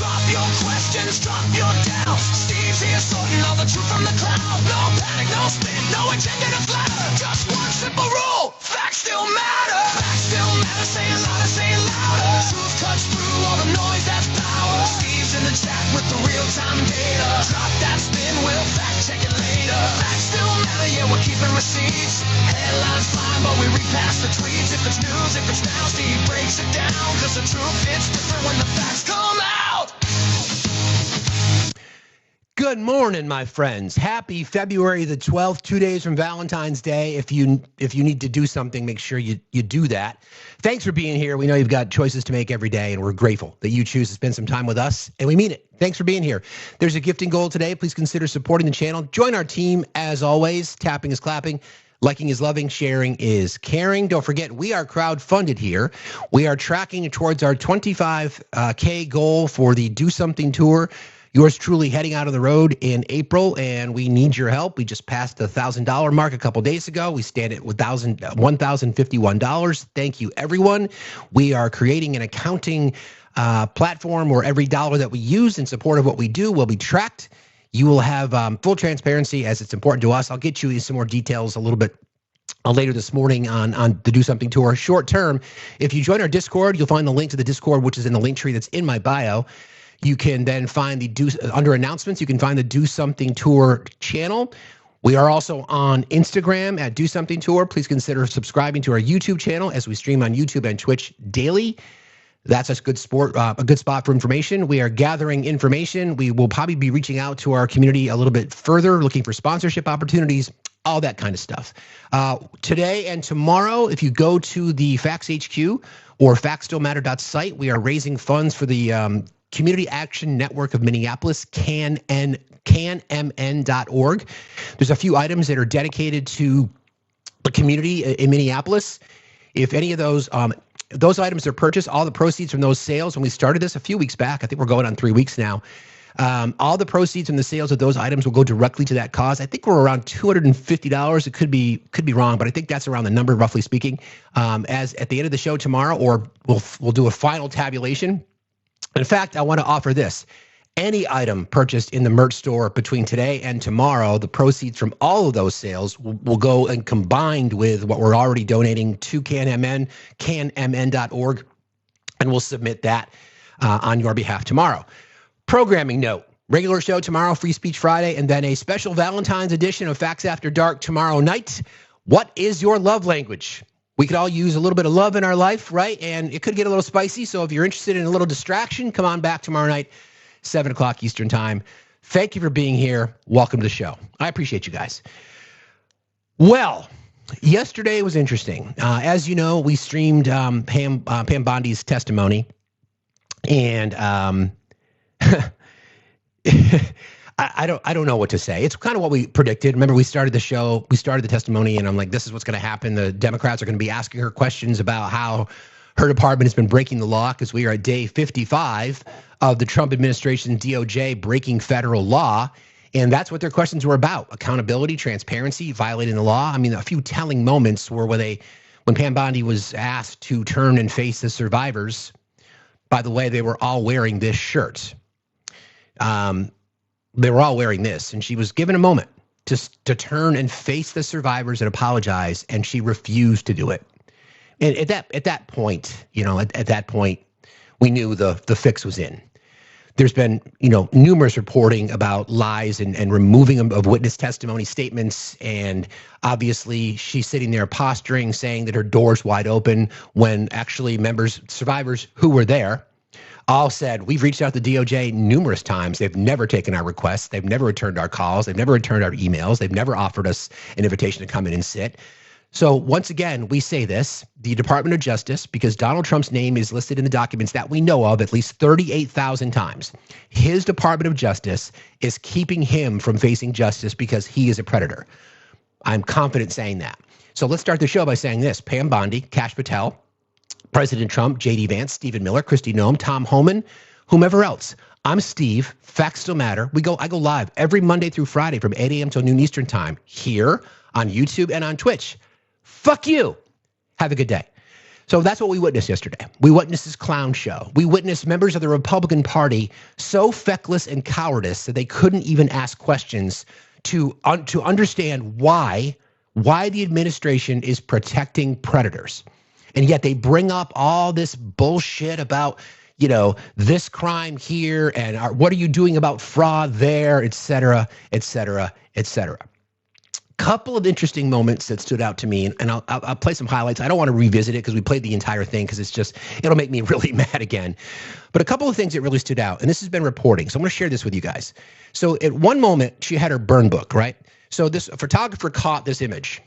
Drop your questions, drop your doubts. Steve's here sorting all the truth from the cloud. No panic, no spin, no agenda to flatter. Just one simple rule, facts still matter. Facts still matter, say it louder, say it louder. Truth cuts through all the noise, that's power. Steve's in the chat with the real-time data. Drop that spin, we'll fact check it later. Facts still matter, yeah, we're keeping receipts. Headlines fine, but we repass the tweets. If it's news, if it's now, Steve breaks it down. Cause the truth hits different when the facts come out. Good morning, my friends. Happy February the 12th, 2 days from Valentine's Day. If you need to do something, make sure you do that. Thanks for being here. We know you've got choices to make every day, and we're grateful that you choose to spend some time with us, and we mean it. Thanks for being here. There's a gifting goal today. Please consider supporting the channel. Join our team as always. Tapping is clapping. Liking is loving, sharing is caring. Don't forget, we are crowd-funded here. We are tracking towards our 25K goal for the Do Something Tour. Yours truly heading out on the road in April, and we need your help. We just passed the $1,000 mark a couple days ago. We stand at $1,051. Thank you, everyone. We are creating an accounting platform where every dollar that we use in support of what we do will be tracked. You will have full transparency as it's important to us. I'll get you some more details a little bit later this morning on the Do Something Tour. Short term, if you join our Discord, you'll find the link to the Discord, which is in the link tree that's in my bio. You can then find under announcements, you can find the Do Something Tour channel. We are also on Instagram at Do Something Tour. Please consider subscribing to our YouTube channel as we stream on YouTube and Twitch daily. That's a good spot for information. We are gathering information. We will probably be reaching out to our community a little bit further, looking for sponsorship opportunities, all that kind of stuff. Today and tomorrow, if you go to the Facts HQ or factsstillmatter.site, we are raising funds for the Community Action Network of Minneapolis, canmn.org. There's a few items that are dedicated to the community in Minneapolis. If any of those items are purchased, all the proceeds from those sales, when we started this a few weeks back, I think we're going on 3 weeks now, all the proceeds from the sales of those items will go directly to that cause. I think we're around $250. It could be wrong, but I think that's around the number, roughly speaking. As at the end of the show tomorrow, or we'll do a final tabulation. In fact, I want to offer this. Any item purchased in the merch store between today and tomorrow, the proceeds from all of those sales will go and combined with what we're already donating to canmn, canmn.org, and we'll submit that on your behalf tomorrow. Programming note, regular show tomorrow, Free Speech Friday, and then a special Valentine's edition of Facts After Dark tomorrow night. What is your love language? We could all use a little bit of love in our life, right? And it could get a little spicy. So if you're interested in a little distraction, come on back tomorrow night, 7 o'clock Eastern time. Thank you for being here. Welcome to the show. I appreciate you guys. Well, yesterday was interesting. As you know, we streamed Pam Bondi's testimony. And I don't know what to say. It's kind of what we predicted. Remember, we started the show, we started the testimony, and I'm like, this is what's going to happen. The Democrats are going to be asking her questions about how her department has been breaking the law, because we are at day 55 of the Trump administration DOJ breaking federal law. And that's what their questions were about. Accountability, transparency, violating the law. I mean, a few telling moments were when Pam Bondi was asked to turn and face the survivors. By the way, they were all wearing this shirt. They were all wearing this, and she was given a moment to turn and face the survivors and apologize, and she refused to do it. And at that point, at that point, we knew the fix was in. There's been, numerous reporting about lies and removing of witness testimony statements, and obviously she's sitting there posturing, saying that her door's wide open, when actually survivors who were there, all said, we've reached out to DOJ numerous times. They've never taken our requests. They've never returned our calls. They've never returned our emails. They've never offered us an invitation to come in and sit. So once again, we say this, the Department of Justice, because Donald Trump's name is listed in the documents that we know of at least 38,000 times. His Department of Justice is keeping him from facing justice because he is a predator. I'm confident saying that. So let's start the show by saying this. Pam Bondi, Kash Patel, President Trump, J.D. Vance, Stephen Miller, Kristi Noem, Tom Homan, whomever else. I'm Steve. Facts Still Matter. I go live every Monday through Friday from 8 a.m. till noon Eastern time here on YouTube and on Twitch. Fuck you. Have a good day. So that's what we witnessed yesterday. We witnessed this clown show. We witnessed members of the Republican Party so feckless and cowardice that they couldn't even ask questions to understand why the administration is protecting predators. And yet they bring up all this bullshit about, this crime here and what are you doing about fraud there, et cetera, et cetera, et cetera. Couple of interesting moments that stood out to me, and I'll play some highlights. I don't want to revisit it because we played the entire thing because it'll make me really mad again. But a couple of things that really stood out, and this has been reporting, so I'm going to share this with you guys. So at one moment, she had her burn book, right? So this photographer caught this image.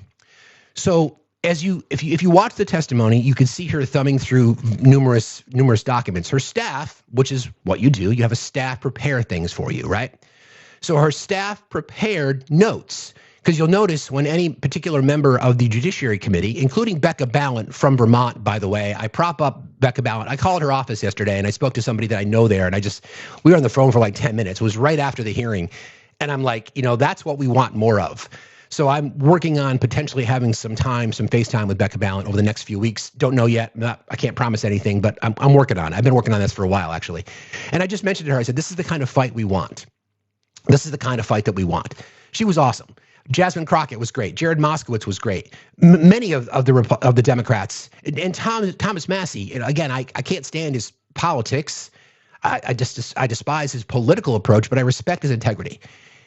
So if you watch the testimony, you can see her thumbing through numerous documents. Her staff, which is what you do, you have a staff prepare things for you, right? So her staff prepared notes. Because you'll notice when any particular member of the Judiciary Committee, including Becca Ballant from Vermont, by the way, I prop up Becca Ballant. I called her office yesterday and I spoke to somebody that I know there, and we were on the phone for like 10 minutes. It was right after the hearing. And I'm like, that's what we want more of. So I'm working on potentially having some FaceTime with Becca Ballant over the next few weeks. Don't know yet. I can't promise anything, but I'm working on it. I've been working on this for a while, actually. And I just mentioned to her, I said, this is the kind of fight we want. This is the kind of fight that we want. She was awesome. Jasmine Crockett was great. Jared Moskowitz was great. Many of the Democrats and Thomas Massey. And again, I can't stand his politics. I despise his political approach, but I respect his integrity.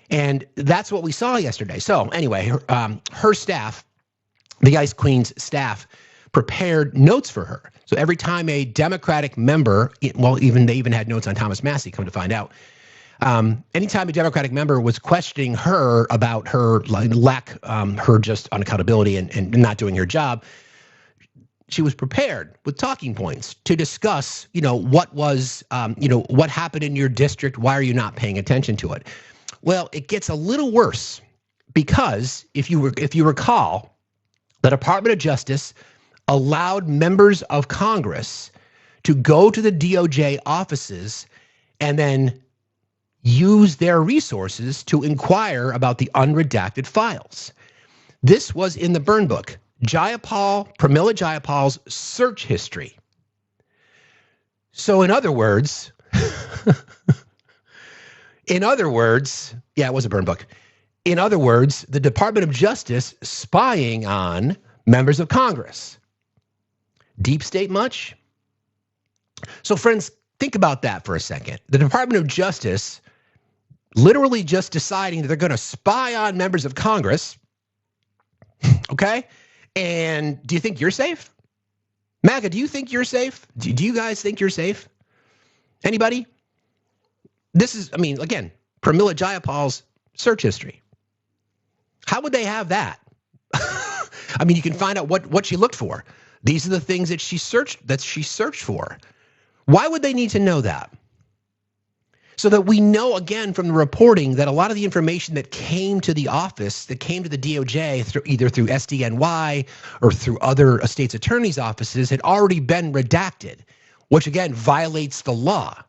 And that's what we saw yesterday. So anyway, her staff, the Ice Queen's staff, prepared notes for her. So every time a Democratic member, they even had notes on Thomas Massey, come to find out. Anytime a Democratic member was questioning her about her lack, her just unaccountability and not doing her job, she was prepared with talking points to discuss, what happened in your district. Why are you not paying attention to it? Well, it gets a little worse because if you recall, the Department of Justice allowed members of Congress to go to the DOJ offices and then use their resources to inquire about the unredacted files. This was in the burn book, Pramila Jayapal's search history. So in other words, yeah, it was a burn book. In other words, the Department of Justice spying on members of Congress. Deep state much? So friends, think about that for a second. The Department of Justice literally just deciding that they're going to spy on members of Congress, okay? And do you think you're safe? MAGA, do you think you're safe? Do you guys think you're safe? Anybody? This is, again, Pramila Jayapal's search history. How would they have that? You can find out what she looked for. These are the things that she searched for. Why would they need to know that? So that we know, again, from the reporting that a lot of the information that came to the office, that came to the DOJ either through SDNY or through other state's attorney's offices had already been redacted, which again violates the law.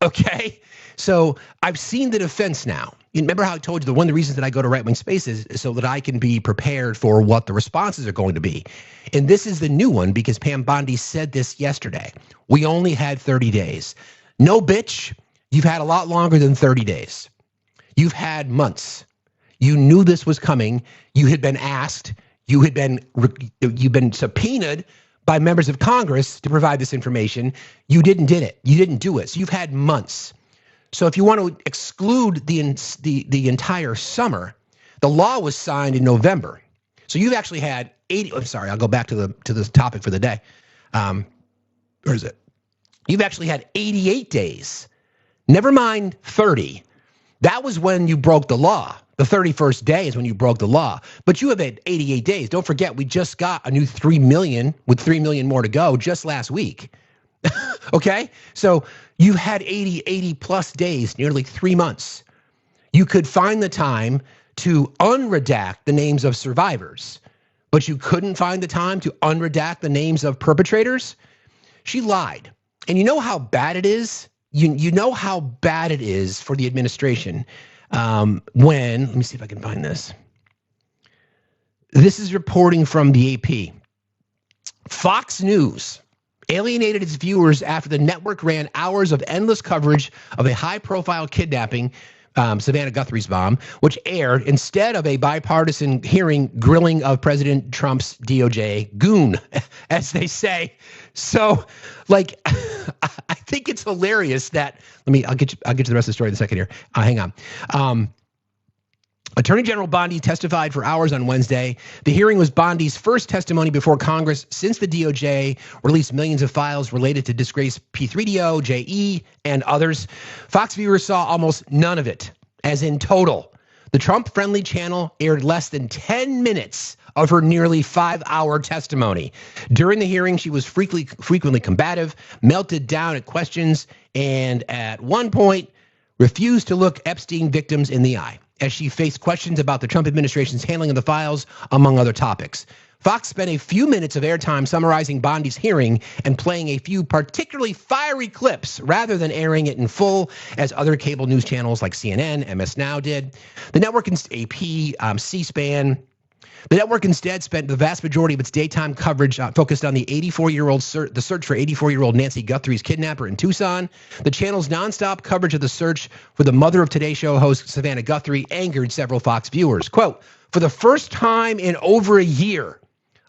Okay? So I've seen the defense now. You remember how I told you that one of the reasons that I go to right-wing spaces is so that I can be prepared for what the responses are going to be. And this is the new one because Pam Bondi said this yesterday. We only had 30 days. No, bitch. You've had a lot longer than 30 days. You've had months. You knew this was coming. You had been asked. You've been subpoenaed by members of Congress to provide this information. You didn't do it. So you've had months. So if you want to exclude the entire summer, the law was signed in November. So you've actually had 80. I'm sorry. I'll go back to the topic for the day. Where is it? You've actually had 88 days. Never mind 30. That was when you broke the law. The 31st day is when you broke the law. But you have had 88 days. Don't forget, we just got a new 3 million with 3 million more to go just last week. Okay? So you've had 80 plus days, nearly 3 months. You could find the time to unredact the names of survivors, but you couldn't find the time to unredact the names of perpetrators? She lied. And you know how bad it is? You know how bad it is for the administration when, let me see if I can find this. This is reporting from the AP. Fox News alienated its viewers after the network ran hours of endless coverage of a high-profile kidnapping, Savannah Guthrie's mom, which aired instead of a bipartisan hearing grilling of President Trump's DOJ goon, as they say. So, like, I think it's hilarious that, I'll get to the rest of the story in a second here. Hang on. Attorney General Bondi testified for hours on Wednesday. The hearing was Bondi's first testimony before Congress since the DOJ released millions of files related to disgraced P3DO, JE, and others. Fox viewers saw almost none of it, as in total. The Trump-friendly channel aired less than 10 minutes of her nearly 5-hour testimony. During the hearing, she was frequently combative, melted down at questions, and at one point refused to look Epstein victims in the eye as she faced questions about the Trump administration's handling of the files, among other topics. Fox spent a few minutes of airtime summarizing Bondi's hearing and playing a few particularly fiery clips rather than airing it in full, as other cable news channels like CNN, MS Now did. The network and AP, C-SPAN. The network instead spent the vast majority of its daytime coverage focused on the 84-year-old the search for 84-year-old Nancy Guthrie's kidnapper in Tucson. The channel's nonstop coverage of the search for the mother of Today Show host Savannah Guthrie angered several Fox viewers. Quote, "For the first time in over a year,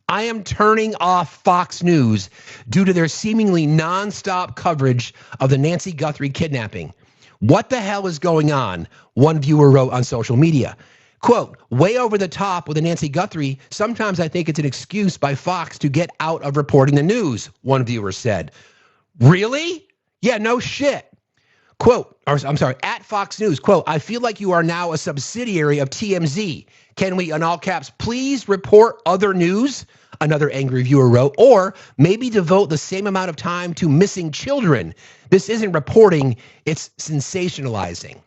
I am turning off Fox News due to their seemingly nonstop coverage of the Nancy Guthrie kidnapping. What the hell is going on?" One viewer wrote on social media. Quote, "Way over the top with the Nancy Guthrie. Sometimes I think it's an excuse by Fox to get out of reporting the news," one viewer said. Really? Yeah, no shit. Quote, at Fox News, quote, "I feel like you are now a subsidiary of TMZ. Can we, in all caps, please report other news?" Another angry viewer wrote, "Or maybe devote the same amount of time to missing children. This isn't reporting, it's sensationalizing."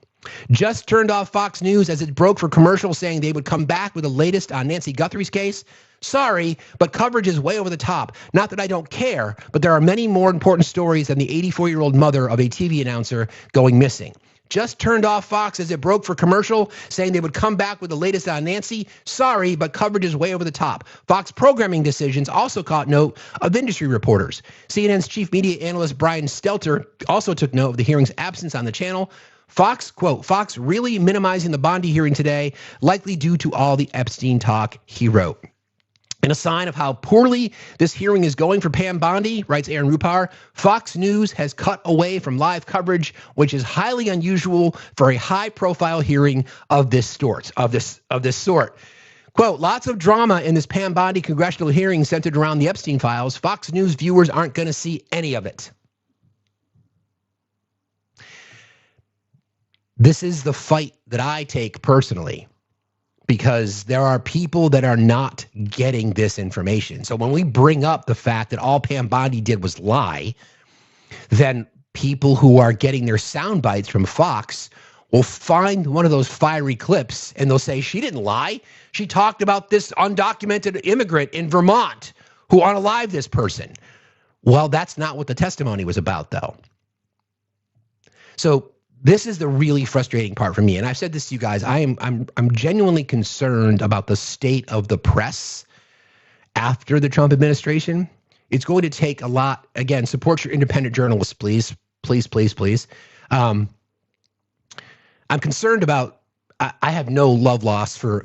Just turned off Fox News as it broke for commercials saying they would come back with the latest on Nancy Guthrie's case. Sorry, but coverage is way over the top. Not that I don't care, but there are many more important stories than the 84-year-old mother of a TV announcer going missing. Just turned off Fox as it broke for commercial saying they would come back with the latest on Nancy. Sorry, but coverage is way over the top. Fox programming decisions also caught note of industry reporters. CNN's chief media analyst Brian Stelter also took note of the hearing's absence on the channel. Fox, quote, "Fox really minimizing the Bondi hearing today, likely due to all the Epstein talk," he wrote. In a sign of how poorly this hearing is going for Pam Bondi, writes Aaron Rupar, Fox News has cut away from live coverage, which is highly unusual for a high-profile hearing of this sort. Quote, "Lots of drama in this Pam Bondi congressional hearing centered around the Epstein files. Fox News viewers aren't going to see any of it." This is the fight that I take personally, because there are people that are not getting this information. So when we bring up the fact that all Pam Bondi did was lie, then people who are getting their sound bites from Fox will find one of those fiery clips and they'll say, "She didn't lie. She talked about this undocumented immigrant in Vermont who unalived this person." Well, that's not what the testimony was about, though. So this is the really frustrating part for me. And I've said this to you guys. I'm genuinely concerned about the state of the press after the Trump administration. It's going to take a lot. Again, support your independent journalists, please. Please, please, please. I'm concerned about, I have no love lost for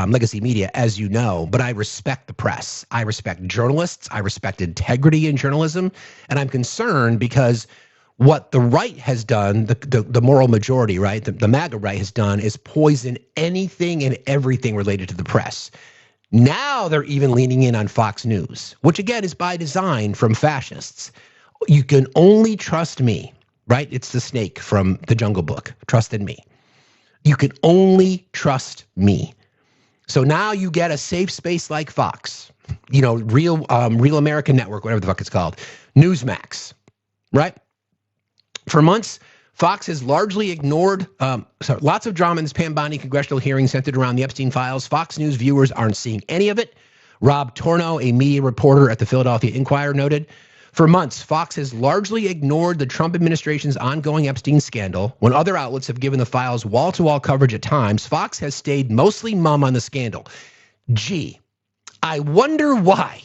legacy media, as you know, but I respect the press. I respect journalists. I respect integrity in journalism. And I'm concerned because what the right has done, the moral majority, right, the MAGA right has done is poison anything and everything related to the press. Now they're even leaning in on Fox News, which again is by design from fascists. You can only trust me, right? It's the snake from the Jungle Book. Trust in me. You can only trust me. So now you get a safe space like Fox, you know, Real American Network, whatever the fuck it's called, Newsmax, right? For months, Fox has largely ignored lots of drama in this Pam Bondi congressional hearing centered around the Epstein files. Fox News viewers aren't seeing any of it. Rob Torno, a media reporter at the Philadelphia Inquirer, noted, "For months, Fox has largely ignored the Trump administration's ongoing Epstein scandal. When other outlets have given the files wall-to-wall coverage at times, Fox has stayed mostly mum on the scandal. Gee, I wonder why.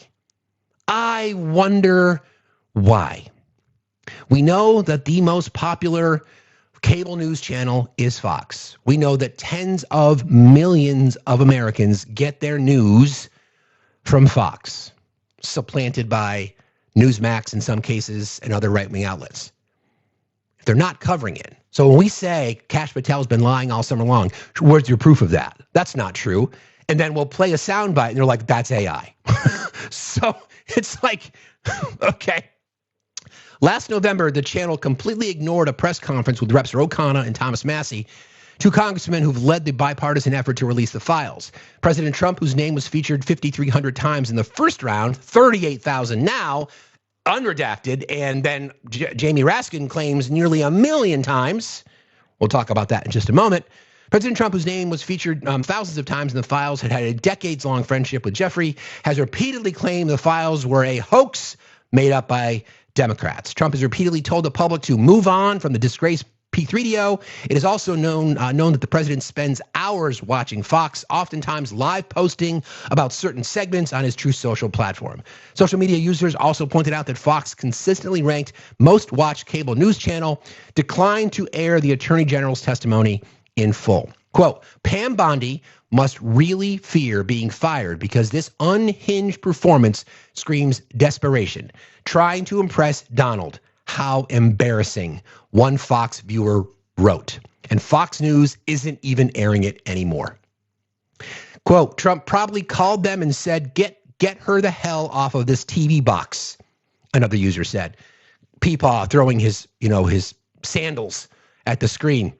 I wonder why. We know that the most popular cable news channel is Fox. We know that tens of millions of Americans get their news from Fox, supplanted by Newsmax in some cases and other right-wing outlets. They're not covering it. So when we say Kash Patel's been lying all summer long, where's your proof of that? That's not true. And then we'll play a soundbite and they're like, that's AI. So it's like, okay. Last November, the channel completely ignored a press conference with Reps O'Connor and Thomas Massie, two congressmen who've led the bipartisan effort to release the files. President Trump, whose name was featured 5,300 times in the first round, 38,000 now, unredacted, and then Jamie Raskin claims nearly 1 million times. We'll talk about that in just a moment. President Trump, whose name was featured thousands of times in the files, had a decades-long friendship with Jeffrey, has repeatedly claimed the files were a hoax made up by Democrats. Trump has repeatedly told the public to move on from the disgraced P3DO. It is also known that the president spends hours watching Fox, oftentimes live posting about certain segments on his Truth Social platform. Social media users also pointed out that Fox, consistently ranked most watched cable news channel, declined to air the Attorney General's testimony in full. Quote, Pam Bondi must really fear being fired because this unhinged performance screams desperation. Trying to impress Donald. How embarrassing, one Fox viewer wrote. And Fox News isn't even airing it anymore. Quote, Trump probably called them and said, get her the hell off of this TV box, another user said. Peepaw throwing his sandals at the screen.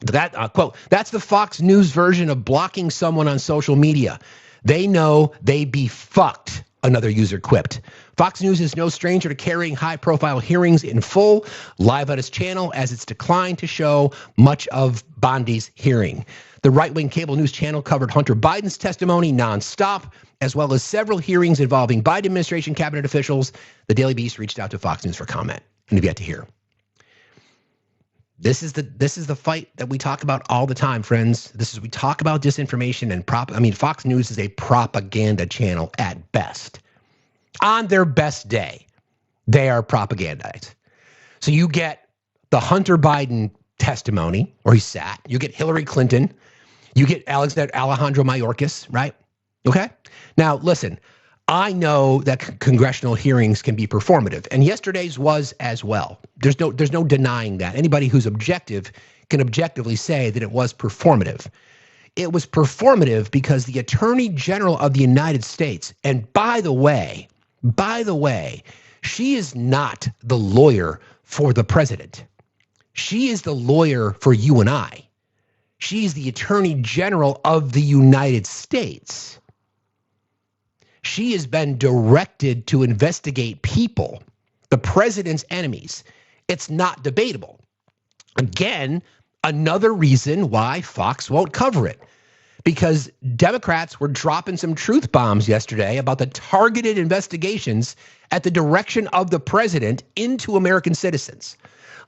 That quote, that's the Fox News version of blocking someone on social media. They know they be fucked, another user quipped. Fox News is no stranger to carrying high-profile hearings in full, live on its channel, as it's declined to show much of Bondi's hearing. The right-wing cable news channel covered Hunter Biden's testimony nonstop, as well as several hearings involving Biden administration cabinet officials. The Daily Beast reached out to Fox News for comment, and we've yet to hear. This is the fight that we talk about all the time, friends. We talk about disinformation and Fox News is a propaganda channel at best. On their best day, they are propagandized. So you get the Hunter Biden testimony, where he sat. You get Hillary Clinton. You get Alejandro Mayorkas, right? Okay. Now listen, I know that congressional hearings can be performative, and yesterday's was as well. There's no denying that. Anybody who's objective can objectively say that it was performative. It was performative because the Attorney General of the United States, and by the way, she is not the lawyer for the president. She is the lawyer for you and I. She is the Attorney General of the United States. She has been directed to investigate people, the president's enemies. It's not debatable. Again, another reason why Fox won't cover it. Because Democrats were dropping some truth bombs yesterday about the targeted investigations at the direction of the president into American citizens.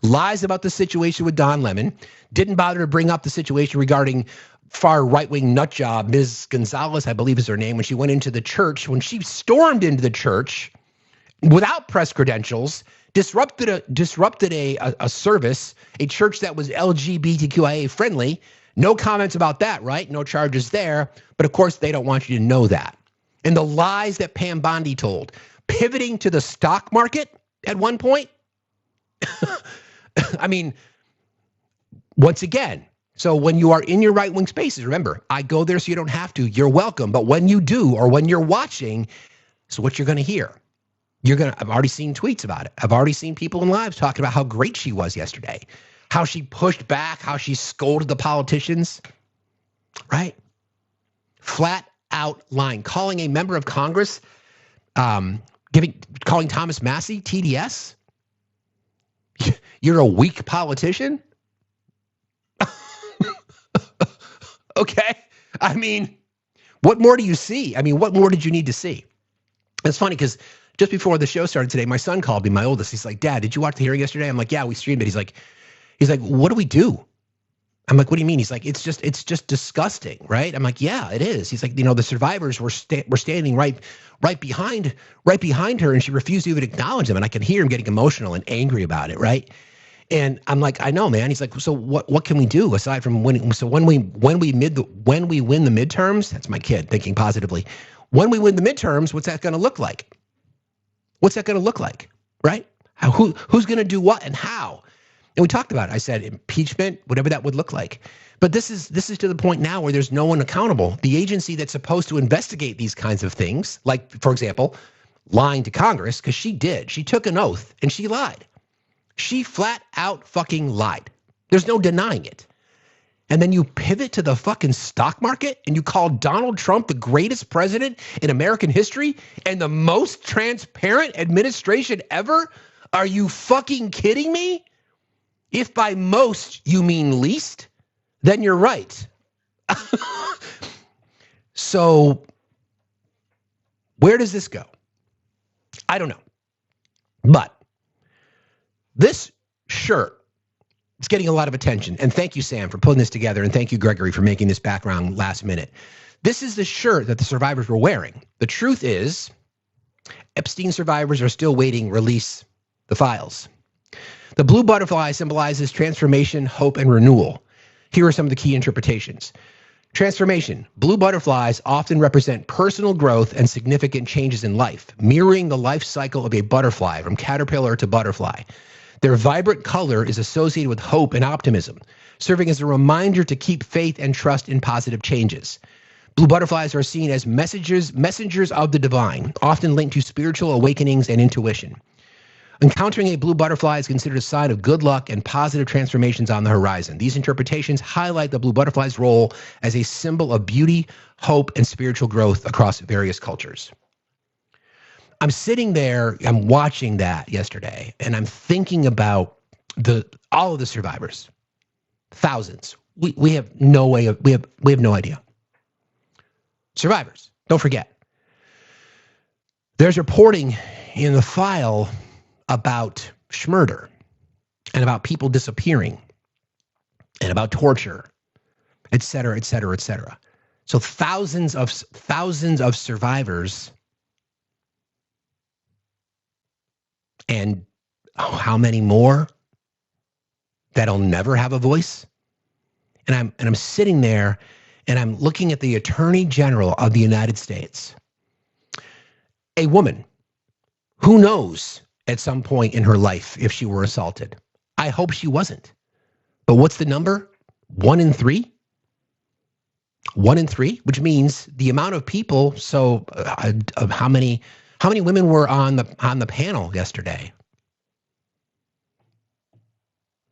Lies about the situation with Don Lemon. Didn't bother to bring up the situation regarding far right-wing nutjob, Ms. Gonzalez, I believe is her name, when she went into the church, when she stormed into the church without press credentials, disrupted a service, a church that was LGBTQIA friendly. No comments about that, right? No charges there. But of course, they don't want you to know that. And the lies that Pam Bondi told, pivoting to the stock market at one point. I mean, once again, so when you are in your right-wing spaces, remember, I go there so you don't have to. You're welcome. But when you do, or when you're watching, so what you're going to hear. I've already seen tweets about it. I've already seen people in lives talking about how great she was yesterday, how she pushed back, how she scolded the politicians, right? Flat out lying, calling a member of Congress, calling Thomas Massie TDS. You're a weak politician? Okay. I mean, what more do you see? I mean, what more did you need to see? It's funny because just before the show started today, my son called me, my oldest. He's like, Dad, did you watch the hearing yesterday? I'm like, yeah, we streamed it. He's like, what do we do? I'm like, what do you mean? He's like, it's just disgusting, right? I'm like, yeah, it is. He's like, the survivors were standing right behind her, and she refused to even acknowledge them. And I could hear him getting emotional and angry about it, right? And I'm like, I know, man. He's like, so what can we do aside from winning? So when we win the midterms, that's my kid thinking positively. When we win the midterms, what's that going to look like? What's that going to look like, right? Who's going to do what and how? And we talked about it. I said impeachment, whatever that would look like. But this is to the point now where there's no one accountable. The agency that's supposed to investigate these kinds of things, like, for example, lying to Congress, because she did. She took an oath and she lied. She flat out fucking lied. There's no denying it. And then you pivot to the fucking stock market and you call Donald Trump the greatest president in American history and the most transparent administration ever? Are you fucking kidding me? If by most you mean least, then you're right. So where does this go? I don't know. But this shirt is getting a lot of attention. And thank you, Sam, for putting this together. And thank you, Gregory, for making this background last minute. This is the shirt that the survivors were wearing. The truth is, Epstein survivors are still waiting to release the files. The blue butterfly symbolizes transformation, hope, and renewal. Here are some of the key interpretations. Transformation. Blue butterflies often represent personal growth and significant changes in life, mirroring the life cycle of a butterfly from caterpillar to butterfly. Their vibrant color is associated with hope and optimism, serving as a reminder to keep faith and trust in positive changes. Blue butterflies are seen as messengers of the divine, often linked to spiritual awakenings and intuition. Encountering a blue butterfly is considered a sign of good luck and positive transformations on the horizon. These interpretations highlight the blue butterfly's role as a symbol of beauty, hope, and spiritual growth across various cultures. I'm sitting there, I'm watching that yesterday, and I'm thinking about all of the survivors, thousands. We have no way of, we have no idea. Survivors, don't forget. There's reporting in the file about schmurder and about people disappearing and about torture, et cetera, et cetera, et cetera. So thousands of survivors, and how many more that'll never have a voice? And I'm sitting there and I'm looking at the Attorney General of the United States, a woman who knows at some point in her life if she were assaulted. I hope she wasn't. But what's the number? 1 in 3? 1 in 3, which means the amount of people. So how many women were on the panel yesterday?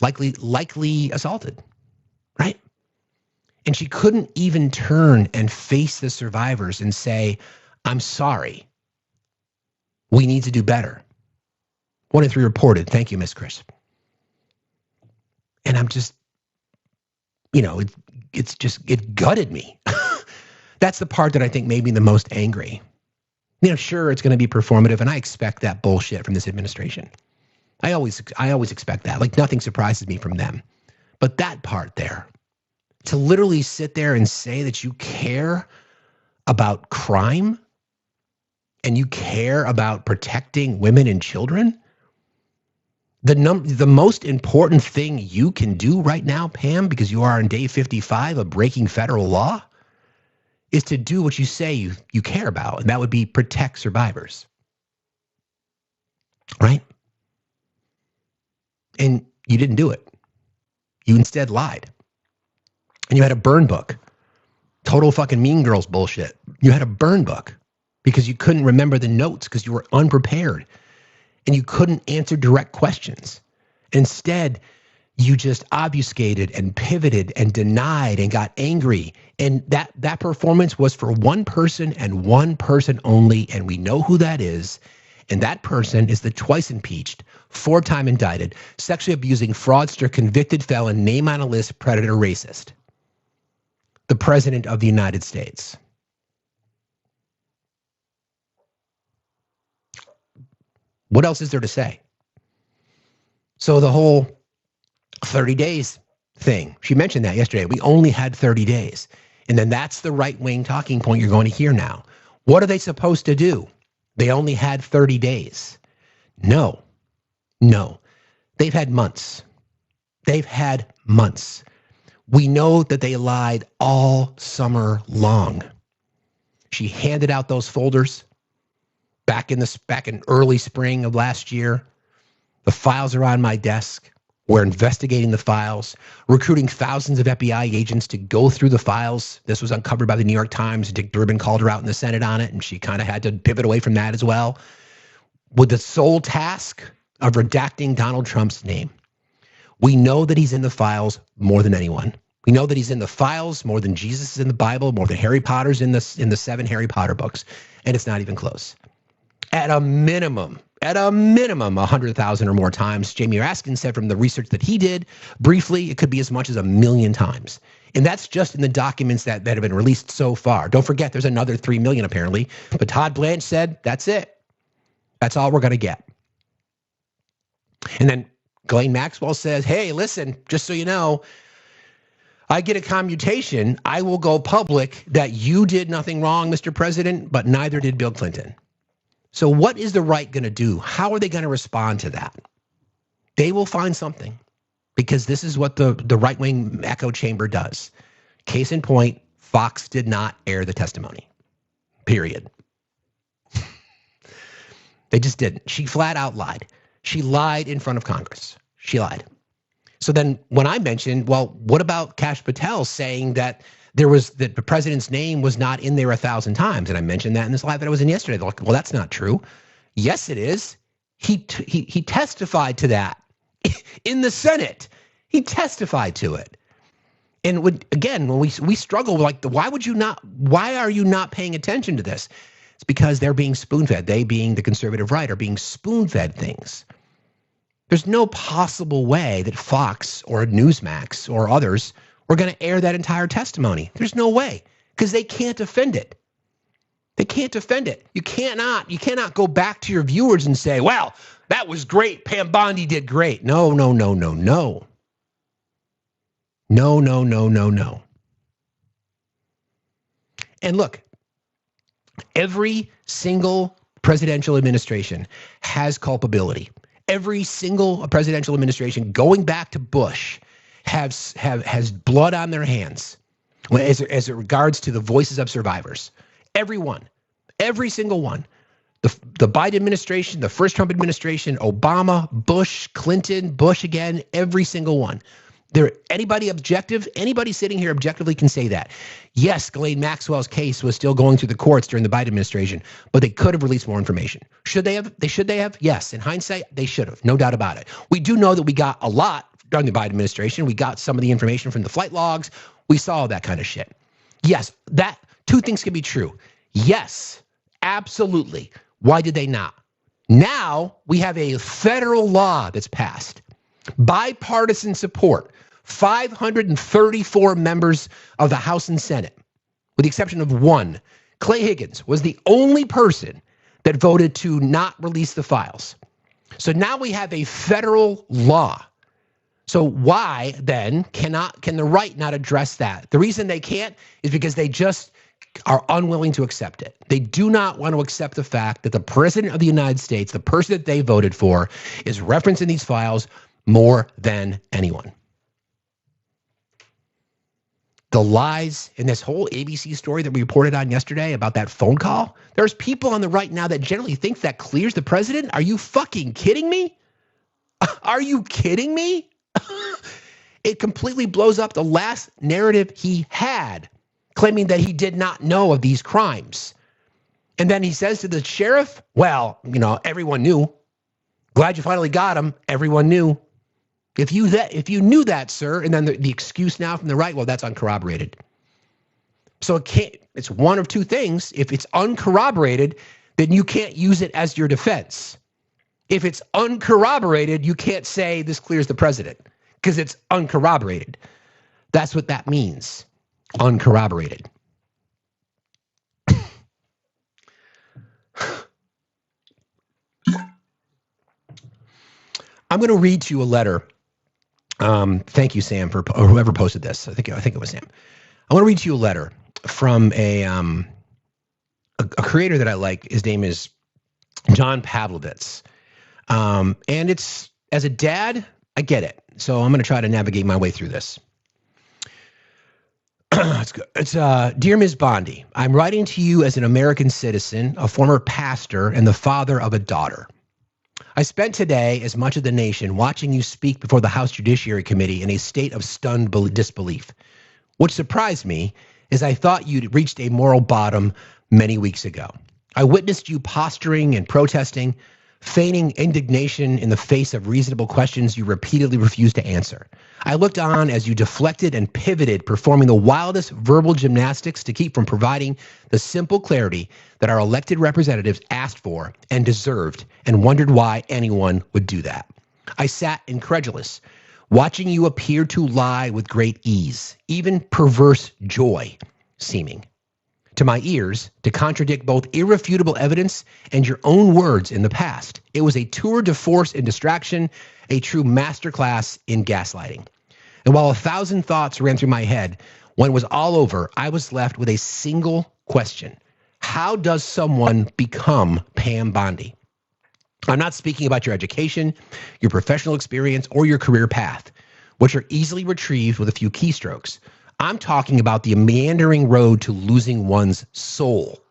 Likely assaulted, right? And she couldn't even turn and face the survivors and say, I'm sorry. We need to do better. 1 in 3 reported. Thank you, Miss Chris. And I'm just, it gutted me. That's the part that I think made me the most angry. Sure, it's going to be performative, and I expect that bullshit from this administration. I always expect that. Like, nothing surprises me from them. But that part there, to literally sit there and say that you care about crime and you care about protecting women and children, the most important thing you can do right now, Pam, because you are on day 55 of breaking federal law, is to do what you say you care about, and that would be protect survivors. Right? And you didn't do it. You instead lied. And you had a burn book. Total fucking Mean Girls bullshit. You had a burn book because you couldn't remember the notes because you were unprepared and you couldn't answer direct questions. Instead, you just obfuscated and pivoted and denied and got angry. And that performance was for one person and one person only, and we know who that is. And that person is the twice impeached, 4-time indicted, sexually abusing fraudster, convicted felon, name on a list, predator, racist. The President of the United States. What else is there to say? So the whole 30 days thing. She mentioned that yesterday. We only had 30 days. And then that's the right-wing talking point you're going to hear now. What are they supposed to do? They only had 30 days. No. They've had months. They've had months. We know that they lied all summer long. She handed out those folders back in early spring of last year. The files are on my desk. We're investigating the files, recruiting thousands of FBI agents to go through the files. This was uncovered by the New York Times. Dick Durbin called her out in the Senate on it, and she kind of had to pivot away from that as well, with the sole task of redacting Donald Trump's name. We know that he's in the files more than anyone. We know that he's in the files more than Jesus is in the Bible, more than Harry Potter's in the 7 Harry Potter books, and it's not even close. At a minimum, 100,000 or more times. Jamie Raskin said from the research that he did, briefly, it could be as much as 1 million times. And that's just in the documents that have been released so far. Don't forget, there's another 3 million apparently. But Todd Blanche said, that's it. That's all we're going to get. And then Ghislaine Maxwell says, hey, listen, just so you know, I get a commutation. I will go public that you did nothing wrong, Mr. President, but neither did Bill Clinton. So what is the right going to do? How are they going to respond to that? They will find something, because this is what the right-wing echo chamber does. Case in point, Fox did not air the testimony, period. They just didn't. She flat out lied. She lied in front of Congress. She lied. So then when I mentioned, well, what about Kash Patel saying that that the president's name was not in there 1,000 times? And I mentioned that in this live that I was in yesterday. They're like, well, that's not true. Yes, it is. He testified to that in the Senate. He testified to it. And when we struggle, like, why are you not paying attention to this? It's because they're being spoon-fed. They, being the conservative right, are being spoon-fed things. There's no possible way that Fox or Newsmax or others were going to air that entire testimony. There's no way, because they can't defend it. They can't defend it. You cannot go back to your viewers and say, well, that was great. Pam Bondi did great. No. No. And look, every single presidential administration has culpability. Every single presidential administration, going back to Bush, has blood on their hands as it regards to the voices of survivors. Every single one. The Biden administration, the first Trump administration, Obama, Bush, Clinton, Bush again, every single one. Anybody sitting here objectively can say that. Yes, Ghislaine Maxwell's case was still going through the courts during the Biden administration, but they could have released more information. Should they have? Yes. In hindsight, they should have. No doubt about it. We do know that we got a lot during the Biden administration. We got some of the information from the flight logs. We saw all that kind of shit. Yes, two things can be true. Yes, absolutely. Why did they not? Now we have a federal law that's passed. Bipartisan support. 534 members of the House and Senate, with the exception of one. Clay Higgins was the only person that voted to not release the files. So now we have a federal law. So why then can the right not address that? The reason they can't is because they just are unwilling to accept it. They do not want to accept the fact that the president of the United States, the person that they voted for, is referenced in these files more than anyone. The lies in this whole ABC story that we reported on yesterday about that phone call, there's people on the right now that generally think that clears the president. Are you fucking kidding me? Are you kidding me? It completely blows up the last narrative he had, claiming that he did not know of these crimes. And then he says to the sheriff, well, everyone knew. Glad you finally got him. Everyone knew. If you knew that, sir, and then the excuse now from the right, well, that's uncorroborated. So it's one of two things. If it's uncorroborated, then you can't use it as your defense. If it's uncorroborated, you can't say this clears the president because it's uncorroborated. That's what that means. Uncorroborated. I'm going to read to you a letter Thank you, Sam, or whoever posted this. I think it was Sam. I want to read to you a letter from a creator that I like. His name is John Pavlovitz. And it's, as a dad, I get it. So I'm going to try to navigate my way through this. It's Dear Ms. Bondi, I'm writing to you as an American citizen, a former pastor, and the father of a daughter. I spent today, as much of the nation, watching you speak before the House Judiciary Committee in a state of stunned disbelief. What surprised me is I thought you'd reached a moral bottom many weeks ago. I witnessed you posturing and protesting, feigning indignation in the face of reasonable questions you repeatedly refused to answer. I looked on as you deflected and pivoted, performing the wildest verbal gymnastics to keep from providing the simple clarity that our elected representatives asked for and deserved, and wondered why anyone would do that. I sat incredulous, watching you appear to lie with great ease, even perverse joy seeming to my ears, to contradict both irrefutable evidence and your own words in the past. It was a tour de force in distraction, a true masterclass in gaslighting. And while 1,000 thoughts ran through my head, when it was all over, I was left with a single question. How does someone become Pam Bondi? I'm not speaking about your education, your professional experience, or your career path, which are easily retrieved with a few keystrokes. I'm talking about the meandering road to losing one's soul.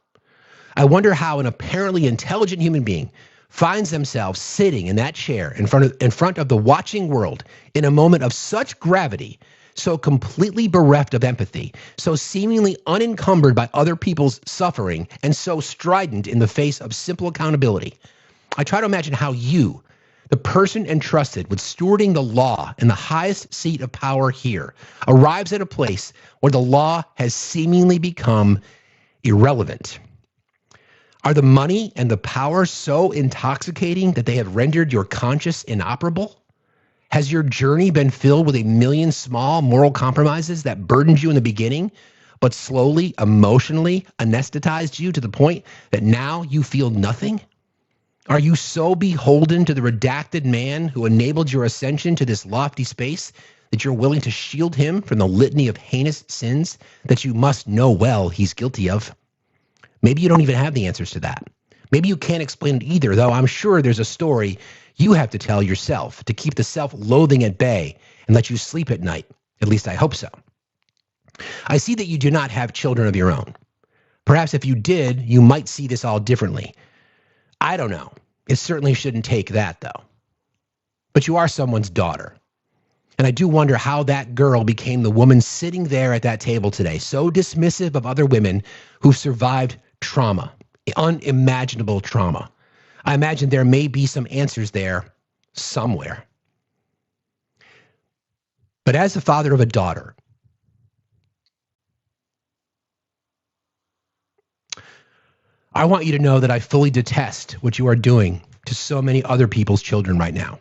I wonder how an apparently intelligent human being finds themselves sitting in that chair in front of the watching world in a moment of such gravity, so completely bereft of empathy, so seemingly unencumbered by other people's suffering, and so strident in the face of simple accountability. I try to imagine how you, the person entrusted with stewarding the law in the highest seat of power here, arrives at a place where the law has seemingly become irrelevant. Are the money and the power so intoxicating that they have rendered your conscience inoperable? Has your journey been filled with a million small moral compromises that burdened you in the beginning, but slowly, emotionally anesthetized you to the point that now you feel nothing? Are you so beholden to the redacted man who enabled your ascension to this lofty space that you're willing to shield him from the litany of heinous sins that you must know well he's guilty of? Maybe you don't even have the answers to that. Maybe you can't explain it either, though I'm sure there's a story you have to tell yourself to keep the self-loathing at bay and let you sleep at night. At least I hope so. I see that you do not have children of your own. Perhaps if you did, you might see this all differently. I don't know. It certainly shouldn't take that, though. But you are someone's daughter. And I do wonder how that girl became the woman sitting there at that table today, so dismissive of other women who've survived trauma, unimaginable trauma. I imagine there may be some answers there somewhere. But as the father of a daughter, I want you to know that I fully detest what you are doing to so many other people's children right now.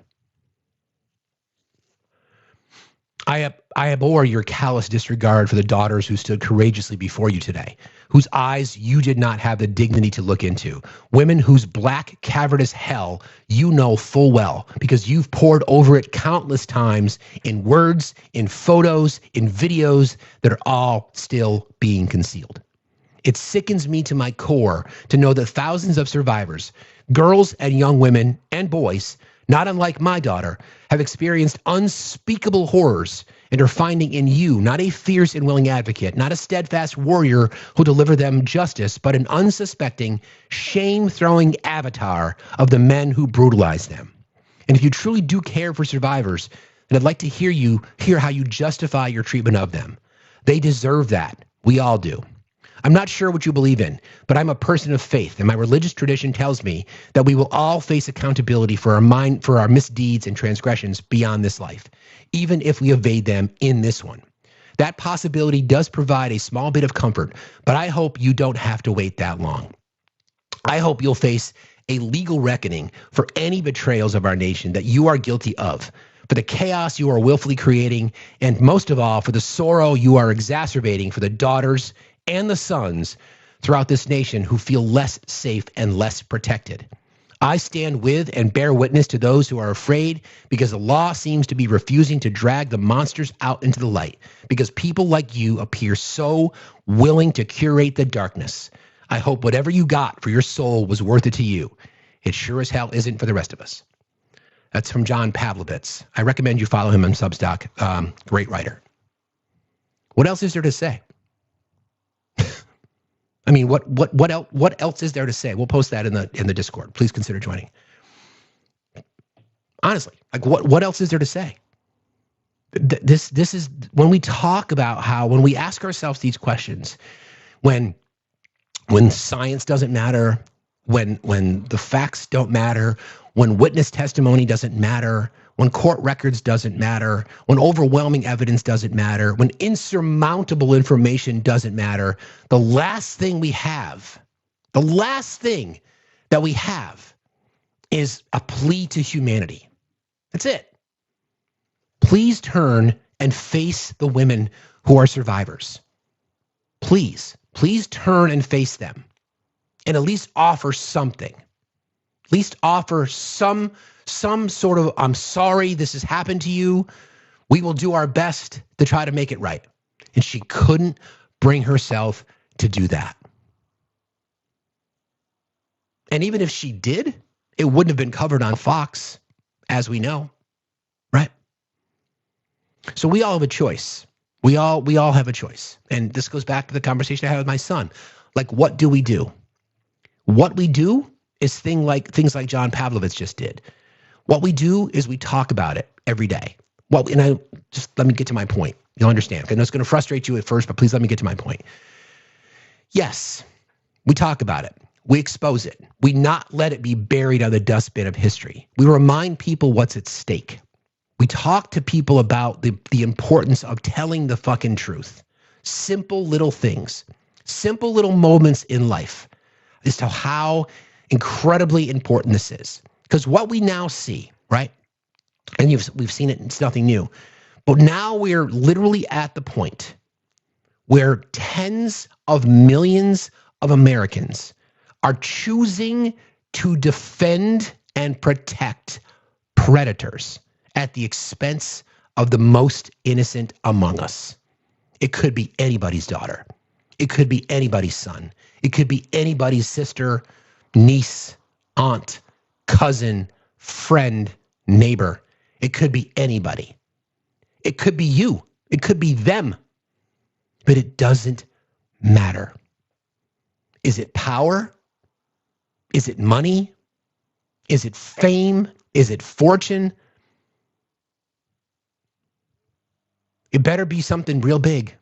I abhor your callous disregard for the daughters who stood courageously before you today, whose eyes you did not have the dignity to look into, women whose black, cavernous hell you know full well because you've poured over it countless times in words, in photos, in videos that are all still being concealed. It sickens me to my core to know that thousands of survivors, girls and young women and boys, not unlike my daughter, have experienced unspeakable horrors and are finding in you not a fierce and willing advocate, not a steadfast warrior who'll deliver them justice, but an unsuspecting, shame-throwing avatar of the men who brutalized them. And if you truly do care for survivors, then I'd like to hear how you justify your treatment of them. They deserve that. We all do. I'm not sure what you believe in, but I'm a person of faith, and my religious tradition tells me that we will all face accountability for our misdeeds and transgressions beyond this life, even if we evade them in this one. That possibility does provide a small bit of comfort, but I hope you don't have to wait that long. I hope you'll face a legal reckoning for any betrayals of our nation that you are guilty of, for the chaos you are willfully creating, and most of all, for the sorrow you are exacerbating for the daughters and the sons throughout this nation who feel less safe and less protected. I stand with and bear witness to those who are afraid because the law seems to be refusing to drag the monsters out into the light because people like you appear so willing to curate the darkness. I hope whatever you got for your soul was worth it to you. It sure as hell isn't for the rest of us. That's from John Pavlovitz. I recommend you follow him on Substack. Great writer. What else is there to say? I mean, what else is there to say? We'll post that in the Discord. Please consider joining. Honestly, like what else is there to say? This is when we talk about how when we ask ourselves these questions, when science doesn't matter, when the facts don't matter, when witness testimony doesn't matter, when court records doesn't matter, when overwhelming evidence doesn't matter, when insurmountable information doesn't matter, the last thing that we have is a plea to humanity. That's it. Please turn and face the women who are survivors. Please turn and face them and at least offer something. At least offer some sort of, I'm sorry this has happened to you. We will do our best to try to make it right. And she couldn't bring herself to do that. And even if she did, it wouldn't have been covered on Fox, as we know, right? So we all have a choice. We all have a choice. And this goes back to the conversation I had with my son. Like, what do we do? What we do is things like John Pavlovitz just did. What we do is we talk about it every day. Well, and let me get to my point. You'll understand. Because it's going to frustrate you at first, but please let me get to my point. Yes, we talk about it. We expose it. We not let it be buried on the dustbin of history. We remind people what's at stake. We talk to people about the importance of telling the fucking truth. Simple little things. Simple little moments in life as to how incredibly important this is. Because what we now see, right? And we've seen it, it's nothing new. But now we're literally at the point where tens of millions of Americans are choosing to defend and protect predators at the expense of the most innocent among us. It could be anybody's daughter. It could be anybody's son. It could be anybody's sister, niece, aunt, cousin, friend, neighbor. It could be anybody. It could be you. It could be them. But it doesn't matter. Is it power? Is it money? Is it fame? Is it fortune? It better be something real big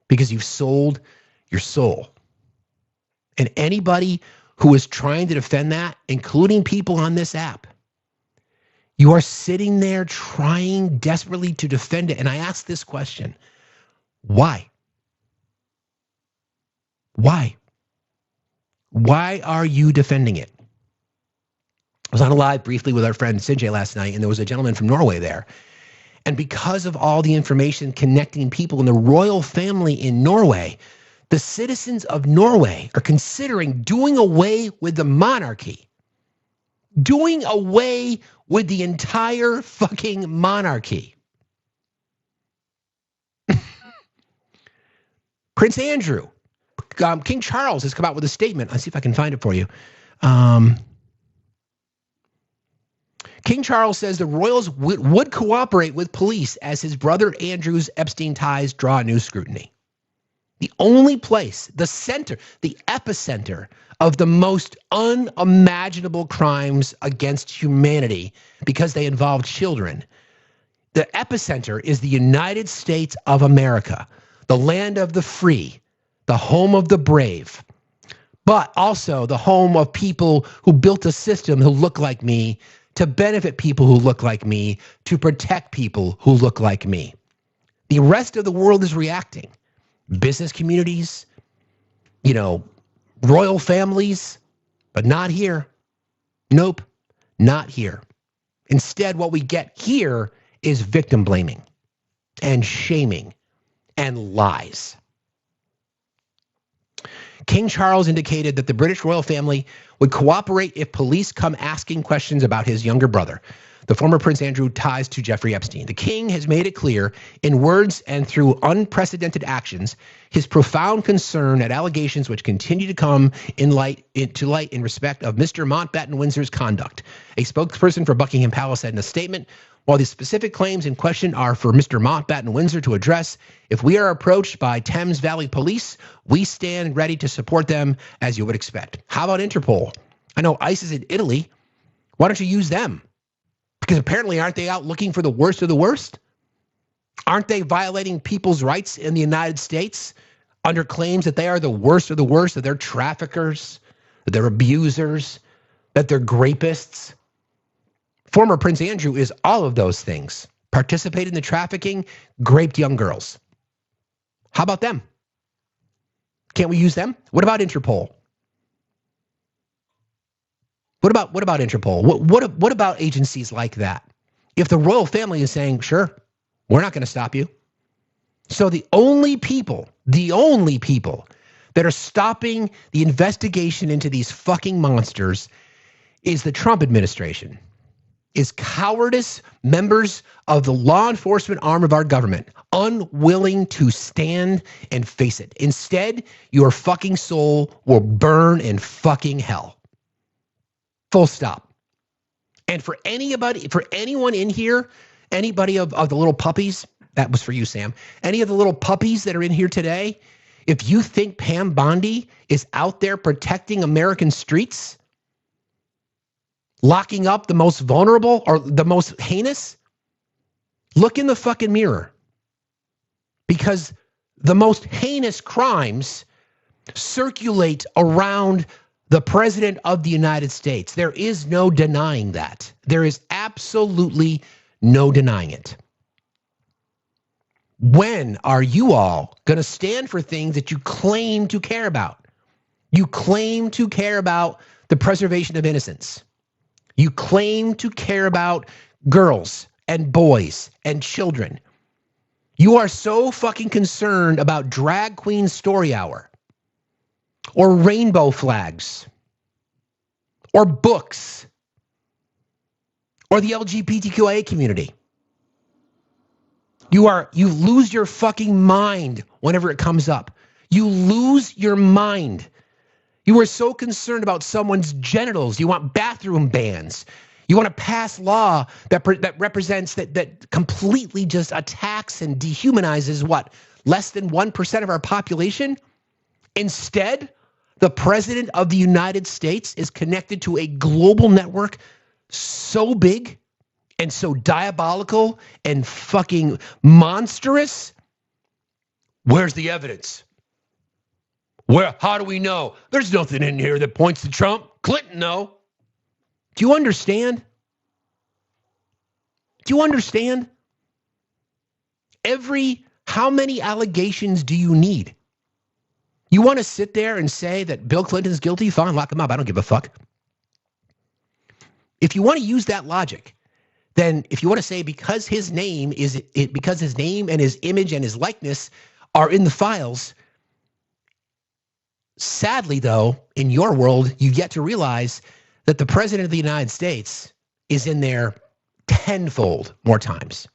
because you've sold your soul. And anybody who is trying to defend that, including people on this app, you are sitting there trying desperately to defend it. And I ask this question, why? Why? Why are you defending it? I was on a live briefly with our friend Sinjay last night, and there was a gentleman from Norway there. And because of all the information connecting people in the royal family in Norway, the citizens of Norway are considering doing away with the monarchy. Doing away with the entire fucking monarchy. Prince Andrew, King Charles has come out with a statement. I'll see if I can find it for you. King Charles says the royals would cooperate with police as his brother Andrew's Epstein ties draw new scrutiny. The only place, the center, the epicenter of the most unimaginable crimes against humanity because they involve children. The epicenter is the United States of America, the land of the free, the home of the brave, but also the home of people who built a system who look like me, to benefit people who look like me, to protect people who look like me. The rest of the world is reacting. Business communities, royal families, but not here. Nope, not here. Instead, what we get here is victim blaming and shaming and lies. King Charles indicated that the British royal family would cooperate if police come asking questions about his younger brother, the former Prince Andrew ties to Jeffrey Epstein. The king has made it clear in words and through unprecedented actions his profound concern at allegations which continue to come into light in respect of Mr. Mountbatten Windsor's conduct. A spokesperson for Buckingham Palace said in a statement, while the specific claims in question are for Mr. Mountbatten Windsor to address, if we are approached by Thames Valley Police, we stand ready to support them as you would expect. How about Interpol? I know ICE is in Italy. Why don't you use them? Because apparently aren't they out looking for the worst of the worst? Aren't they violating people's rights in the United States under claims that they are the worst of the worst, that they're traffickers, that they're abusers, that they're grapists? Former Prince Andrew is all of those things. Participated in the trafficking, raped young girls. How about them? Can't we use them? What about Interpol? What about Interpol? What about agencies like that? If the royal family is saying, sure, we're not going to stop you. So the only people that are stopping the investigation into these fucking monsters is the Trump administration, is cowardice members of the law enforcement arm of our government, unwilling to stand and face it. Instead, your fucking soul will burn in fucking hell. Full stop. And for anyone in here, anybody of the little puppies, that was for you, Sam, any of the little puppies that are in here today, if you think Pam Bondi is out there protecting American streets, locking up the most vulnerable or the most heinous, look in the fucking mirror. Because the most heinous crimes circulate around the President of the United States. There is no denying that. There is absolutely no denying it. When are you all going to stand for things that you claim to care about? You claim to care about the preservation of innocence. You claim to care about girls and boys and children. You are so fucking concerned about Drag Queen Story Hour or rainbow flags or books or the LGBTQIA community. You lose your fucking mind whenever it comes up. You lose your mind. You are so concerned about someone's genitals. You want bathroom bans. You want to pass law that represents that completely just attacks and dehumanizes what? Less than 1% of our population? Instead, the President of the United States is connected to a global network so big and so diabolical and fucking monstrous. Where's the evidence? How do we know? There's nothing in here that points to Trump. Clinton, no. Do you understand? Do you understand? How many allegations do you need? You want to sit there and say that Bill Clinton's guilty? Fine, lock him up. I don't give a fuck. If you want to use that logic, then if you want to say because his name and his image and his likeness are in the files, sadly though, in your world, you get to realize that the President of the United States is in there tenfold more times.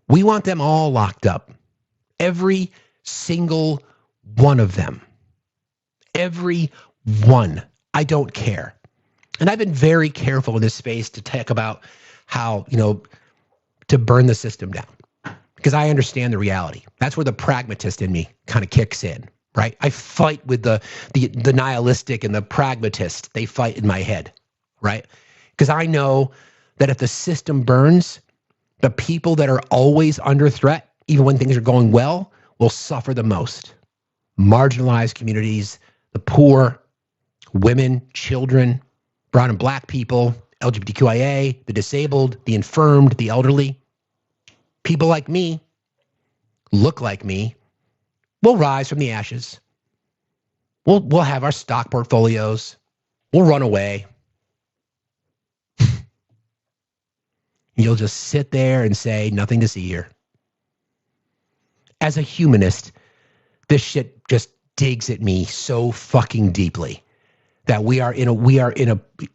We want them all locked up. Every single one of them. Every one. I don't care. And I've been very careful in this space to talk about how, to burn the system down. Because I understand the reality. That's where the pragmatist in me kind of kicks in, right? I fight with the nihilistic and the pragmatist. They fight in my head, right? Because I know that if the system burns, the people that are always under threat, even when things are going well, will suffer the most. Marginalized communities, the poor, women, children, brown and black people, LGBTQIA, the disabled, the infirmed, the elderly. People like me, look like me, will rise from the ashes. We'll have our stock portfolios. We'll run away. You'll just sit there and say, nothing to see here. As a humanist, this shit just digs at me so fucking deeply that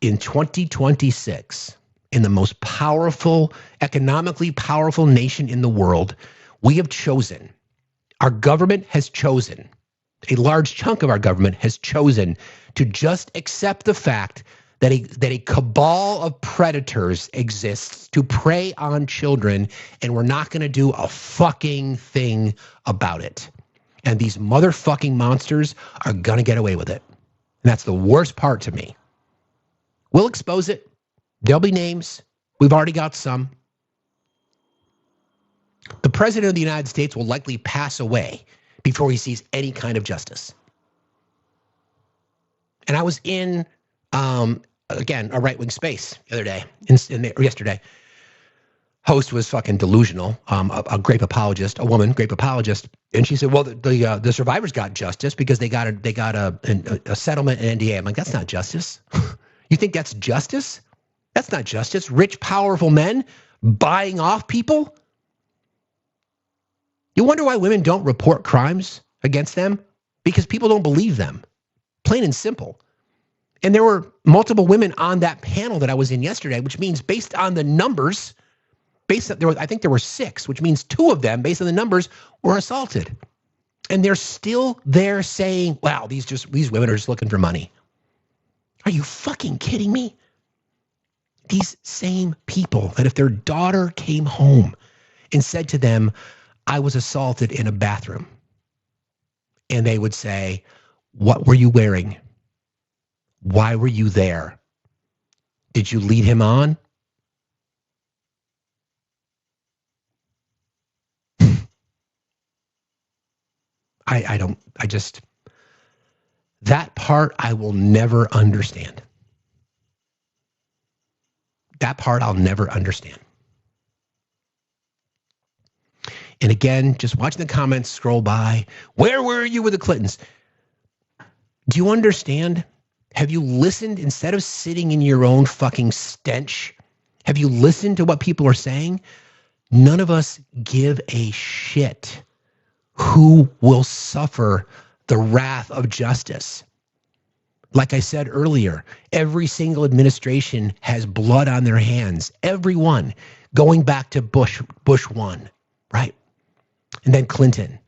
in 2026, in the most powerful, economically powerful nation in the world, we have chosen, our government has chosen, a large chunk of our government has chosen to just accept the fact that a cabal of predators exists to prey on children, and we're not going to do a fucking thing about it. And these motherfucking monsters are going to get away with it. And that's the worst part to me. We'll expose it. There'll be names. We've already got some. The president of the United States will likely pass away before he sees any kind of justice. And I was in, again, a right-wing space the other day, or yesterday. Host was fucking delusional, a grape apologist, a woman, grape apologist. And she said, well, the survivors got justice because they got a settlement and NDA. I'm like, that's not justice. You think that's justice? That's not justice. Rich, powerful men buying off people? You wonder why women don't report crimes against them? Because people don't believe them. Plain and simple. And there were multiple women on that panel that I was in yesterday, which means based on the numbers, I think there were 6, which means 2 of them, based on the numbers, were assaulted. And they're still there saying, wow, these women are just looking for money. Are you fucking kidding me? These same people that if their daughter came home and said to them, I was assaulted in a bathroom, and they would say, what were you wearing? Why were you there? Did you lead him on? That part I will never understand. That part I'll never understand. And again, just watching the comments scroll by, where were you with the Clintons? Do you understand? Have you listened, instead of sitting in your own fucking stench, have you listened to what people are saying? None of us give a shit who will suffer the wrath of justice. Like I said earlier, every single administration has blood on their hands. Everyone, going back to Bush 1, right? And then Clinton,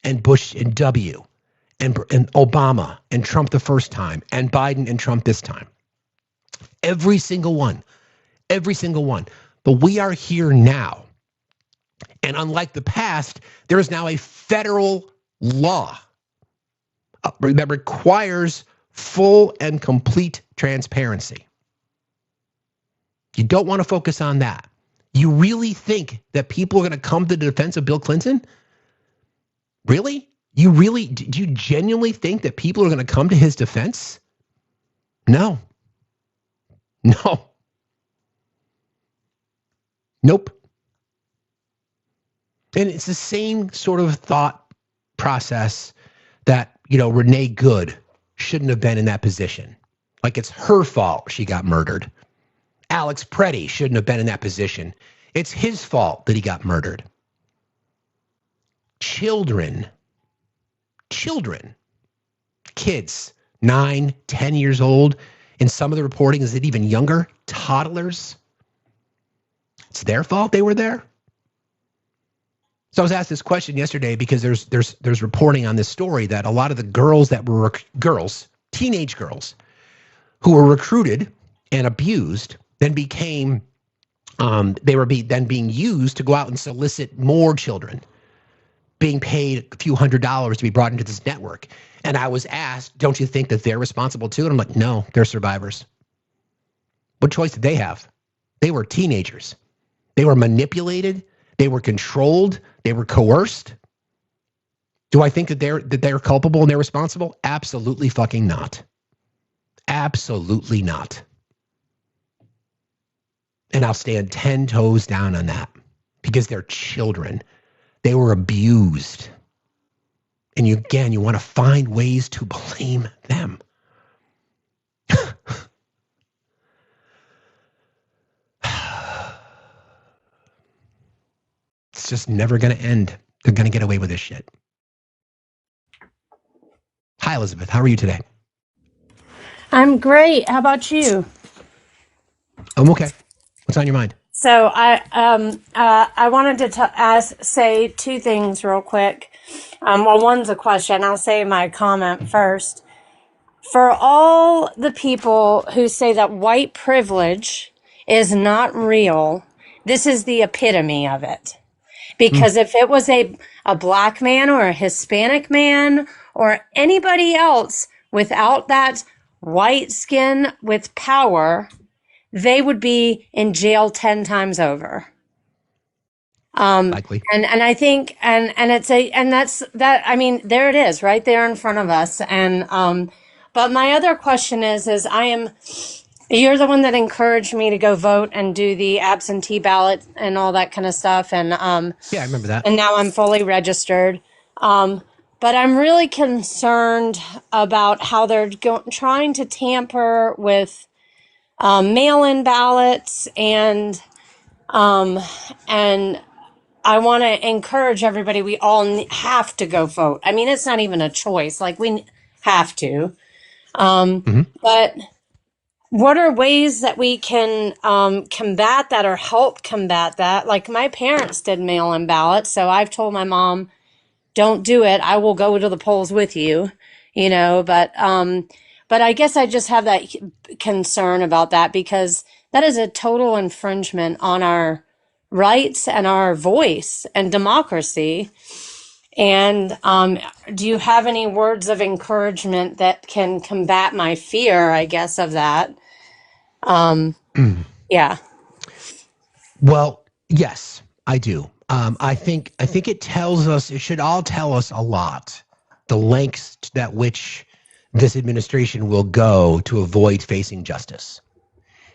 and Bush and W, and Obama, and Trump the first time, and Biden and Trump this time. Every single one. Every single one. But we are here now. And unlike the past, there is now a federal law that requires full and complete transparency. You don't want to focus on that. You really think that people are going to come to the defense of Bill Clinton? Really? Do you genuinely think that people are going to come to his defense? No. No. Nope. And it's the same sort of thought process that, Renee Good shouldn't have been in that position. Like it's her fault she got murdered. Alex Preddy shouldn't have been in that position. It's his fault that he got murdered. Children, kids, 9, 10 years old, and some of the reporting is that even younger, toddlers. It's their fault they were there. So I was asked this question yesterday because there's reporting on this story that a lot of the girls that were teenage girls, who were recruited and abused, then became then being used to go out and solicit more children, being paid a few $100s to be brought into this network. And I was asked, don't you think that they're responsible too? And I'm like, no, they're survivors. What choice did they have? They were teenagers. They were manipulated. They were controlled. They were coerced. Do I think that they're culpable and they're responsible? Absolutely fucking not. Absolutely not. And I'll stand 10 toes down on that because they're children. They were abused. And you want to find ways to blame them. It's just never going to end. They're going to get away with this shit. Hi, Elizabeth. How are you today? I'm great. How about you? I'm okay. What's on your mind? So I wanted to say two things real quick. Well, one's a question. I'll say my comment first. For all the people who say that white privilege is not real, this is the epitome of it. Mm, Because if it was a black man or a Hispanic man or anybody else without that white skin with power, they would be in jail 10 times over. likely. And I think, and it's and that's that, I mean, there it is right there in front of us. But my other question you're the one that encouraged me to go vote and do the absentee ballot and all that kind of stuff. Yeah, I remember that. And now I'm fully registered. But I'm really concerned about how they're trying to tamper with mail-in ballots um, and I want to encourage everybody. We all have to go vote. I mean, it's not even a choice. Like we have to. Hmm. But what are ways that we can combat that or help combat that? Like my parents did mail-in ballots, so I've told my mom, "Don't do it. I will go to the polls with you." You know, but I guess I just have that concern about that because that is a total infringement on our rights and our voice and democracy. And do you have any words of encouragement that can combat my fear, I guess, of that? Um, yeah. Well, yes, I do. I think it tells us, it should all tell us a lot, the lengths that which this administration will go to avoid facing justice.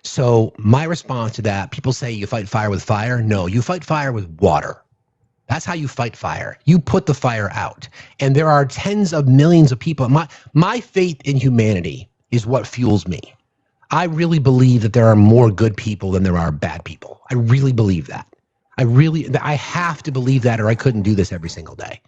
So my response to that, people say you fight fire with fire. No, you fight fire with water. That's how you fight fire. You put the fire out. And there are tens of millions of people. My faith in humanity is what fuels me. I really believe that there are more good people than there are bad people. I really believe that. I have to believe that or I couldn't do this every single day.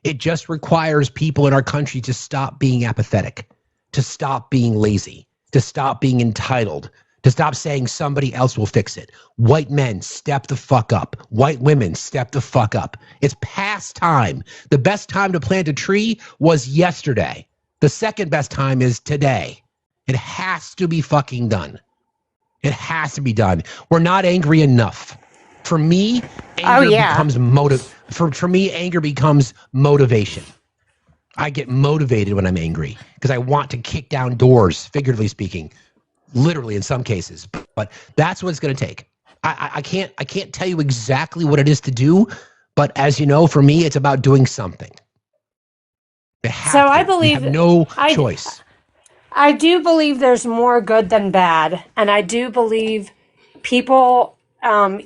It just requires people in our country to stop being apathetic, to stop being lazy, to stop being entitled, to stop saying somebody else will fix it. White men, step the fuck up. White women, step the fuck up. It's past time. The best time to plant a tree was yesterday. The second best time is today. It has to be fucking done. It has to be done. We're not angry enough. For me, Oh, anger yeah. becomes for me, anger becomes motivation. I get motivated when I'm angry because I want to kick down doors, figuratively speaking, literally in some cases. But that's what it's going to take. I can't tell you exactly what it is to do, but as you know, for me, it's about doing something. They So have to. We have no I, choice. I do believe there's more good than bad. And I do believe people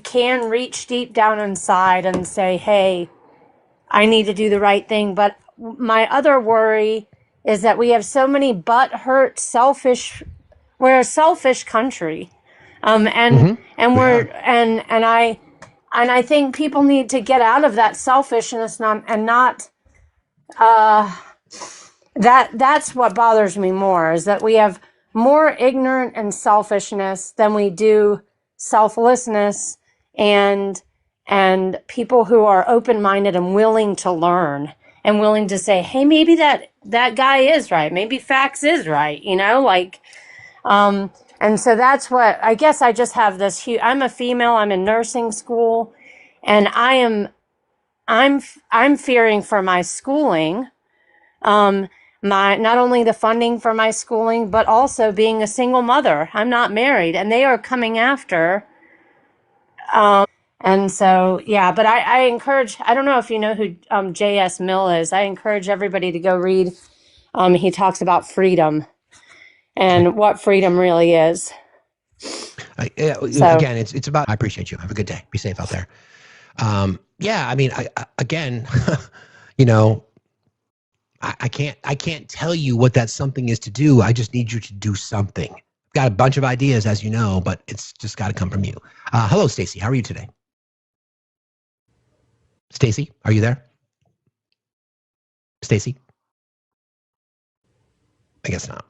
can reach deep down inside and say, hey, I need to do the right thing. But my other worry is that we have so many butt-hurt, we're a selfish country. Hmm. And We we're are. and I think people need to get out of that selfishness not uh that's what bothers me more is that we have more ignorant and selfishness than we do selflessness and people who are open-minded and willing to learn and willing to say, hey, maybe that guy is right, maybe facts is right, you know, like and so that's what I guess. I just have this huge, I'm a female, I'm in nursing school, and I'm fearing for my schooling, um, my not only the funding for my schooling, but also being a single mother. I'm not married, and they are coming after. And so, yeah, but I encourage. I don't know if you know who J.S. Mill is. I encourage everybody to go read. He talks about freedom Okay. and what freedom really is. So, Again, it's about. I appreciate you. Have a good day. Be safe out there. Yeah, I mean, again, you know, I can't tell you what that something is to do. I just need you to do something. I've got a bunch of ideas, as you know, but it's just got to come from you. Hello, Stacy. How are you today? Stacy, are you there? Stacy. I guess not.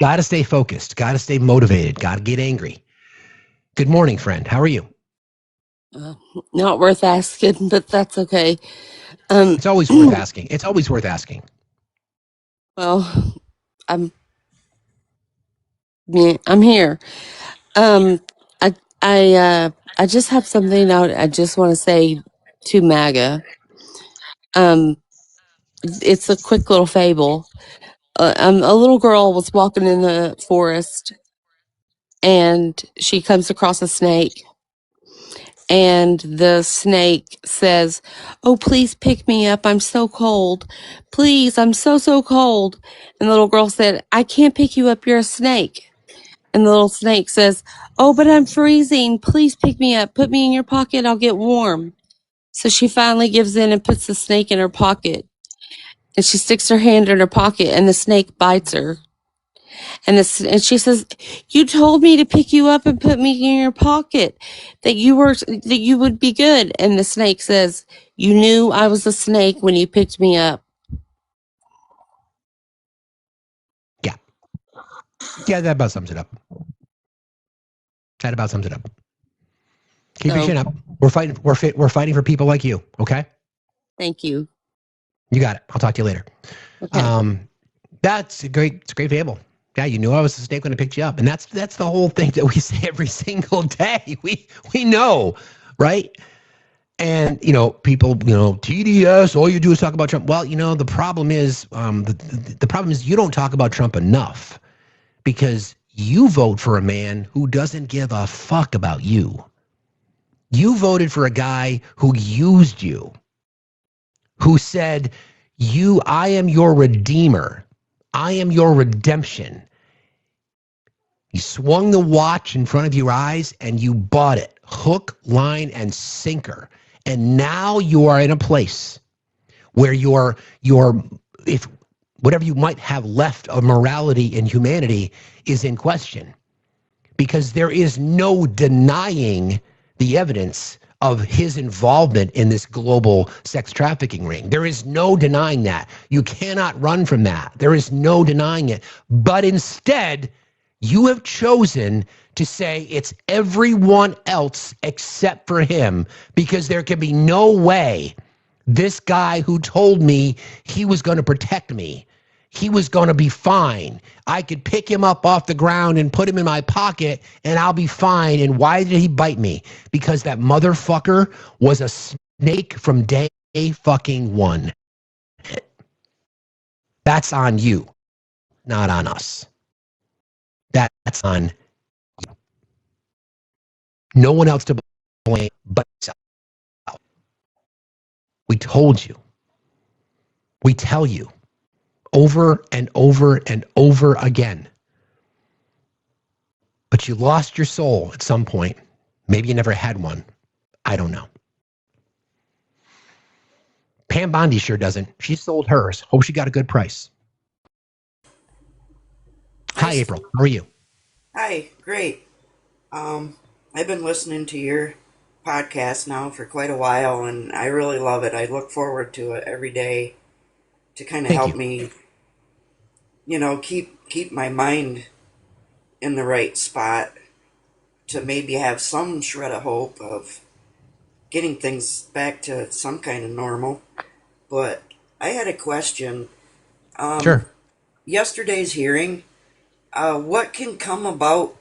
Got to stay focused. Got to stay motivated. Got to get angry. Good morning, friend. How are you? Not worth asking, but that's okay. It's always worth asking. It's always worth asking. Well, I'm here. I I just have something I just want to say to MAGA. It's a quick little fable. A little girl was walking in the forest, and she comes across a snake. And the snake says, "Oh, please pick me up. I'm so cold. Please, I'm so cold." And the little girl said, "I can't pick you up. You're a snake." And the little snake says, "Oh, but I'm freezing. Please pick me up. Put me in your pocket. I'll get warm." So she finally gives in and puts the snake in her pocket. And she sticks her hand in her pocket, and the snake bites her. And she says, "You told me to pick you up and put me in your pocket, that you would be good." And the snake says, "You knew I was a snake when you picked me up." Yeah. Yeah, that about sums it up. That about sums it up. Keep your chin up. We're fighting. We're fighting for people like you. Okay. Thank you. You got it. I'll talk to you later. Okay. That's a great. It's a great fable. Yeah, you knew I was a snake when I picked you up, and that's the whole thing that we say every single day. We know, right? And people, TDS. All you do is talk about Trump. Well, the problem is, the problem is you don't talk about Trump enough because you vote for a man who doesn't give a fuck about you. You voted for a guy who used you, who said, I am your redeemer. I am your redemption. He swung the watch in front of your eyes and you bought it, hook, line, and sinker. And now you are in a place where if whatever you might have left of morality and humanity is in question, because there is no denying the evidence of his involvement in this global sex trafficking ring. There is no denying that. You cannot run from that. There is no denying it. But instead, you have chosen to say it's everyone else except for him, because there can be no way this guy who told me he was going to protect me, he was going to be fine, I could pick him up off the ground and put him in my pocket and I'll be fine. And why did he bite me? Because that motherfucker was a snake from day fucking one. That's on you, not on us. That's on you. No one else to blame but yourself. We told you. We tell you over and over and over again. But you lost your soul at some point. Maybe you never had one. I don't know. Pam Bondi sure doesn't. She sold hers. Hope she got a good price. Hi, April. How are you? Hi, great. I've been listening to your podcast now for quite a while, and I really love it. I look forward to it every day to kind of help me, keep my mind in the right spot, to maybe have some shred of hope of getting things back to some kind of normal. But I had a question. Sure. Yesterday's hearing, what can come about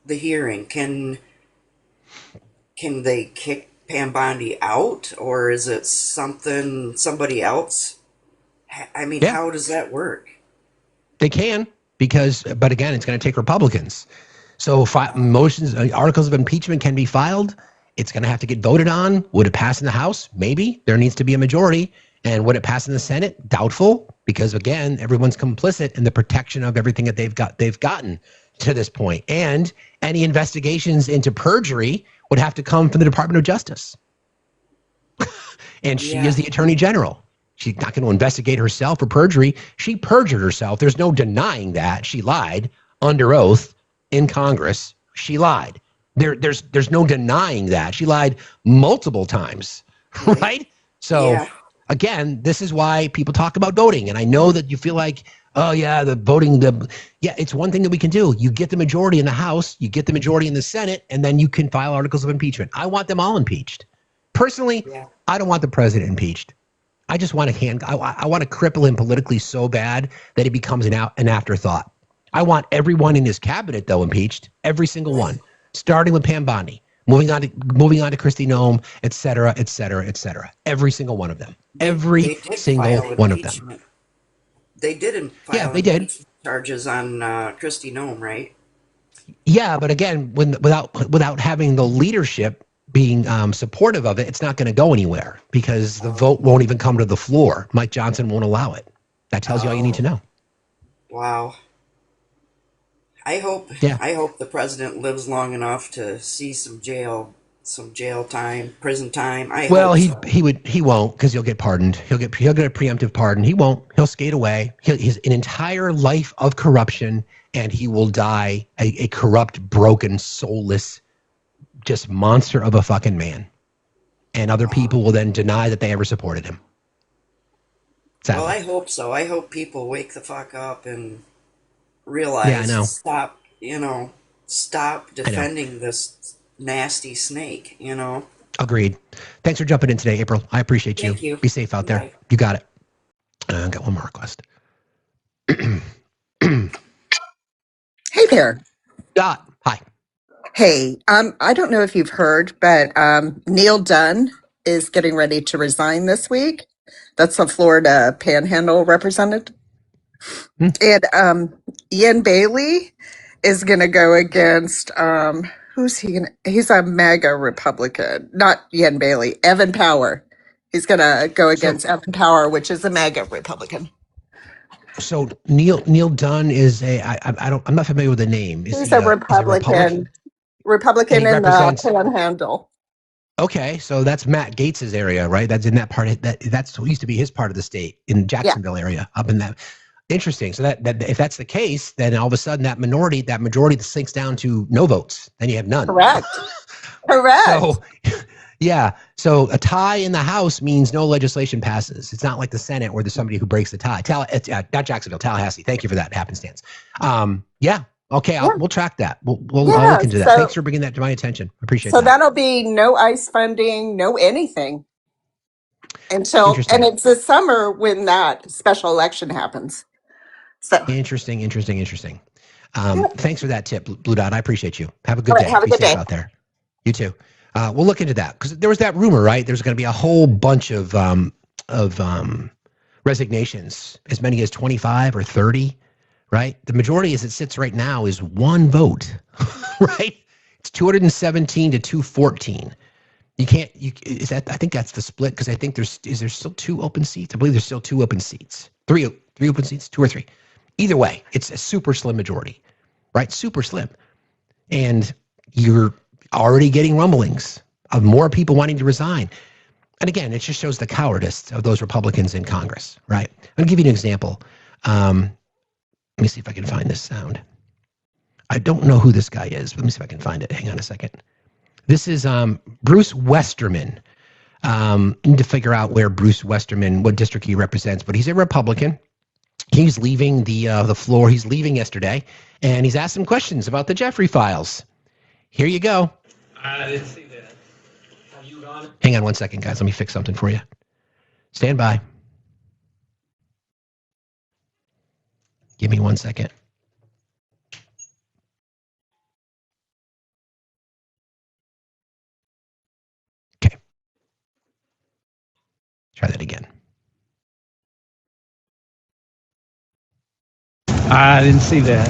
the hearing? Can they kick Pam Bondi out, or is it somebody else? I mean, Yeah. How does that work? They can, but again, it's going to take Republicans. So motions, articles of impeachment can be filed. It's going to have to get voted on. Would it pass in the House? Maybe. There needs to be a majority. And would it pass in the Senate? Doubtful, because again, everyone's complicit in the protection of everything that they've gotten to this point. And any investigations into perjury would have to come from the Department of Justice. And she is the Attorney General. She's not going to investigate herself for perjury. She perjured herself. There's no denying that. She lied under oath in Congress. She lied. There's no denying that. She lied multiple times, right? So again, this is why people talk about voting. And I know that you feel like, oh yeah, the voting, yeah, it's one thing that we can do. You get the majority in the House, you get the majority in the Senate, and then you can file articles of impeachment. I want them all impeached. Personally, I don't want the president impeached. I just want I want to cripple him politically so bad that he becomes an afterthought. I want everyone in his cabinet, though, impeached. Every single one, starting with Pam Bondi, moving on to Kristi Noem, et cetera, et cetera, et cetera. Every single one of them. Every single one of them. They didn't file charges on Kristi Noem, right? Yeah, but again, without having the leadership being supportive of it, it's not going to go anywhere because the vote won't even come to the floor. Mike Johnson won't allow it. That tells you all you need to know. Wow. I hope the president lives long enough to see some jail time, prison time. He won't because he'll get pardoned. He'll get a preemptive pardon. He won't. He'll skate away. He's an entire life of corruption, and he will die a corrupt, broken, soulless, just monster of a fucking man. And other people will then deny that they ever supported him. Sadly. Well, I hope so. I hope people wake the fuck up and realize, stop defending this nasty snake, Agreed. Thanks for jumping in today, April. I appreciate you. Thank you. Be safe out there. Bye. You got it. I got one more request. Hey there. Dot. Hi. Hey, I don't know if you've heard, but Neil Dunn is getting ready to resign this week. That's the Florida Panhandle representative. And Ian Bailey is going to go against, who's he? He's a MAGA Republican, not Ian Bailey, Evan Power. He's going to go against Evan Power, which is a MAGA Republican. So Neil Dunn is I'm not familiar with the name. He's a Republican in the Panhandle. Okay, so that's Matt Gates's area, right? That's in that part. That's what used to be his part of the state in Jacksonville area, up in that. Interesting. So that if that's the case, then all of a sudden that majority sinks down to no votes. Then you have none. Correct. So, yeah. So a tie in the House means no legislation passes. It's not like the Senate where there's somebody who breaks the tie. Not Jacksonville, Tallahassee. Thank you for that happenstance. Yeah. Okay. We'll track that. I'll look into that. Thanks for bringing that to my attention. I appreciate that. So that'll be no ICE funding, no anything until, and it's this summer when that special election happens. So interesting. Thanks for that tip, Blue Dot. I appreciate you. Have a good day. Have a good day out there. You too. We'll look into that because there was that rumor, right? There's going to be a whole bunch of resignations, as many as 25 or 30, right? The majority, as it sits right now, is one vote, right? It's 217 to 214. I think that's the split because I think is there still 2 open seats? I believe there's still 2 open seats. 3 open seats, 2 or 3. Either way, it's a super slim majority, right? Super slim. And you're already getting rumblings of more people wanting to resign. And again, it just shows the cowardice of those Republicans in Congress, right? I'm going to give you an example. Let me see if I can find this sound. I don't know who this guy is, but let me see if I can find it. Hang on a second. This is Bruce Westerman. Need to figure out where Bruce Westerman, what district he represents, but he's a Republican. He's leaving the floor. He's leaving yesterday, and he's asked some questions about the Jeffrey files. Here you go. I didn't see that. Have you gone? Hang on one second, guys. Let me fix something for you. Stand by. Give me 1 second. Okay. Try that again. I didn't see that.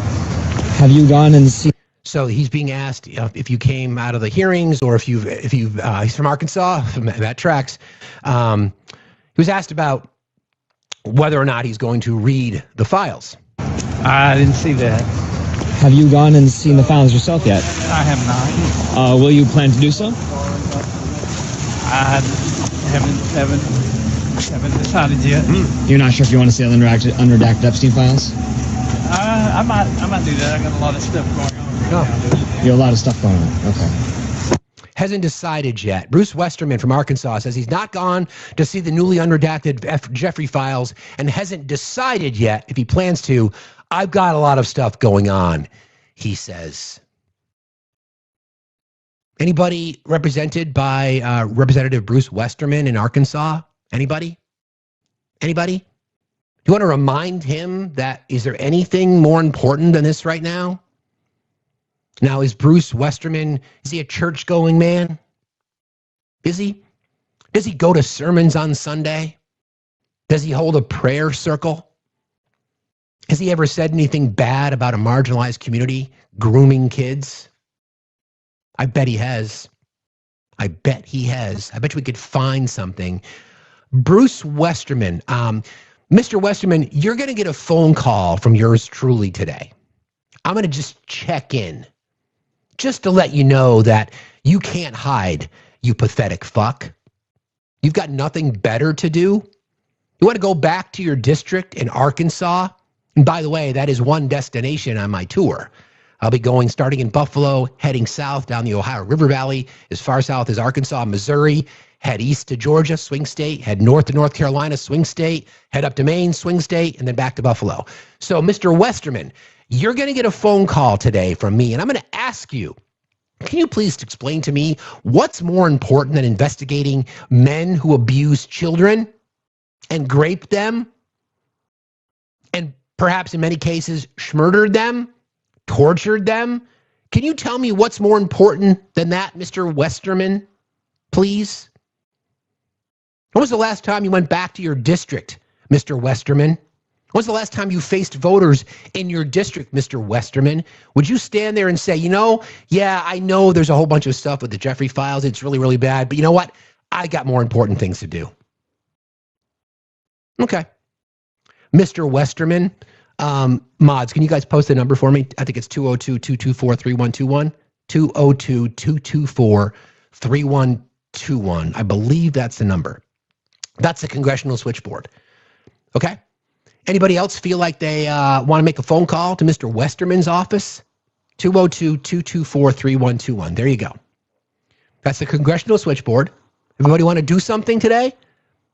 Have you gone and seen? So he's being asked if you came out of the hearings or if you've he's from Arkansas, that tracks. He was asked about whether or not he's going to read the files. I didn't see that. Have you gone and seen the files yourself yet? I have not. Will you plan to do so? I haven't decided yet. You're not sure if you want to see the unredacted Epstein files? I might do that. I got a lot of stuff going on. Oh. You have a lot of stuff going on. Okay. hasn't decided yet. Bruce Westerman from Arkansas says he's not gone to see the newly unredacted Jeffrey files and hasn't decided yet if he plans to. I've got a lot of stuff going on, he says. Anybody represented by Representative Bruce Westerman in Arkansas? Anybody? Anybody? Do you want to remind him that is there anything more important than this right now? Now, is Bruce Westerman, is he a church-going man? Is he? Does he go to sermons on Sunday? Does he hold a prayer circle? Has he ever said anything bad about a marginalized community, grooming kids? I bet he has. I bet he has. I bet you we could find something. Bruce Westerman, Mr. Westerman, you're going to get a phone call from yours truly today. I'm going to just check in, just to let you know that you can't hide, you pathetic fuck. You've got nothing better to do. You want to go back to your district in Arkansas? And by the way, that is one destination on my tour. I'll be going starting in Buffalo, heading south down the Ohio River Valley, as far south as Arkansas, Missouri, head east to Georgia, swing state, head north to North Carolina, swing state, head up to Maine, swing state, and then back to Buffalo. So, Mr. Westerman, you're going to get a phone call today from me, and I'm going to ask you, can you please explain to me what's more important than investigating men who abuse children and grape them and perhaps in many cases murdered them, tortured them? Can you tell me what's more important than that, Mr. Westerman, please? When was the last time you went back to your district, Mr. Westerman? When was the last time you faced voters in your district, Mr. Westerman? Would you stand there and say, yeah, I know there's a whole bunch of stuff with the Jeffrey files. It's really, really bad. But you know what? I got more important things to do. Okay. Mr. Westerman, mods, can you guys post the number for me? I think it's 202-224-3121. 202-224-3121. I believe that's the number. That's the congressional switchboard. Okay? Anybody else feel like they want to make a phone call to Mr. Westerman's office? 202-224-3121. There you go. That's the congressional switchboard. Everybody want to do something today?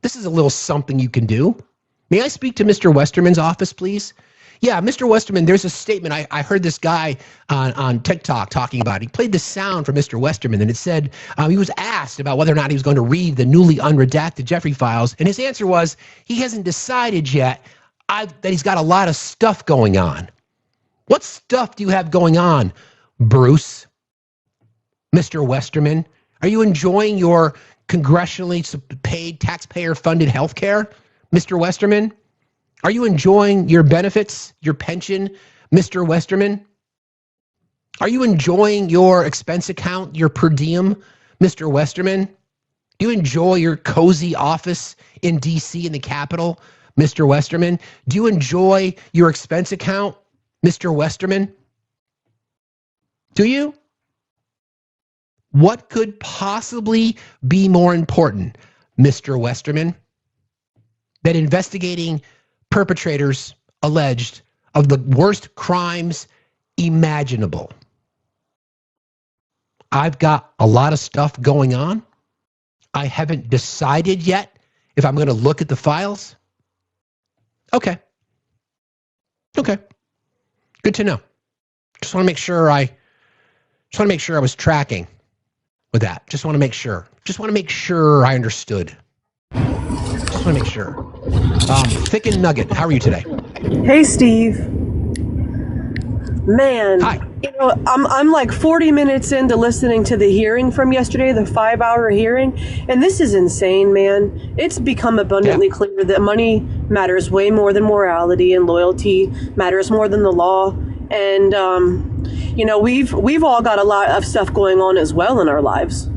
This is a little something you can do. May I speak to Mr. Westerman's office, please? Yeah, Mr. Westerman, there's a statement. I heard this guy on TikTok talking about it. He played the sound for Mr. Westerman, and it said he was asked about whether or not he was going to read the newly unredacted Jeffrey files, and his answer was he hasn't decided yet that he's got a lot of stuff going on. What stuff do you have going on, Bruce? Mr. Westerman, are you enjoying your congressionally paid, taxpayer-funded health care, Mr. Westerman? Are you enjoying your benefits, your pension, Mr. Westerman? Are you enjoying your expense account, your per diem, Mr. Westerman? Do you enjoy your cozy office in D.C. in the Capitol, Mr. Westerman? Do you enjoy your expense account, Mr. Westerman? Do you? What could possibly be more important, Mr. Westerman, than investigating perpetrators alleged of the worst crimes imaginable? I've got a lot of stuff going on. I haven't decided yet if I'm going to look at the files. Okay. Good to know. Just want to make sure I was tracking with that. Just want to make sure I understood. Just want to make sure. Thick and Nugget, how are you today? Hey, Steve. Man, Hi. I'm like 40 minutes into listening to the hearing from yesterday, the 5-hour hearing, and this is insane, man. It's become abundantly clear that money matters way more than morality, and loyalty matters more than the law. And we've all got a lot of stuff going on as well in our lives.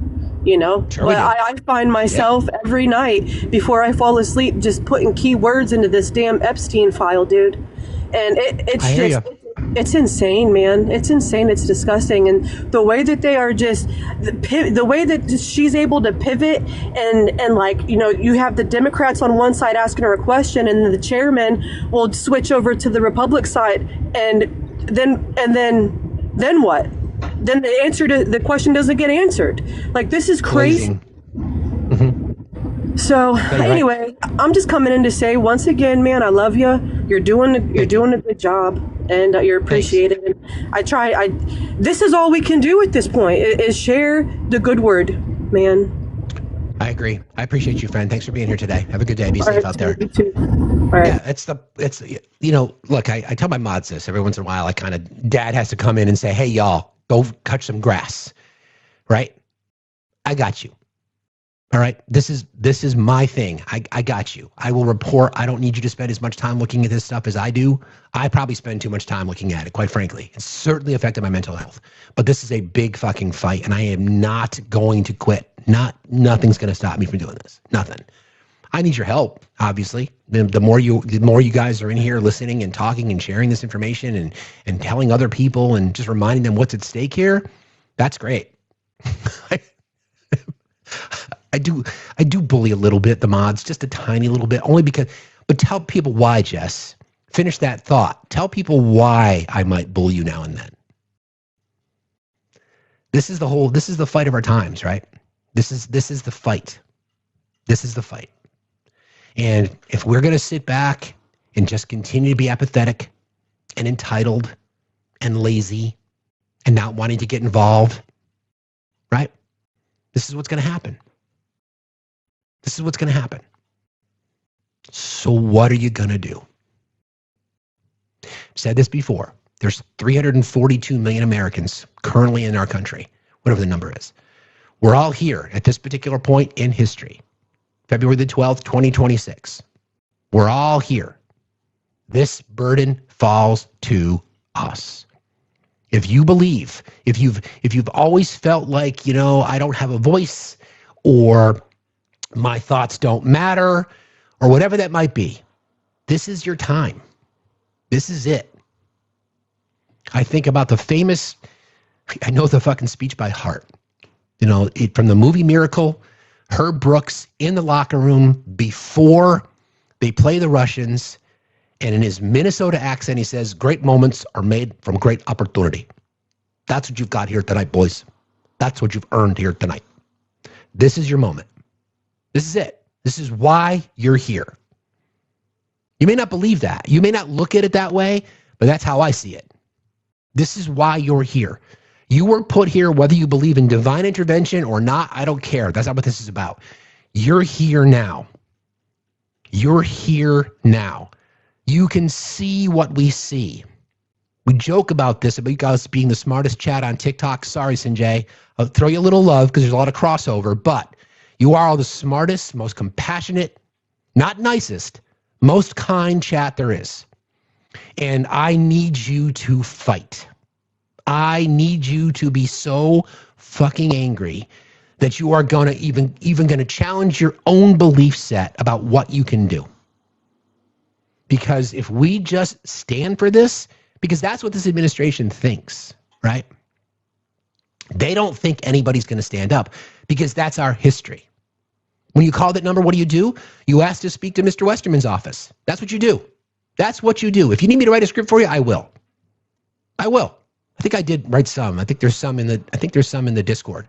Sure But I find myself every night before I fall asleep just putting keywords into this damn Epstein file, dude. And it's insane, man. It's insane. It's disgusting. And the way that they are just, the way that she's able to pivot and you have the Democrats on one side asking her a question, and the chairman will switch over to the Republic side, and then what? then the question doesn't get answered. Like, this is crazy. So anyway, I'm just coming in to say once again, man, I love you. You're doing a good job, and you're appreciated. And this is all we can do at this point is share the good word, man. I agree. I appreciate you, friend. Thanks for being here today. Have a good day. Be safe out there. You too. All right. Yeah, look, I tell my mods this every once in a while. Dad has to come in and say, hey, y'all, go cut some grass, right? I got you. All right. This is my thing. I got you. I will report. I don't need you to spend as much time looking at this stuff as I do. I probably spend too much time looking at it, quite frankly. It's certainly affected my mental health. But this is a big fucking fight, and I am not going to quit. Nothing's going to stop me from doing this. Nothing. I need your help, obviously. The more you guys are in here listening and talking and sharing this information and telling other people and just reminding them what's at stake here, that's great. I do bully a little bit, the mods, just a tiny little bit, but tell people why, Jess. Finish that thought. Tell people why I might bully you now and then. This is the fight of our times, right? This is the fight. This is the fight. And if we're going to sit back and just continue to be apathetic and entitled and lazy and not wanting to get involved, right? This is what's going to happen. This is what's going to happen. So what are you going to do? I've said this before. There's 342 million Americans currently in our country, whatever the number is. We're all here at this particular point in history, February the 12th, 2026. We're all here. This burden falls to us. If you believe, if you've always felt like, I don't have a voice, or my thoughts don't matter, or whatever that might be, this is your time. This is it. I think about I know the fucking speech by heart. From the movie Miracle, Herb Brooks in the locker room before they play the Russians, and in his Minnesota accent, he says, great moments are made from great opportunity. That's what you've got here tonight, boys. That's what you've earned here tonight. This is your moment. This is it. This is why you're here. You may not believe that. You may not look at it that way, but that's how I see it. This is why you're here. You were put here, whether you believe in divine intervention or not, I don't care. That's not what this is about. You're here now. You're here now. You can see what we see. We joke about this, about you guys being the smartest chat on TikTok. Sorry, Sanjay. I'll throw you a little love because there's a lot of crossover, but you are all the smartest, most compassionate, not nicest, most kind chat there is. And I need you to fight. I need you to be so fucking angry that you are gonna even gonna challenge your own belief set about what you can do. Because if we just stand for this, because that's what this administration thinks, right? They don't think anybody's gonna stand up because that's our history. When you call that number, what do? You ask to speak to Mr. Westerman's office. That's what you do. That's what you do. If you need me to write a script for you, I will. I will. I think I did write some. I think there's some in the Discord.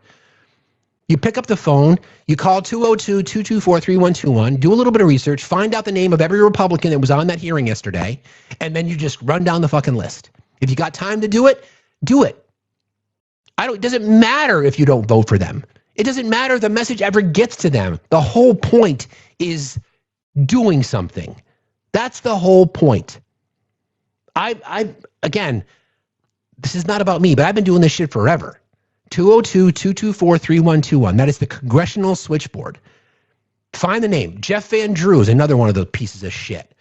You pick up the phone, you call 202-224-3121, do a little bit of research, find out the name of every Republican that was on that hearing yesterday, and then you just run down the fucking list. If you got time to do it, do it. It doesn't matter if you don't vote for them. It doesn't matter if the message ever gets to them. The whole point is doing something. That's the whole point. Again, this is not about me, but I've been doing this shit forever. 202-224-3121. That is the Congressional Switchboard. Find the name. Jeff Van Drew is another one of those pieces of shit.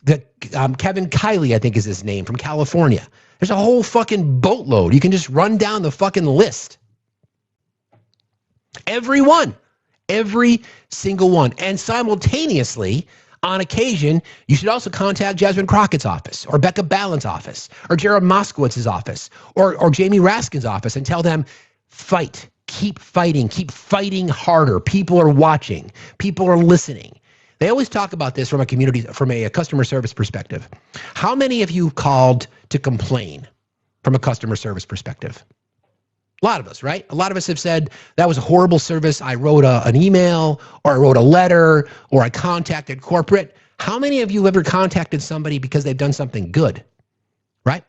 Kevin Kiley, I think is his name, from California. There's a whole fucking boatload. You can just run down the fucking list. Every single one. And simultaneously, on occasion, you should also contact Jasmine Crockett's office, or Becca Ballin's office, or Jared Moskowitz's office, or Jamie Raskin's office, and tell them, fight, keep fighting harder. People are watching, people are listening. They always talk about this from a customer service perspective. How many of you called to complain from a customer service perspective? A lot of us, right? A lot of us have said, that was a horrible service. I wrote an email, or I wrote a letter, or I contacted corporate. How many of you ever contacted somebody because they've done something good? Right?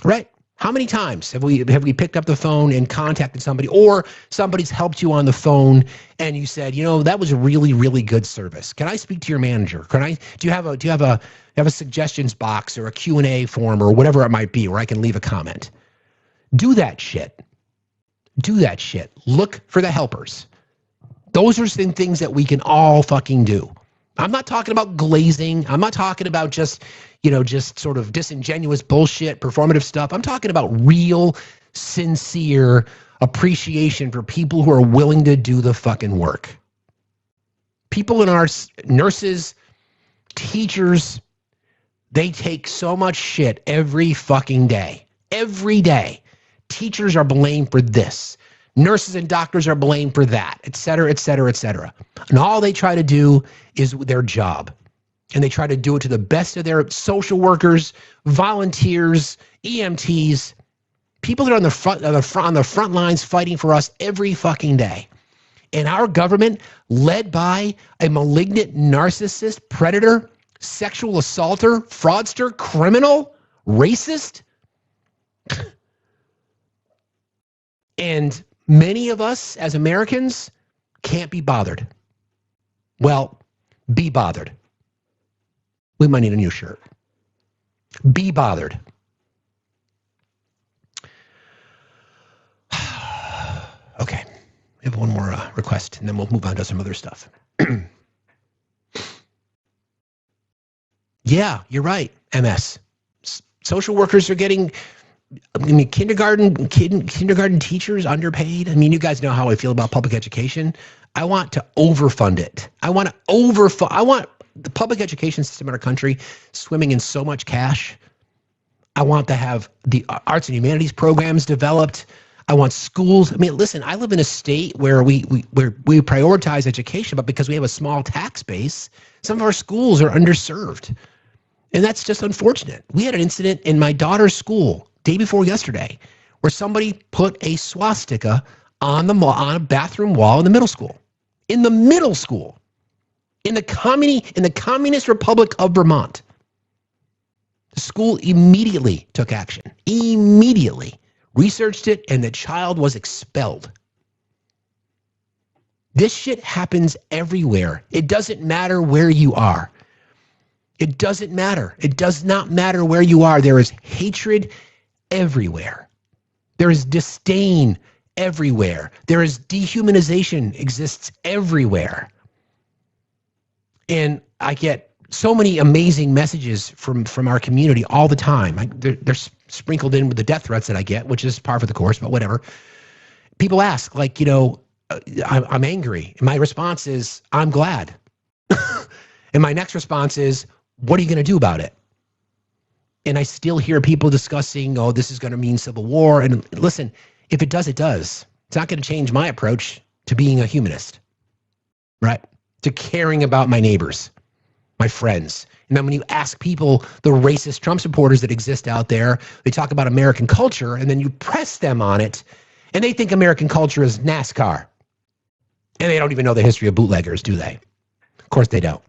Right? How many times have we picked up the phone and contacted somebody, or somebody's helped you on the phone and you said, that was a really, really good service. Can I speak to your manager? Do you have a suggestions box or a Q&A form or whatever it might be where I can leave a comment? Do that shit. Do that shit. Look for the helpers. Those are some things that we can all fucking do. I'm not talking about glazing. I'm not talking about just sort of disingenuous bullshit, performative stuff. I'm talking about real, sincere appreciation for people who are willing to do the fucking work. People in our nurses, teachers, they take so much shit every fucking day. Every day. Teachers are blamed for this. Nurses and doctors are blamed for that, et cetera, et cetera, et cetera. And all they try to do is their job. And they try to do it to the best of their social workers, volunteers, EMTs, people that are on the front lines fighting for us every fucking day. And our government, led by a malignant narcissist, predator, sexual assaulter, fraudster, criminal, racist, and many of us as Americans can't be bothered. Well, be bothered. We might need a new shirt. Be bothered. Okay, we have one more request, and then we'll move on to some other stuff. Yeah, you're right, MS. Social workers are getting... kindergarten teachers underpaid. You guys know how I feel about public education. I want to overfund it. I want the public education system in our country swimming in so much cash. I want to have the arts and humanities programs developed. I want schools. Listen, I live in a state where we prioritize education, but because we have a small tax base, some of our schools are underserved. And that's just unfortunate. We had an incident in my daughter's school day before yesterday, where somebody put a swastika on a bathroom wall in the middle school. In the middle school. In the Communist Republic of Vermont. The school immediately took action. Immediately. Researched it, and the child was expelled. This shit happens everywhere. It doesn't matter where you are. It doesn't matter. It does not matter where you are. There is hatred everywhere. There is disdain everywhere. There is dehumanization exists everywhere. And I get so many amazing messages from our community all the time. They're sprinkled in with the death threats that I get, which is par for the course, but whatever. People ask, I'm angry. And my response is, I'm glad. And my next response is, what are you going to do about it? And I still hear people discussing, this is going to mean civil war. And listen, if it does, it does. It's not going to change my approach to being a humanist, right? To caring about my neighbors, my friends. And then when you ask people, the racist Trump supporters that exist out there, they talk about American culture, and then you press them on it, and they think American culture is NASCAR. And they don't even know the history of bootleggers, do they? Of course they don't.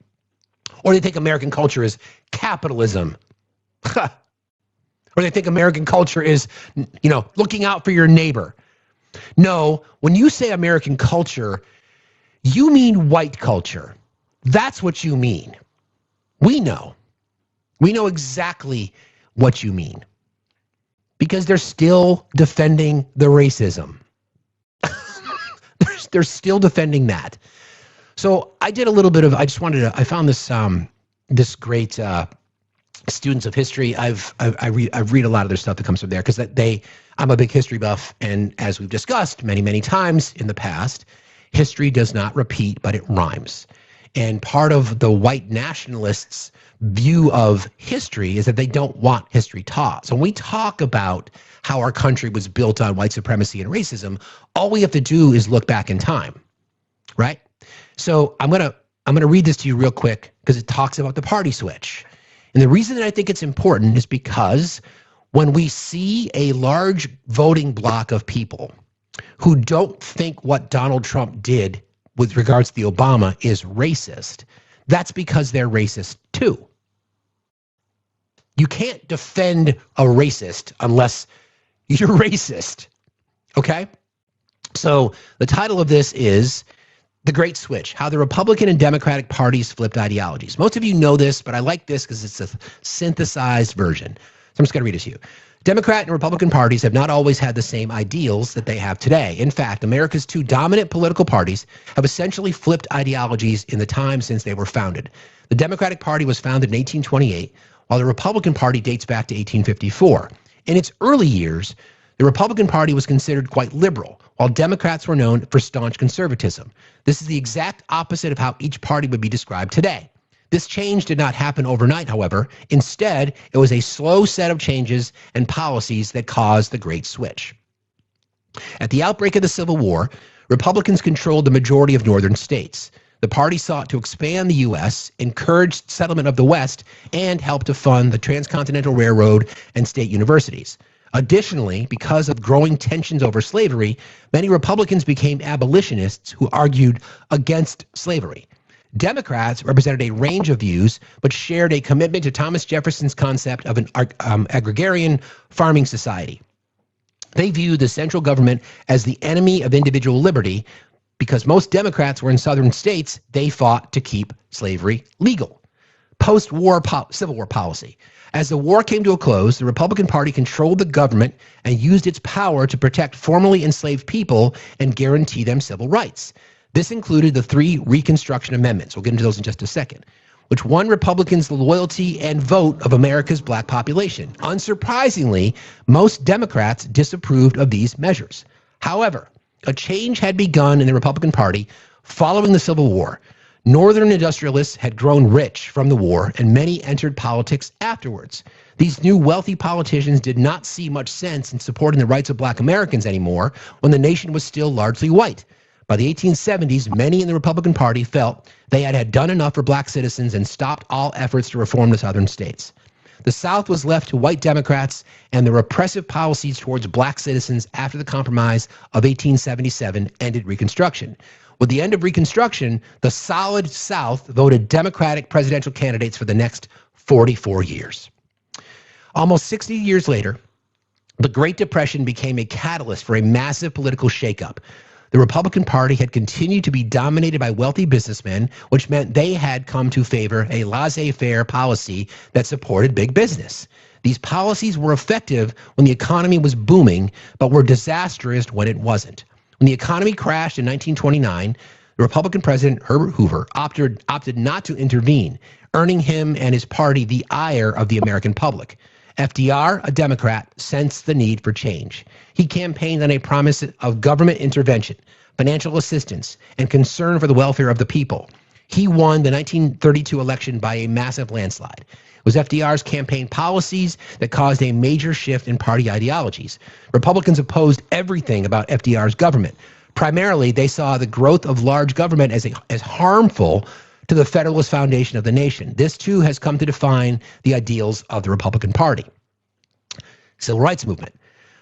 Or they think American culture is capitalism. Or they think American culture is, looking out for your neighbor. No, when you say American culture, you mean white culture. That's what you mean. We know. We know exactly what you mean. Because they're still defending the racism. They're still defending that. So I did a little bit of, I found this great students of history. I read a lot of their stuff that comes from there because I'm a big history buff. And as we've discussed many, many times in the past, history does not repeat, but it rhymes. And part of the white nationalists' view of history is that they don't want history taught. So when we talk about how our country was built on white supremacy and racism, all we have to do is look back in time, right? So I'm gonna read this to you real quick because it talks about the party switch. And the reason that I think it's important is because When we see a large voting block of people who don't think what Donald Trump did with regards to the Obama is racist, that's because they're racist too. You can't defend a racist unless you're racist, okay? So the title of this is The Great Switch, How the Republican and Democratic Parties Flipped Ideologies. Most of you know this, but I like this because it's a synthesized version. So I'm just going to read it to you. Democrat and Republican parties have not always had the same ideals that they have today. In fact, America's two dominant political parties have essentially flipped ideologies in the time since they were founded. The Democratic Party was founded in 1828, while the Republican Party dates back to 1854. In its early years, the Republican Party was considered quite liberal, while Democrats were known for staunch conservatism. This is the exact opposite of how each party would be described today. This change did not happen overnight, however. Instead, it was a slow set of changes and policies that caused the Great Switch. At the outbreak of the Civil War, Republicans controlled the majority of northern states. The party sought to expand the U.S., encourage settlement of the West, and help to fund the Transcontinental Railroad and state universities. Additionally, because of growing tensions over slavery, many Republicans became abolitionists who argued against slavery. Democrats represented a range of views, but shared a commitment to Thomas Jefferson's concept of an agrarian farming society. They viewed the central government as the enemy of individual liberty. Because most Democrats were in southern states, they fought to keep slavery legal. Post-war Civil War policy. As the war came to a close, the Republican Party controlled the government and used its power to protect formerly enslaved people and guarantee them civil rights. This included the 3 Reconstruction Amendments. We'll get into those in just a second, which won Republicans the loyalty and vote of America's black population. Unsurprisingly, most Democrats disapproved of these measures. However, a change had begun in the Republican Party following the Civil War. Northern industrialists had grown rich from the war, and many entered politics afterwards. These new wealthy politicians did not see much sense in supporting the rights of black Americans anymore when the nation was still largely white. By the 1870s, many in the Republican Party felt they had done enough for black citizens and stopped all efforts to reform the southern states. The South was left to white Democrats, and the repressive policies towards black citizens after the Compromise of 1877 ended Reconstruction. With the end of Reconstruction, the solid South voted Democratic presidential candidates for the next 44 years. Almost 60 years later, the Great Depression became a catalyst for a massive political shakeup. The Republican Party had continued to be dominated by wealthy businessmen, which meant they had come to favor a laissez-faire policy that supported big business. These policies were effective when the economy was booming, but were disastrous when it wasn't. When the economy crashed in 1929, the Republican President Herbert Hoover opted not to intervene, earning him and his party the ire of the American public. FDR, a Democrat, sensed the need for change. He campaigned on a promise of government intervention, financial assistance, and concern for the welfare of the people. He won the 1932 election by a massive landslide. It was FDR's campaign policies that caused a major shift in party ideologies. Republicans opposed everything about FDR's government. Primarily, they saw the growth of large government as harmful to the Federalist foundation of the nation. This, too, has come to define the ideals of the Republican Party. Civil rights movement.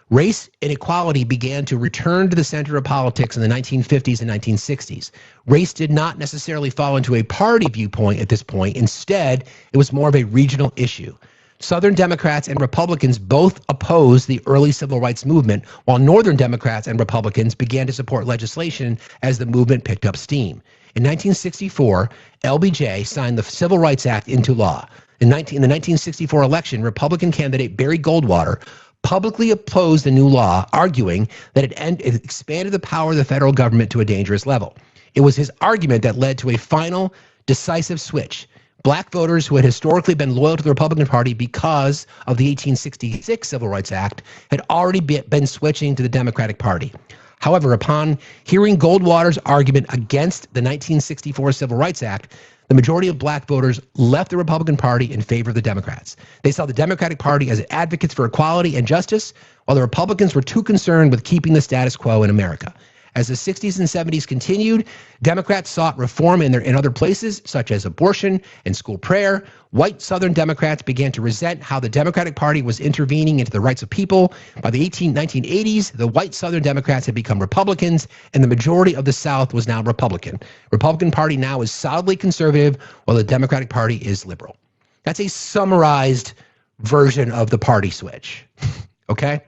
Race inequality began to return to the center of politics in the 1950s and 1960s. Race did not necessarily fall into a party viewpoint at this point. Instead, it was more of a regional issue. Southern Democrats and Republicans both opposed the early civil rights movement, while Northern Democrats and Republicans began to support legislation as the movement picked up steam. In 1964, LBJ signed the Civil Rights Act into law. In the 1964 election, Republican candidate Barry Goldwater publicly opposed the new law, arguing that it expanded the power of the federal government to a dangerous level. It was his argument that led to a final, decisive switch. Black voters who had historically been loyal to the Republican Party because of the 1866 Civil Rights Act had already been switching to the Democratic Party. However, upon hearing Goldwater's argument against the 1964 Civil Rights Act, the majority of black voters left the Republican Party in favor of the Democrats. They saw the Democratic Party as advocates for equality and justice, while the Republicans were too concerned with keeping the status quo in America. As the 60s and 70s continued, Democrats sought reform in other places, such as abortion and school prayer. White Southern Democrats began to resent how the Democratic Party was intervening into the rights of people. By the 1980s, the white Southern Democrats had become Republicans, and the majority of the South was now Republican. Republican Party now is solidly conservative, while the Democratic Party is liberal. That's a summarized version of the party switch, okay?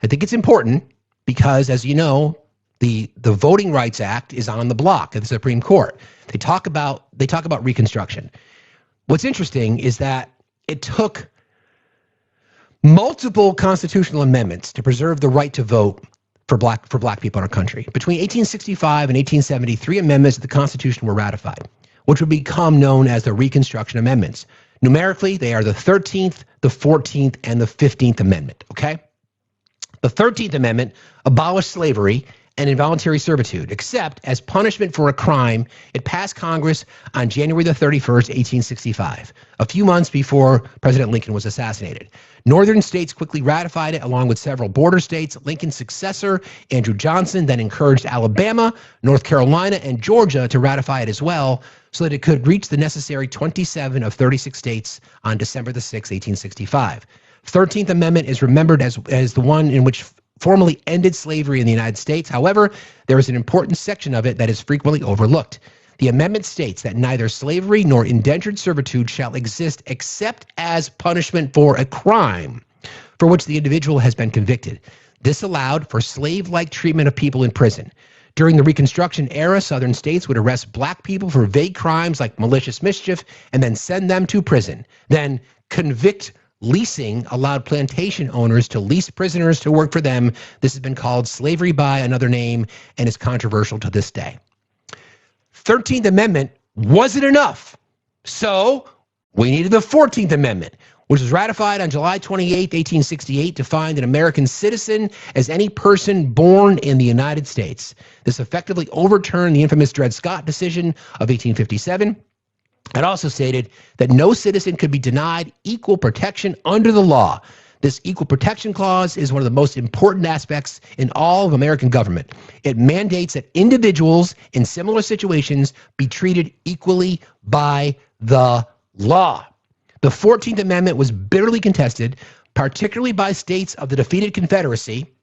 I think it's important because, as you know, the Voting Rights Act is on the block at the Supreme Court. They talk about Reconstruction. What's interesting is that it took multiple constitutional amendments to preserve the right to vote for black people in our country. Between 1865 and 1870, 3 amendments to the Constitution were ratified, which would become known as the Reconstruction Amendments. Numerically, they are the 13th, the 14th, and the 15th Amendment, okay? The 13th Amendment abolished slavery and involuntary servitude, except as punishment for a crime. It passed Congress on January the 31st, 1865, a few months before President Lincoln was assassinated. Northern states quickly ratified it, along with several border states. Lincoln's successor, Andrew Johnson, then encouraged Alabama, North Carolina, and Georgia to ratify it as well, so that it could reach the necessary 27 of 36 states on December the 6th, 1865. 13th Amendment is remembered as the one in which formally ended slavery in the United States. However, there is an important section of it that is frequently overlooked. The amendment states that neither slavery nor indentured servitude shall exist except as punishment for a crime for which the individual has been convicted. This allowed for slave-like treatment of people in prison. During the Reconstruction era, Southern states would arrest black people for vague crimes like malicious mischief and then send them to prison. Then convict leasing allowed plantation owners to lease prisoners to work for them. This has been called slavery by another name and is controversial to this day. 13th Amendment wasn't enough. So we needed the 14th Amendment, which was ratified on July 28, 1868, to define an American citizen as any person born in the United States. This effectively overturned the infamous Dred Scott decision of 1857. It also stated that no citizen could be denied equal protection under the law. This equal protection clause is one of the most important aspects in all of American government. It mandates that individuals in similar situations be treated equally by the law. The 14th Amendment was bitterly contested, particularly by states of the defeated Confederacy.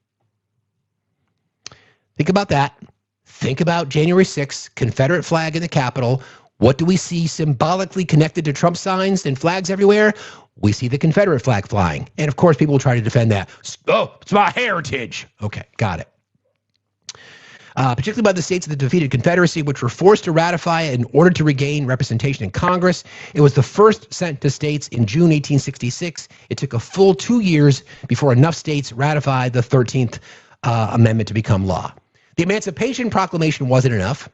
Think about that. Think about January 6th, Confederate flag in the Capitol. What do we see symbolically connected to Trump signs and flags everywhere? We see the Confederate flag flying. And of course, people will try to defend that. Oh, it's my heritage. Okay, got it. Particularly by the states of the defeated Confederacy, which were forced to ratify it in order to regain representation in Congress. It was the first sent to states in June 1866. It took a full 2 years before enough states ratified the 13th Amendment to become law. The Emancipation Proclamation wasn't enough.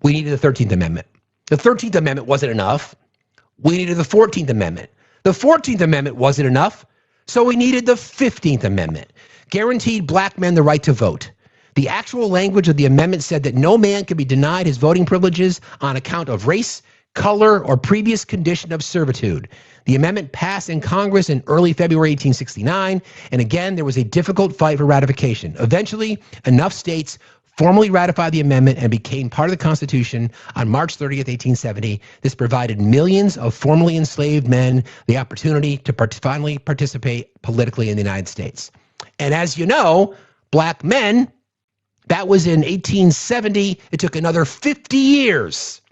We needed the 13th Amendment. The 13th Amendment wasn't enough. We needed the 14th Amendment. The 14th Amendment wasn't enough, so we needed the 15th Amendment. Guaranteed black men the right to vote. The actual language of the amendment said that no man could be denied his voting privileges on account of race, color, or previous condition of servitude. The amendment passed in Congress in early February 1869, and again, there was a difficult fight for ratification. Eventually, enough states formally ratified the amendment and became part of the Constitution on March 30th, 1870. This provided millions of formerly enslaved men the opportunity to finally participate politically in the United States. And as you know, black men, that was in 1870. It took another 50 years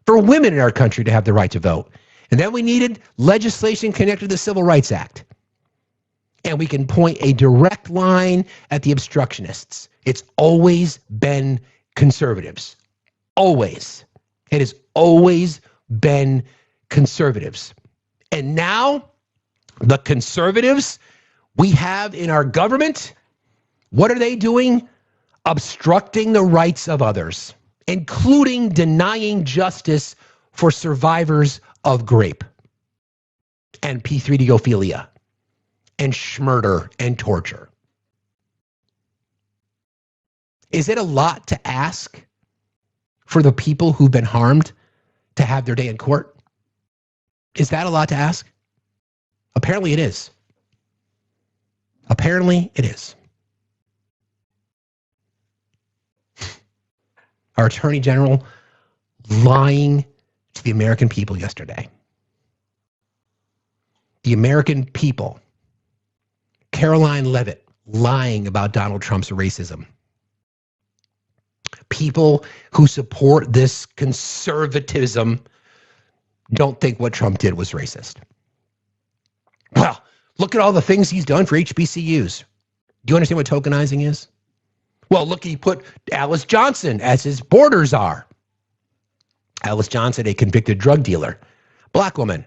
for women in our country to have the right to vote. And then we needed legislation connected to the Civil Rights Act. And we can point a direct line at the obstructionists. It's always been conservatives. Always. It has always been conservatives. And now, the conservatives we have in our government, what are they doing? Obstructing the rights of others, including denying justice for survivors of grape and P3D-ophilia and schmurder and torture. Is it a lot to ask for the people who've been harmed to have their day in court? Is that a lot to ask? Apparently it is. Apparently it is. our Attorney General, lying to the American people yesterday. The American people. Caroline Leavitt lying about Donald Trump's racism. People who support this conservatism don't think what Trump did was racist. Well, look at all the things he's done for HBCUs. Do you understand what tokenizing is? Well, look, he put Alice Johnson as his boarder czar. Alice Johnson, a convicted drug dealer, black woman.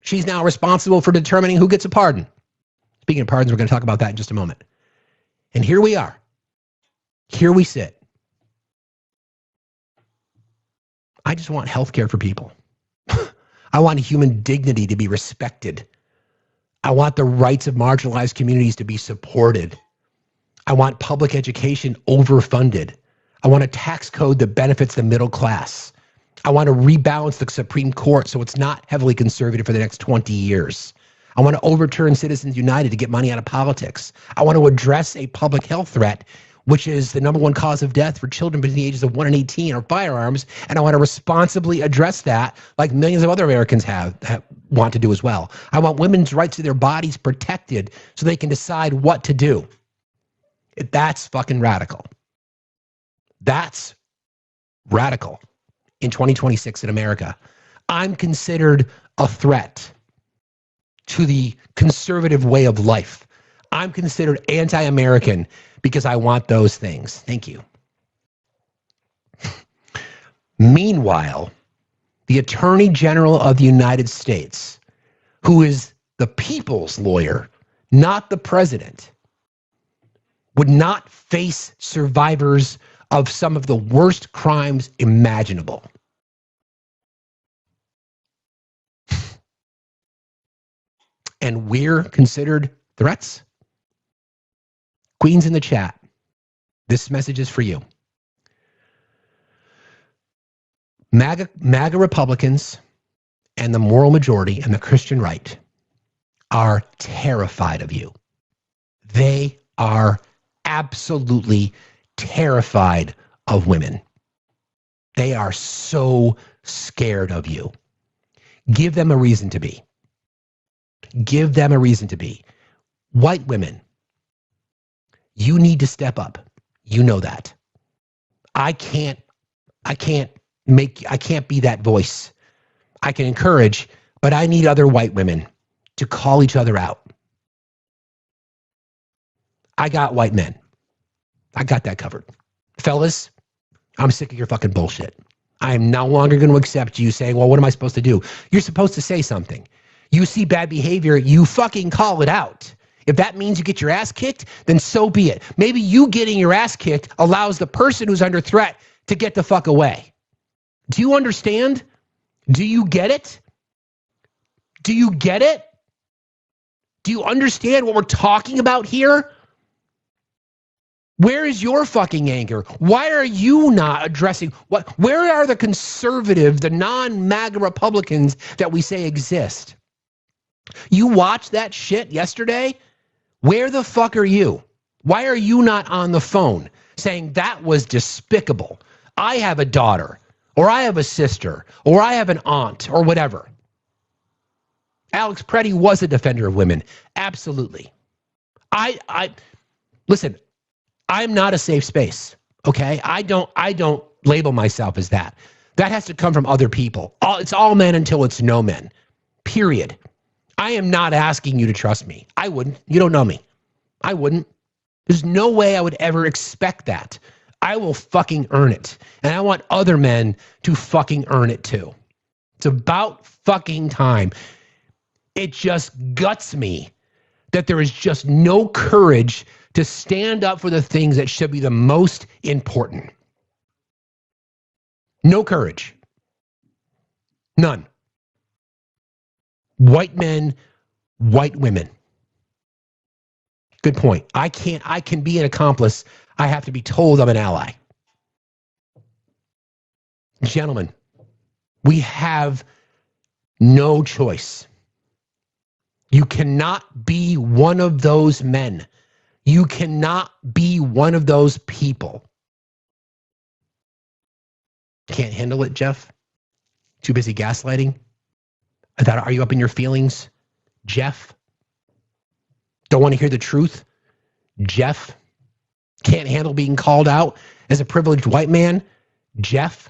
She's now responsible for determining who gets a pardon. Speaking of pardons, we're going to talk about that in just a moment. And here we are. Here we sit. I just want health care for people. I want human dignity to be respected. I want the rights of marginalized communities to be supported. I want public education overfunded. I want a tax code that benefits the middle class. I want to rebalance the Supreme Court so it's not heavily conservative for the next 20 years. I want to overturn Citizens United to get money out of politics. I want to address a public health threat, which is the #1 cause of death for children between the ages of 1 and 18 are firearms. And I want to responsibly address that like millions of other Americans want to do as well. I want women's rights to their bodies protected so they can decide what to do. That's fucking radical. That's radical in 2026 in America. I'm considered a threat to the conservative way of life. I'm considered anti-American because I want those things. Thank you. Meanwhile, the Attorney General of the United States, who is the people's lawyer, not the president, would not face survivors of some of the worst crimes imaginable. And we're considered threats? Queens in the chat, this message is for you. MAGA Republicans and the moral majority and the Christian right are terrified of you. They are absolutely terrified of women. They are so scared of you. Give them a reason to be. Give them a reason to be. White women, you need to step up. You know that. I can't be that voice. I can encourage, but I need other white women to call each other out. I got white men. I got that covered. Fellas, I'm sick of your fucking bullshit. I am no longer going to accept you saying, well, what am I supposed to do? You're supposed to say something. You see bad behavior, you fucking call it out. If that means you get your ass kicked, then so be it. Maybe you getting your ass kicked allows the person who's under threat to get the fuck away. Do you understand? Do you get it? Do you get it? Do you understand what we're talking about here? Where is your fucking anger? Why are you not addressing what? Where are the conservative, the non-MAGA Republicans that we say exist? You watched that shit yesterday? Where the fuck are you? Why are you not on the phone saying that was despicable? I have a daughter, or I have a sister, or I have an aunt, or whatever. Alex Preddy was a defender of women. Absolutely. Listen, I'm not a safe space, okay? I don't label myself as that. That has to come from other people. It's all men until it's no men, period. I am not asking you to trust me. I wouldn't. You don't know me. I wouldn't. There's no way I would ever expect that. I will fucking earn it. And I want other men to fucking earn it too. It's about fucking time. It just guts me that there is just no courage to stand up for the things that should be the most important. No courage. None. White men, white women. Good point. I can be an accomplice. I have to be told I'm an ally. Gentlemen, we have no choice. You cannot be one of those men. You cannot be one of those people. Can't handle it, Jeff? Too busy gaslighting? I thought, are you up in your feelings, Jeff? Don't want to hear the truth, Jeff? Can't handle being called out as a privileged white man, Jeff?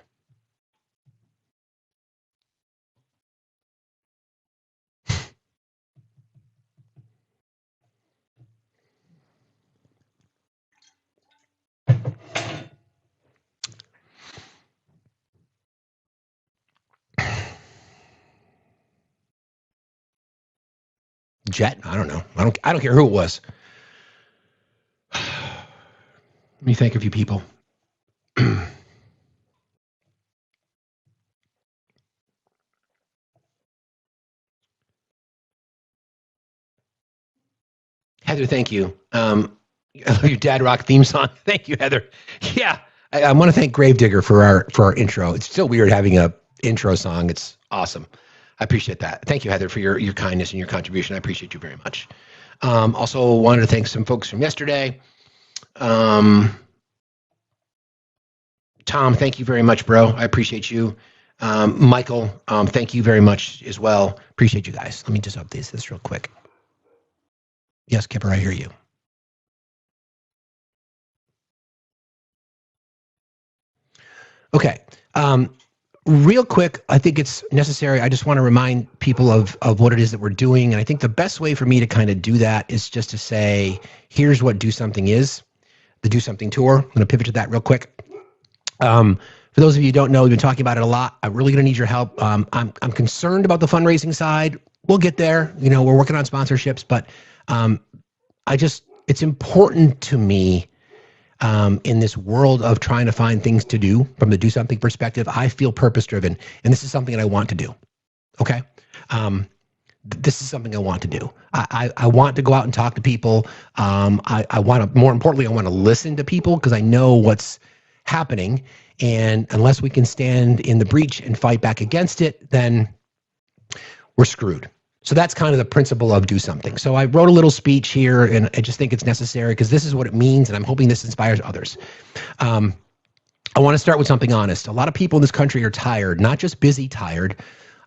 Jet? I don't know. I don't care who it was. Let me thank a few people. Heather, thank you. Your Dad Rock theme song. Thank you, Heather. Yeah, I want to thank Gravedigger for our intro. It's still weird having a intro song. It's awesome. I appreciate that. Thank you, Heather, for your kindness and your contribution. I appreciate you very much. Also wanted to thank some folks from yesterday. Tom, thank you very much, bro. I appreciate you. Michael, thank you very much as well. Appreciate you guys. Let me just update this real quick. Yes, Kipper, I hear you. Okay. Real quick, I think it's necessary. I just want to remind people of what it is that we're doing. And I think the best way for me to kind of do that is just to say, here's what Do Something is, the Do Something Tour. I'm going to pivot to that real quick. For those of you who don't know, we've been talking about it a lot. I'm really going to need your help. I'm concerned about the fundraising side. We'll get there. You know, we're working on sponsorships, but it's important to me in this world of trying to find things to do from the Do Something perspective. I feel purpose driven, and this is something that I want to do. Okay. This is something I want to do. I want to go out and talk to people. I want to, more importantly, I want to listen to people because I know what's happening. And unless we can stand in the breach and fight back against it, then we're screwed. So that's kind of the principle of Do Something. So I wrote a little speech here, and I just think it's necessary because this is what it means, and I'm hoping this inspires others. I want to start with something honest. A lot of people in this country are tired, not just busy tired.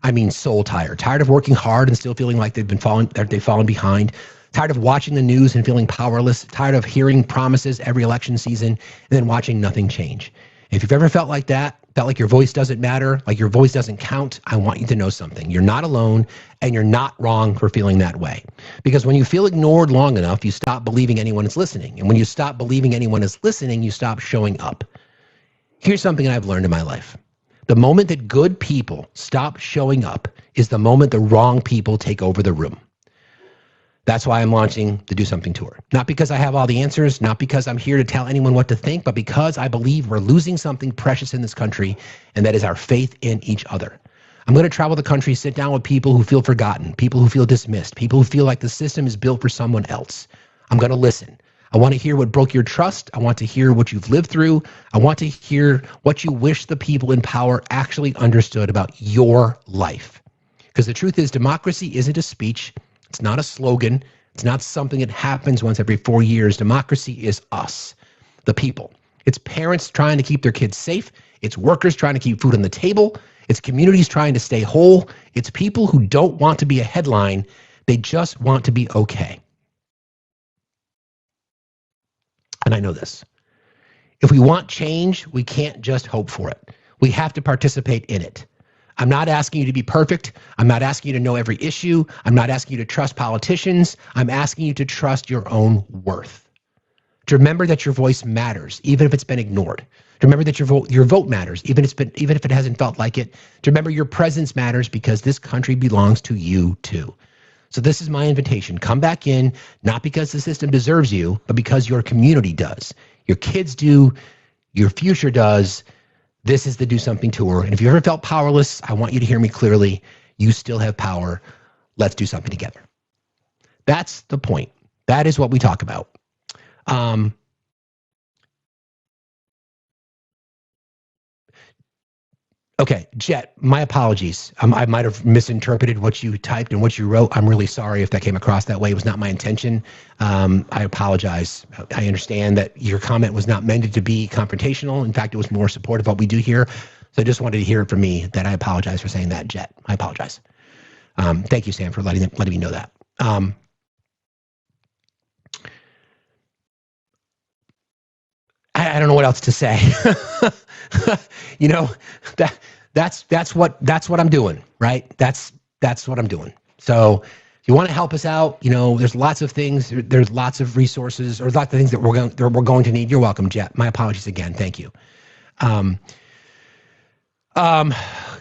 I mean soul tired. Tired of working hard and still feeling like they've fallen behind. Tired of watching the news and feeling powerless. Tired of hearing promises every election season and then watching nothing change. If you've ever felt like that, felt like your voice doesn't matter, like your voice doesn't count, I want you to know something. You're not alone, and you're not wrong for feeling that way. Because when you feel ignored long enough, you stop believing anyone is listening. And when you stop believing anyone is listening, you stop showing up. Here's something I've learned in my life. The moment that good people stop showing up is the moment the wrong people take over the room. That's why I'm launching the Do Something Tour. Not because I have all the answers, not because I'm here to tell anyone what to think, but because I believe we're losing something precious in this country, and that is our faith in each other. I'm going to travel the country, sit down with people who feel forgotten, people who feel dismissed, people who feel like the system is built for someone else. I'm going to listen. I want to hear what broke your trust. I want to hear what you've lived through. I want to hear what you wish the people in power actually understood about your life. Because the truth is, democracy isn't a speech. It's not a slogan. It's not something that happens once every 4 years. Democracy is us, the people. It's parents trying to keep their kids safe. It's workers trying to keep food on the table. It's communities trying to stay whole. It's people who don't want to be a headline. They just want to be okay. And I know this. If we want change, we can't just hope for it. We have to participate in it. I'm not asking you to be perfect. I'm not asking you to know every issue. I'm not asking you to trust politicians. I'm asking you to trust your own worth. To remember that your voice matters, even if it's been ignored. To remember that your vote matters, even if it hasn't felt like it. To remember your presence matters because this country belongs to you too. So this is my invitation. Come back in, not because the system deserves you, but because your community does. Your kids do, your future does. This is the Do Something Tour. And if you ever felt powerless, I want you to hear me clearly. You still have power. Let's do something together. That's the point. That is what we talk about. Okay, Jet, my apologies. I might have misinterpreted what you typed and what you wrote. I'm really sorry if that came across that way. It was not my intention. I apologize. I understand that your comment was not meant to be confrontational. In fact, it was more supportive of what we do here. So I just wanted to hear it from me that I apologize for saying that, Jet. I apologize. Thank you, Sam, for letting me know that. I don't know what else to say. You know, that's what I'm doing, right? That's what I'm doing. So if you want to help us out, you know, there's lots of things, there's lots of resources, or lots of things that we're going to need. You're welcome, Jet. My apologies again. Thank you.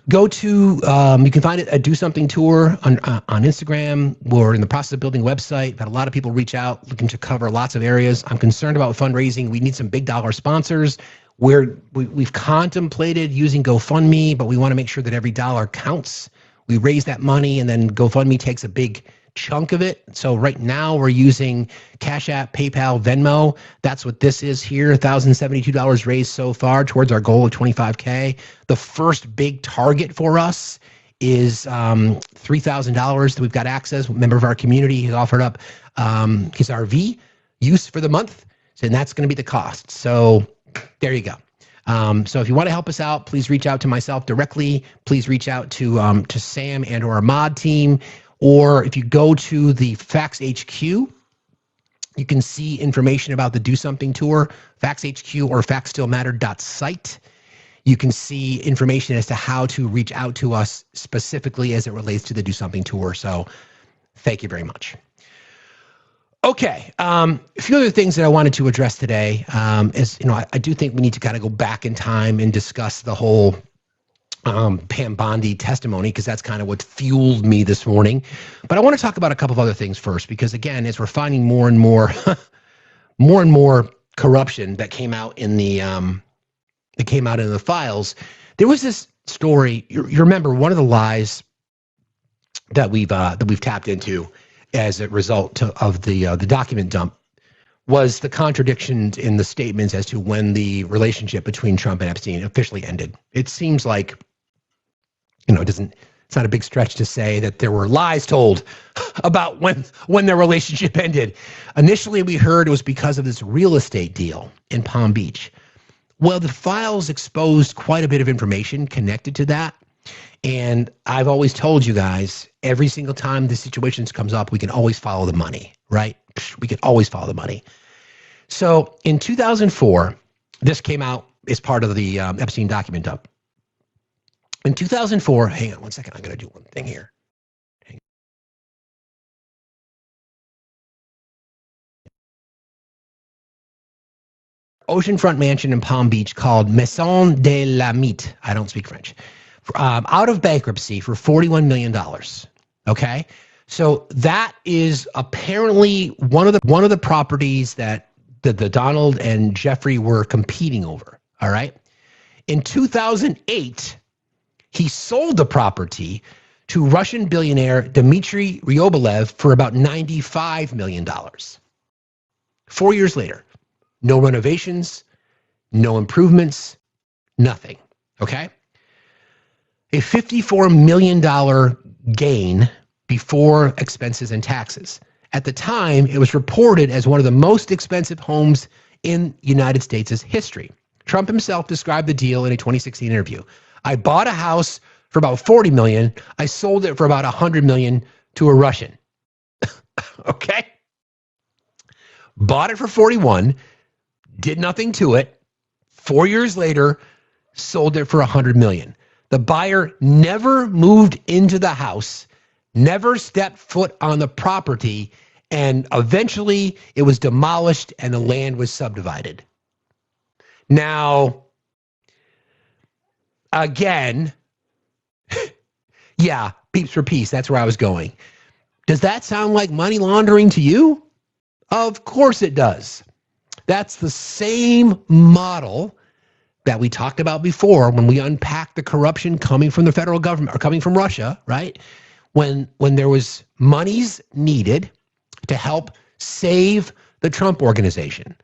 Go to, you can find it at Do Something Tour on Instagram. We're in the process of building a website. We've had a lot of people reach out looking to cover lots of areas. I'm concerned about fundraising. We need some big dollar sponsors. We've contemplated using GoFundMe, but we want to make sure that every dollar counts. We raise that money and then GoFundMe takes a big chunk of it. So right now we're using Cash App, PayPal, Venmo. That's what this is here. $1,072 raised so far towards our goal of 25K. The first big target for us is $3,000 that we've got access. A member of our community has offered up his RV use for the month. And that's going to be the cost. So there you go. So if you want to help us out, please reach out to myself directly. Please reach out to Sam and or our mod team. Or if you go to the Facts HQ, you can see information about the Do Something Tour, Facts HQ or factsstillmatter.site. You can see information as to how to reach out to us specifically as it relates to the Do Something Tour. So thank you very much. Okay, a few other things that I wanted to address today is, you know, I do think we need to kind of go back in time and discuss the whole Pam Bondi testimony, because that's kind of what fueled me this morning. But I want to talk about a couple of other things first, because again, as we're finding more and more, more and more corruption that came out in the files, there was this story. You remember one of the lies that we've tapped into as a result of the document dump was the contradictions in the statements as to when the relationship between Trump and Epstein officially ended. It seems like, you know, it's not a big stretch to say that there were lies told about when their relationship ended. Initially, we heard it was because of this real estate deal in Palm Beach. Well, the files exposed quite a bit of information connected to that. And I've always told you guys, every single time this situation comes up, we can always follow the money, right? We can always follow the money. So in 2004, this came out as part of the Epstein document dump. In 2004, hang on one second, I'm going to do one thing here. Oceanfront mansion in Palm Beach called Maison de la Mite. I don't speak French. Out of bankruptcy for $41 million. Okay, so that is apparently one of the properties that the Donald and Jeffrey were competing over. All right, in 2008, he sold the property to Russian billionaire Dmitry Rybolovlev for about $95 million. 4 years later, no renovations, no improvements, nothing. Okay. A $54 million gain before expenses and taxes. At the time, it was reported as one of the most expensive homes in United States' history. Trump himself described the deal in a 2016 interview. I bought a house for about $40 million. I sold it for about $100 million to a Russian. Okay? Bought it for 41, did nothing to it. 4 years later, sold it for $100 million. The buyer never moved into the house, never stepped foot on the property, and eventually it was demolished and the land was subdivided. Now, again, yeah, peeps for peace, that's where I was going. Does that sound like money laundering to you? Of course it does. That's the same model that we talked about before when we unpacked the corruption coming from the federal government or coming from Russia, right? When there was monies needed to help save the Trump organization.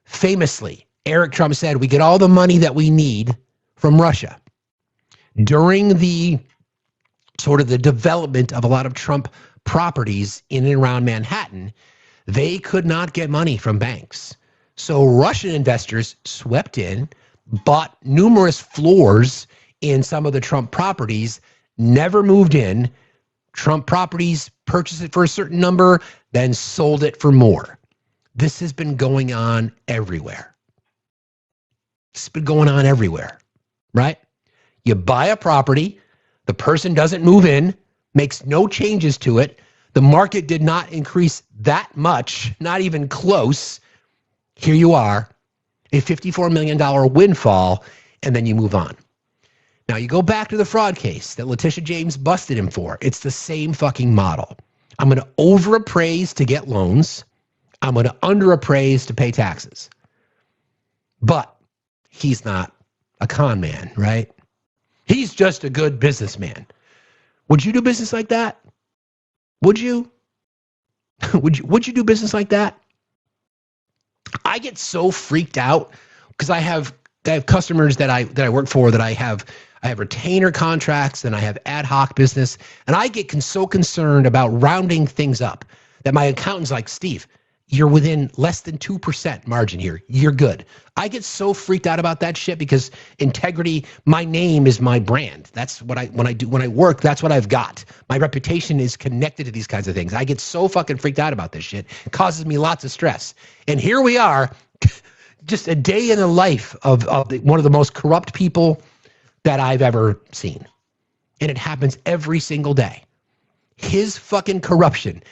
Famously, Eric Trump said, we get all the money that we need from Russia. During the sort of the development of a lot of Trump properties in and around Manhattan, they could not get money from banks. So Russian investors swept in, bought numerous floors in some of the Trump properties, never moved in. Trump properties purchased it for a certain number, then sold it for more. This has been going on everywhere. It's been going on everywhere, right? You buy a property, the person doesn't move in, makes no changes to it. The market did not increase that much, not even close. Here you are, a $54 million windfall, and then you move on. Now you go back to the fraud case that Letitia James busted him for. It's the same fucking model. I'm going to overappraise to get loans. I'm going to underappraise to pay taxes. But he's not a con man, right? He's just a good businessman. Would you do business like that? Would you? Would you do business like that? I get so freaked out because I have customers that I work for that I have retainer contracts and I have ad hoc business, and I get so concerned about rounding things up that my accountant's like, Steve, you're within less than 2% margin here. You're good. I get so freaked out about that shit because integrity, my name is my brand. That's what when I work, that's what I've got. My reputation is connected to these kinds of things. I get so fucking freaked out about this shit. It causes me lots of stress. And here we are, just a day in the life of one of the most corrupt people that I've ever seen. And it happens every single day. His fucking corruption,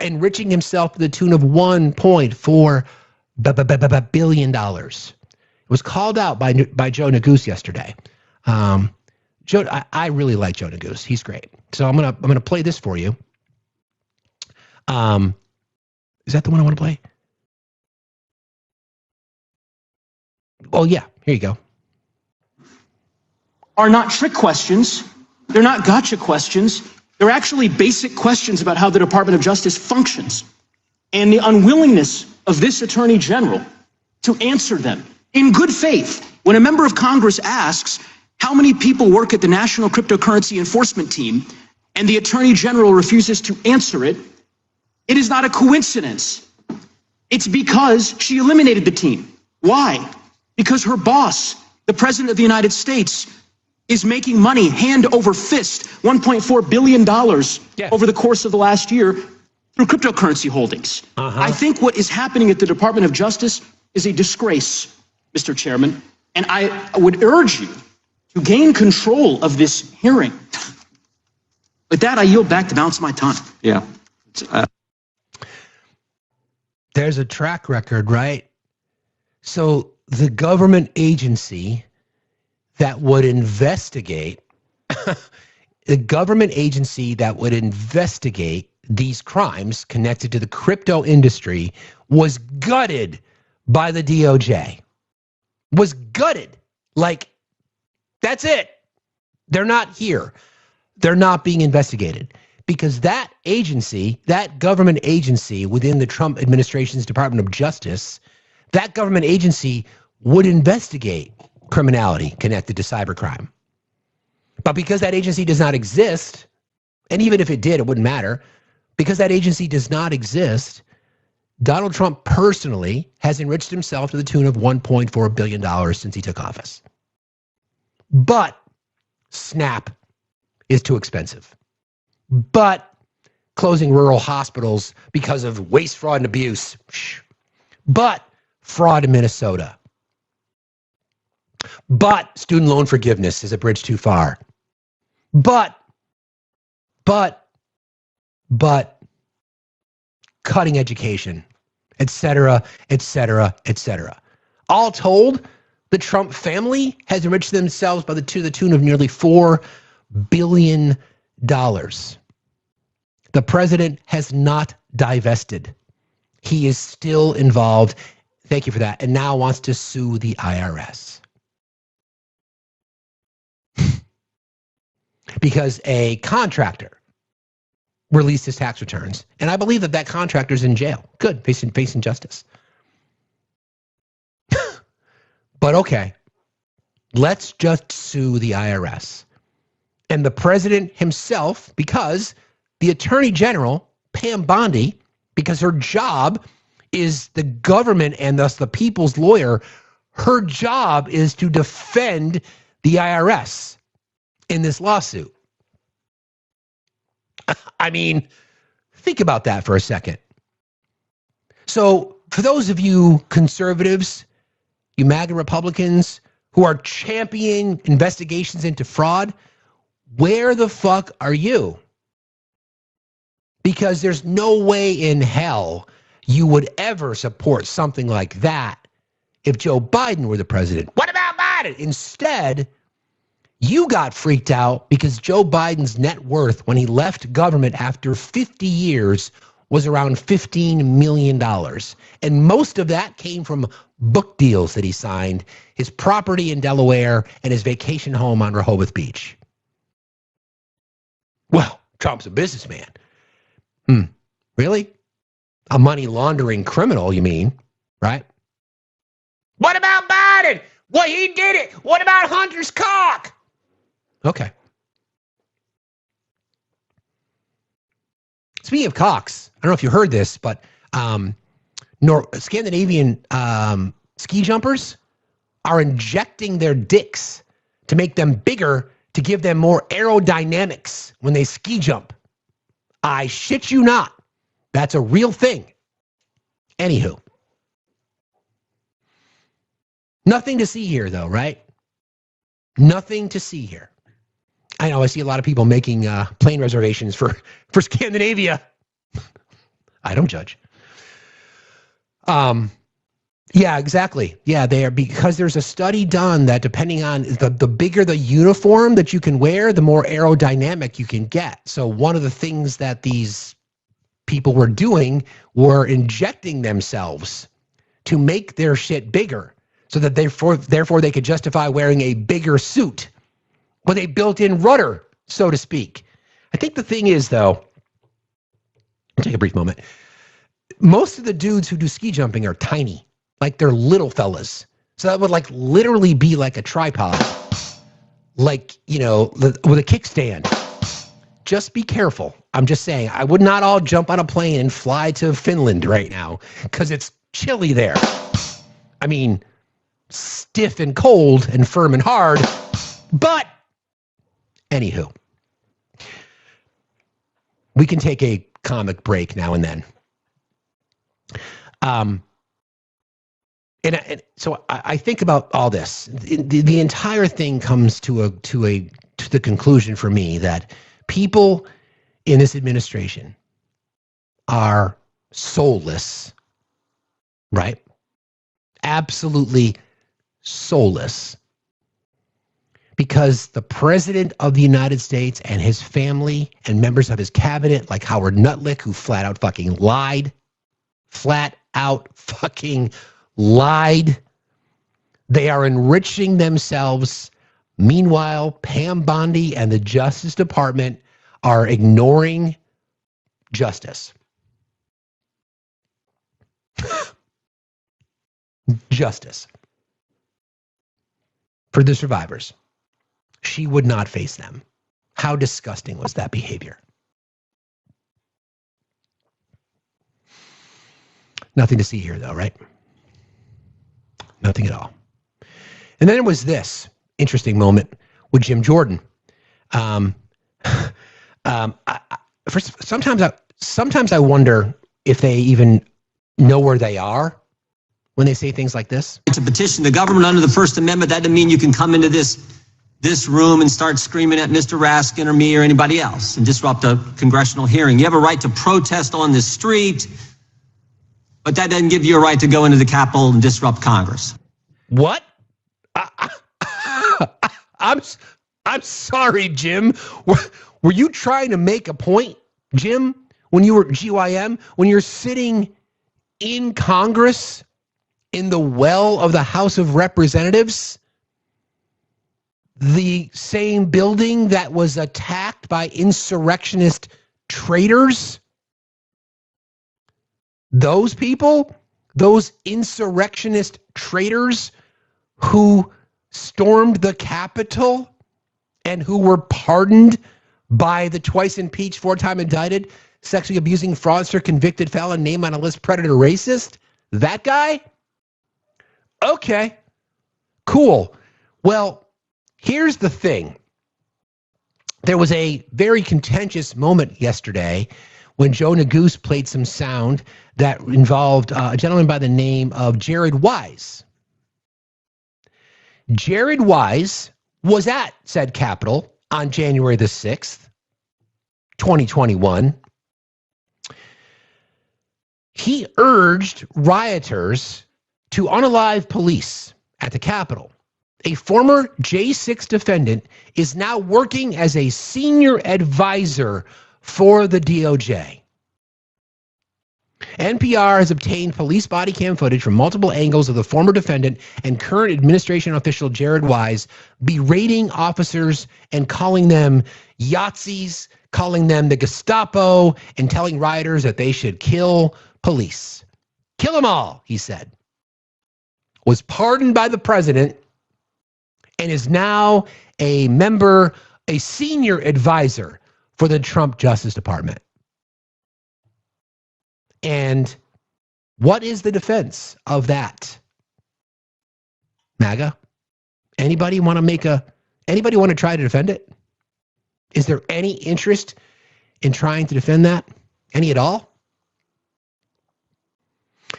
enriching himself to the tune of $1.4 billion. It was called out by Joe Neguse yesterday. Joe, I really like Joe Neguse. He's great. So I'm gonna play this for you. Is that the one I want to play? Oh yeah, here you go. Are not trick questions. They're not gotcha questions. They're actually basic questions about how the Department of Justice functions and the unwillingness of this Attorney General to answer them in good faith. When a member of Congress asks how many people work at the National Cryptocurrency Enforcement Team and the Attorney General refuses to answer it, it is not a coincidence. It's because she eliminated the team. Why? Because her boss, the President of the United States, is making money hand over fist, $1.4 billion over the course of the last year through cryptocurrency holdings. I think what is happening at the Department of Justice is a disgrace, Mr. Chairman, and I would urge you to gain control of this hearing. With that, I yield back the balance of my time. Yeah. There's a track record, right? So the government agency that would investigate, these crimes connected to the crypto industry was gutted by the DOJ. Was gutted. Like, that's it. They're not here. They're not being investigated. Because that agency, that government agency within the Trump administration's Department of Justice, that government agency would investigate criminality connected to cybercrime. But because that agency does not exist, and even if it did, it wouldn't matter, because that agency does not exist, Donald Trump personally has enriched himself to the tune of $1.4 billion since he took office. But SNAP is too expensive. But closing rural hospitals because of waste, fraud, and abuse. But fraud in Minnesota. But student loan forgiveness is a bridge too far. But cutting education, et cetera, et cetera, et cetera. All told, the Trump family has enriched themselves to the tune of nearly $4 billion. The president has not divested. He is still involved. Thank you for that. And now wants to sue the IRS. Because a contractor released his tax returns. And I believe that contractor's in jail. Good, facing justice. But okay, let's just sue the IRS. And the president himself, because the Attorney General, Pam Bondi, because her job is the government and thus the people's lawyer, her job is to defend the IRS. in this lawsuit. I mean, think about that for a second. So for those of you conservatives, you MAGA Republicans who are championing investigations into fraud, where the fuck are you? Because there's no way in hell you would ever support something like that if Joe Biden were the president. What about Biden? Instead, you got freaked out because Joe Biden's net worth when he left government after 50 years was around $15 million. And most of that came from book deals that he signed, his property in Delaware, and his vacation home on Rehoboth Beach. Well, Trump's a businessman. Really? A money laundering criminal, you mean, right? What about Biden? Well, he did it. What about Hunter's cock? Okay. Speaking of cocks, I don't know if you heard this, but Scandinavian ski jumpers are injecting their dicks to make them bigger to give them more aerodynamics when they ski jump. I shit you not. That's a real thing. Anywho. Nothing to see here, though, right? Nothing to see here. I know I see a lot of people making plane reservations for Scandinavia. I don't judge. Yeah, exactly. Yeah, they are, because there's a study done that depending on the bigger the uniform that you can wear, the more aerodynamic you can get. So one of the things that these people were doing were injecting themselves to make their shit bigger so that therefore they could justify wearing a bigger suit with a built-in rudder, so to speak. I think the thing is, though, I'll take a brief moment. Most of the dudes who do ski jumping are tiny, like they're little fellas. So that would like literally be like a tripod, like, you know, with a kickstand. Just be careful. I'm just saying, I would not all jump on a plane and fly to Finland right now because it's chilly there. I mean, stiff and cold and firm and hard, but anywho, we can take a comic break now and then. And so I think about all this. The entire thing comes to the conclusion for me that people in this administration are soulless, right? Absolutely soulless. Because the president of the United States and his family and members of his cabinet, like Howard Nuttlick, who flat out fucking lied, they are enriching themselves. Meanwhile, Pam Bondi and the Justice Department are ignoring justice. Justice. For the survivors. She would not face them. How disgusting was that behavior? Nothing to see here, though, right? Nothing at all. And then there was this interesting moment with Jim Jordan. Sometimes I wonder if they even know where they are when they say things like this. To petition the government under the First Amendment, that doesn't mean you can come into this room and start screaming at Mr. Raskin or me or anybody else and disrupt a congressional hearing. You have a right to protest on the street, but that doesn't give you a right to go into the Capitol and disrupt Congress. What? I'm sorry, Jim. Were you trying to make a point, Jim, when you were GYM, when you're sitting in Congress in the well of the House of Representatives, the same building that was attacked by insurrectionist traitors? Those people, those insurrectionist traitors who stormed the Capitol and who were pardoned by the twice impeached, four-time indicted, sexually abusing fraudster, convicted felon, name on a list, predator, racist? That guy? Okay, cool. Well, here's the thing. There was a very contentious moment yesterday when Joe Neguse played some sound that involved a gentleman by the name of Jared Wise. Jared Wise was at said Capitol on January the 6th, 2021. He urged rioters to unalive police at the Capitol. A former J6 defendant is now working as a senior advisor for the DOJ. NPR has obtained police body cam footage from multiple angles of the former defendant and current administration official Jared Wise berating officers and calling them Yahtzees, calling them the Gestapo, and telling rioters that they should kill police. Kill them all, he said. Was pardoned by the president and is now a member, a senior advisor for the Trump Justice Department. And what is the defense of that? MAGA? Anybody want to try to defend it? Is there any interest in trying to defend that? Any at all?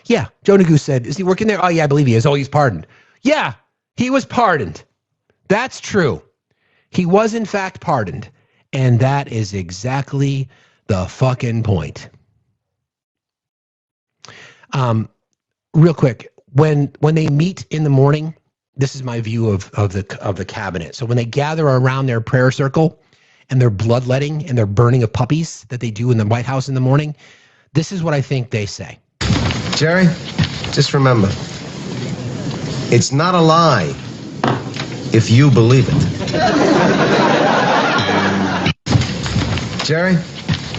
Yeah, Joe Neguse said, is he working there? Oh, yeah, I believe he is. Oh, he's pardoned. Yeah, he was pardoned. That's true. He was, in fact, pardoned. And that is exactly the fucking point. Real quick, when they meet in the morning, this is my view of the cabinet. So when they gather around their prayer circle and their bloodletting and their burning of puppies that they do in the White House in the morning, this is what I think they say. Jerry, just remember, it's not a lie if you believe it. Jerry,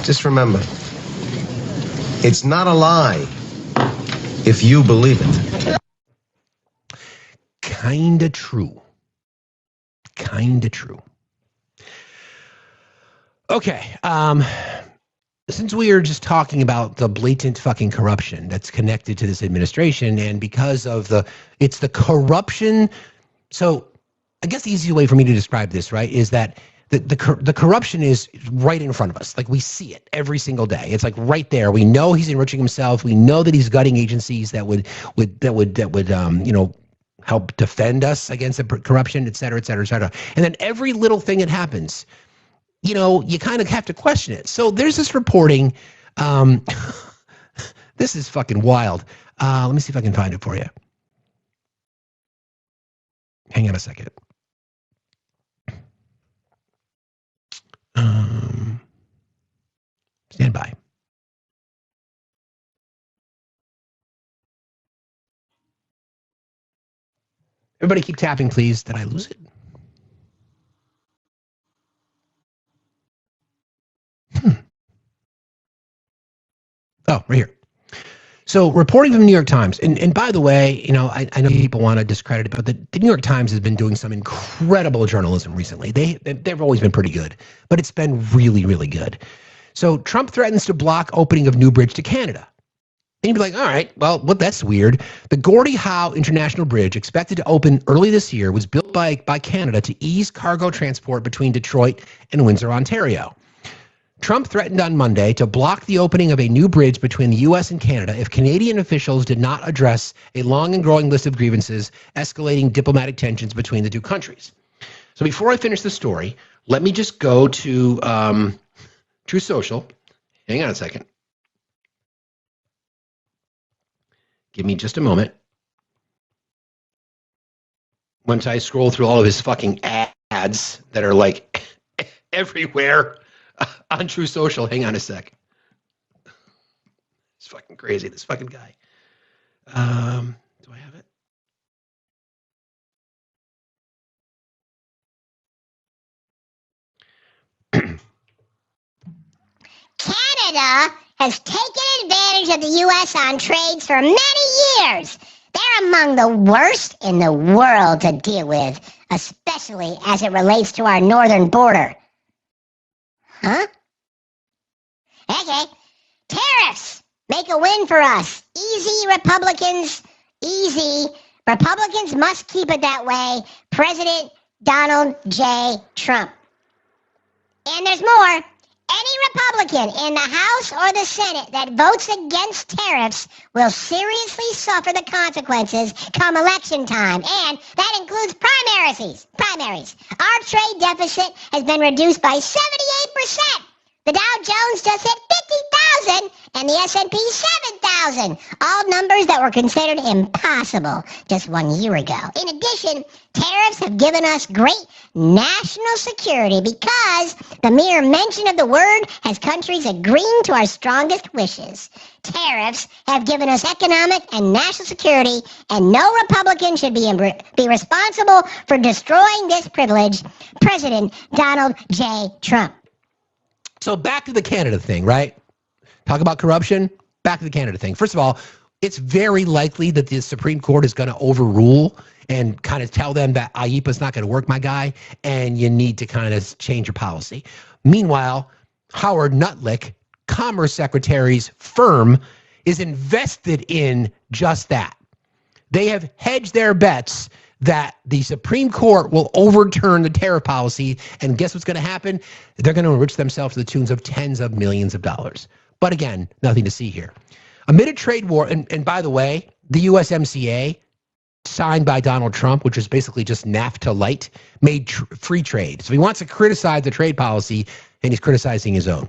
just remember, it's not a lie if you believe it. Kinda true. Kinda true. Okay, since we are just talking about the blatant fucking corruption that's connected to this administration, and because of it's the corruption. So I guess the easiest way for me to describe this, right, is that the corruption is right in front of us. Like, we see it every single day. It's like right there. We know he's enriching himself. We know that he's gutting agencies that would help defend us against the corruption, et cetera, et cetera, et cetera. And then every little thing that happens, you kind of have to question it. So there's this reporting. This is fucking wild. Let me see if I can find it for you. Hang on a second. Stand by. Everybody keep tapping, please. Did I lose it? Oh, right here. So reporting from the New York Times, and by the way, I know people want to discredit it, but the New York Times has been doing some incredible journalism recently. They've always been pretty good, but it's been really, really good. So Trump threatens to block opening of new bridge to Canada. And you'd be like, all right, well, that's weird. The Gordie Howe International Bridge, expected to open early this year, was built by Canada to ease cargo transport between Detroit and Windsor, Ontario. Trump threatened on Monday to block the opening of a new bridge between the U.S. and Canada if Canadian officials did not address a long and growing list of grievances, escalating diplomatic tensions between the two countries. So before I finish the story, let me just go to Truth Social. Hang on a second. Give me just a moment. Once I scroll through all of his fucking ads that are like everywhere on True Social. Hang on a sec. It's fucking crazy, this fucking guy. Do I have it? Canada has taken advantage of the U.S. on trades for many years. They're among the worst in the world to deal with, especially as it relates to our northern border. Huh? Okay. Tariffs make a win for us. Easy, Republicans. Easy. Republicans must keep it that way. President Donald J. Trump. And there's more. Any Republican in the House or the Senate that votes against tariffs will seriously suffer the consequences come election time. And that includes primaries. Our trade deficit has been reduced by 78%. The Dow Jones just hit 50,000 and the S&P 7,000. All numbers that were considered impossible just 1 year ago. In addition, tariffs have given us great national security because the mere mention of the word has countries agreeing to our strongest wishes. Tariffs have given us economic and national security, and no Republican should be responsible for destroying this privilege. President Donald J. Trump. So back to the Canada thing, right? Talk about corruption. Back to the Canada thing. First of all, it's very likely that the Supreme Court is going to overrule and kind of tell them that IEPA is not going to work, my guy, and you need to kind of change your policy. Meanwhile, Howard Nutlick, Commerce Secretary's firm, is invested in just that. They have hedged their bets that the Supreme Court will overturn the tariff policy, and guess what's going to happen? They're going to enrich themselves to the tunes of tens of millions of dollars. But again, nothing to see here. Amid a trade war, and by the way, the USMCA, signed by Donald Trump, which is basically just NAFTA light, made free trade. So he wants to criticize the trade policy, and he's criticizing his own.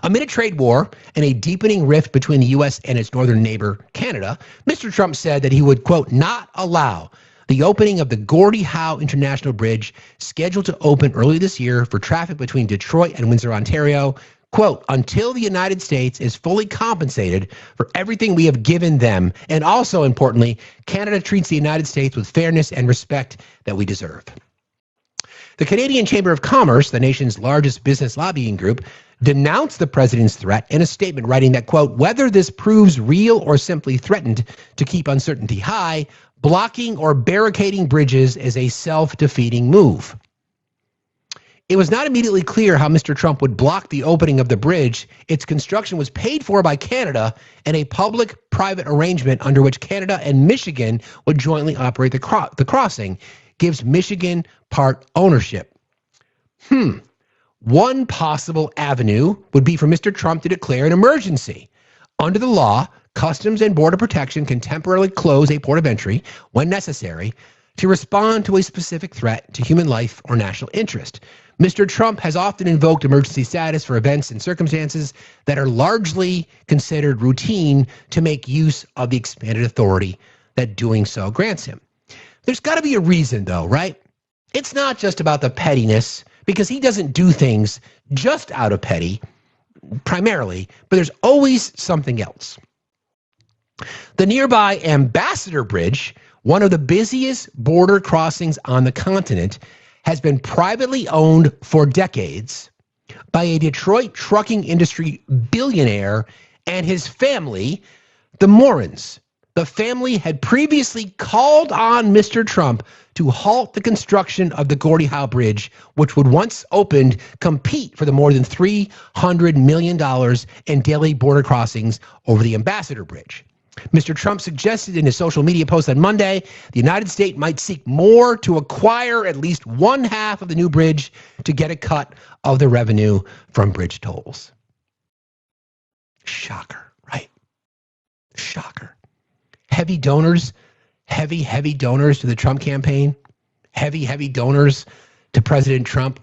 Amid a trade war and a deepening rift between the U.S. and its northern neighbor, Canada, Mr. Trump said that he would, quote, not allow the opening of the Gordie Howe International Bridge, scheduled to open early this year for traffic between Detroit and Windsor, Ontario, quote, until the United States is fully compensated for everything we have given them. And also, importantly, Canada treats the United States with fairness and respect that we deserve. The Canadian Chamber of Commerce, the nation's largest business lobbying group, denounced the president's threat in a statement, writing that, quote, whether this proves real or simply threatened to keep uncertainty high, blocking or barricading bridges is a self-defeating move. It was not immediately clear how Mr. Trump would block the opening of the bridge. Its construction was paid for by Canada and a public-private arrangement under which Canada and Michigan would jointly operate the crossing gives Michigan part ownership. One possible avenue would be for Mr. Trump to declare an emergency. Under the law, Customs and Border Protection can temporarily close a port of entry when necessary to respond to a specific threat to human life or national interest. Mr. Trump has often invoked emergency status for events and circumstances that are largely considered routine to make use of the expanded authority that doing so grants him. There's got to be a reason, though, right? It's not just about the pettiness, because he doesn't do things just out of petty, primarily, but there's always something else. The nearby Ambassador Bridge, one of the busiest border crossings on the continent, has been privately owned for decades by a Detroit trucking industry billionaire and his family, the Morans. The family had previously called on Mr. Trump to halt the construction of the Gordie Howe Bridge, which would once opened compete for the more than $300 million in daily border crossings over the Ambassador Bridge. Mr. Trump suggested in his social media post on Monday, the United States might seek more to acquire at least one half of the new bridge to get a cut of the revenue from bridge tolls. Shocker, right? Shocker. Heavy donors to the Trump campaign, heavy donors to President Trump.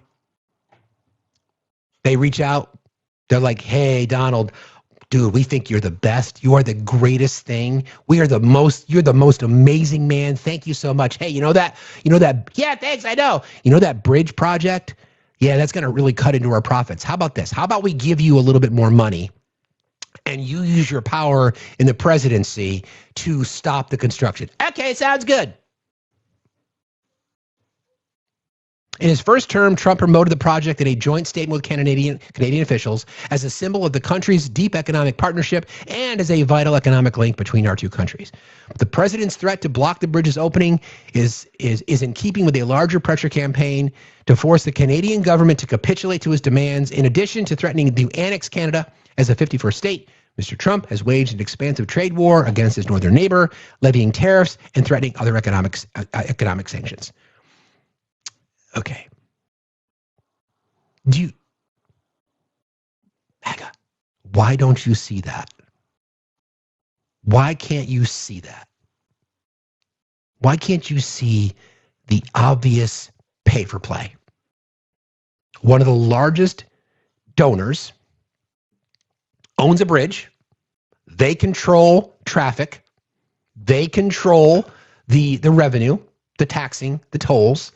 They reach out. They're like, hey, Donald, dude, we think you're the best. You are the greatest thing. You're the most amazing man. Thank you so much. Hey, you know that, yeah, thanks, I know. You know that bridge project? Yeah, that's going to really cut into our profits. How about this? How about we give you a little bit more money and you use your power in the presidency to stop the construction? Okay, sounds good. In his first term, Trump promoted the project in a joint statement with Canadian officials as a symbol of the country's deep economic partnership and as a vital economic link between our two countries. The president's threat to block the bridge's opening is in keeping with a larger pressure campaign to force the Canadian government to capitulate to his demands. In addition to threatening to annex Canada as a 51st state, Mr. Trump has waged an expansive trade war against his northern neighbor, levying tariffs and threatening other economic sanctions. Okay. MAGA, why don't you see that? Why can't you see that? Why can't you see the obvious pay for play? One of the largest donors owns a bridge. They control traffic. They control the revenue, the taxing, the tolls.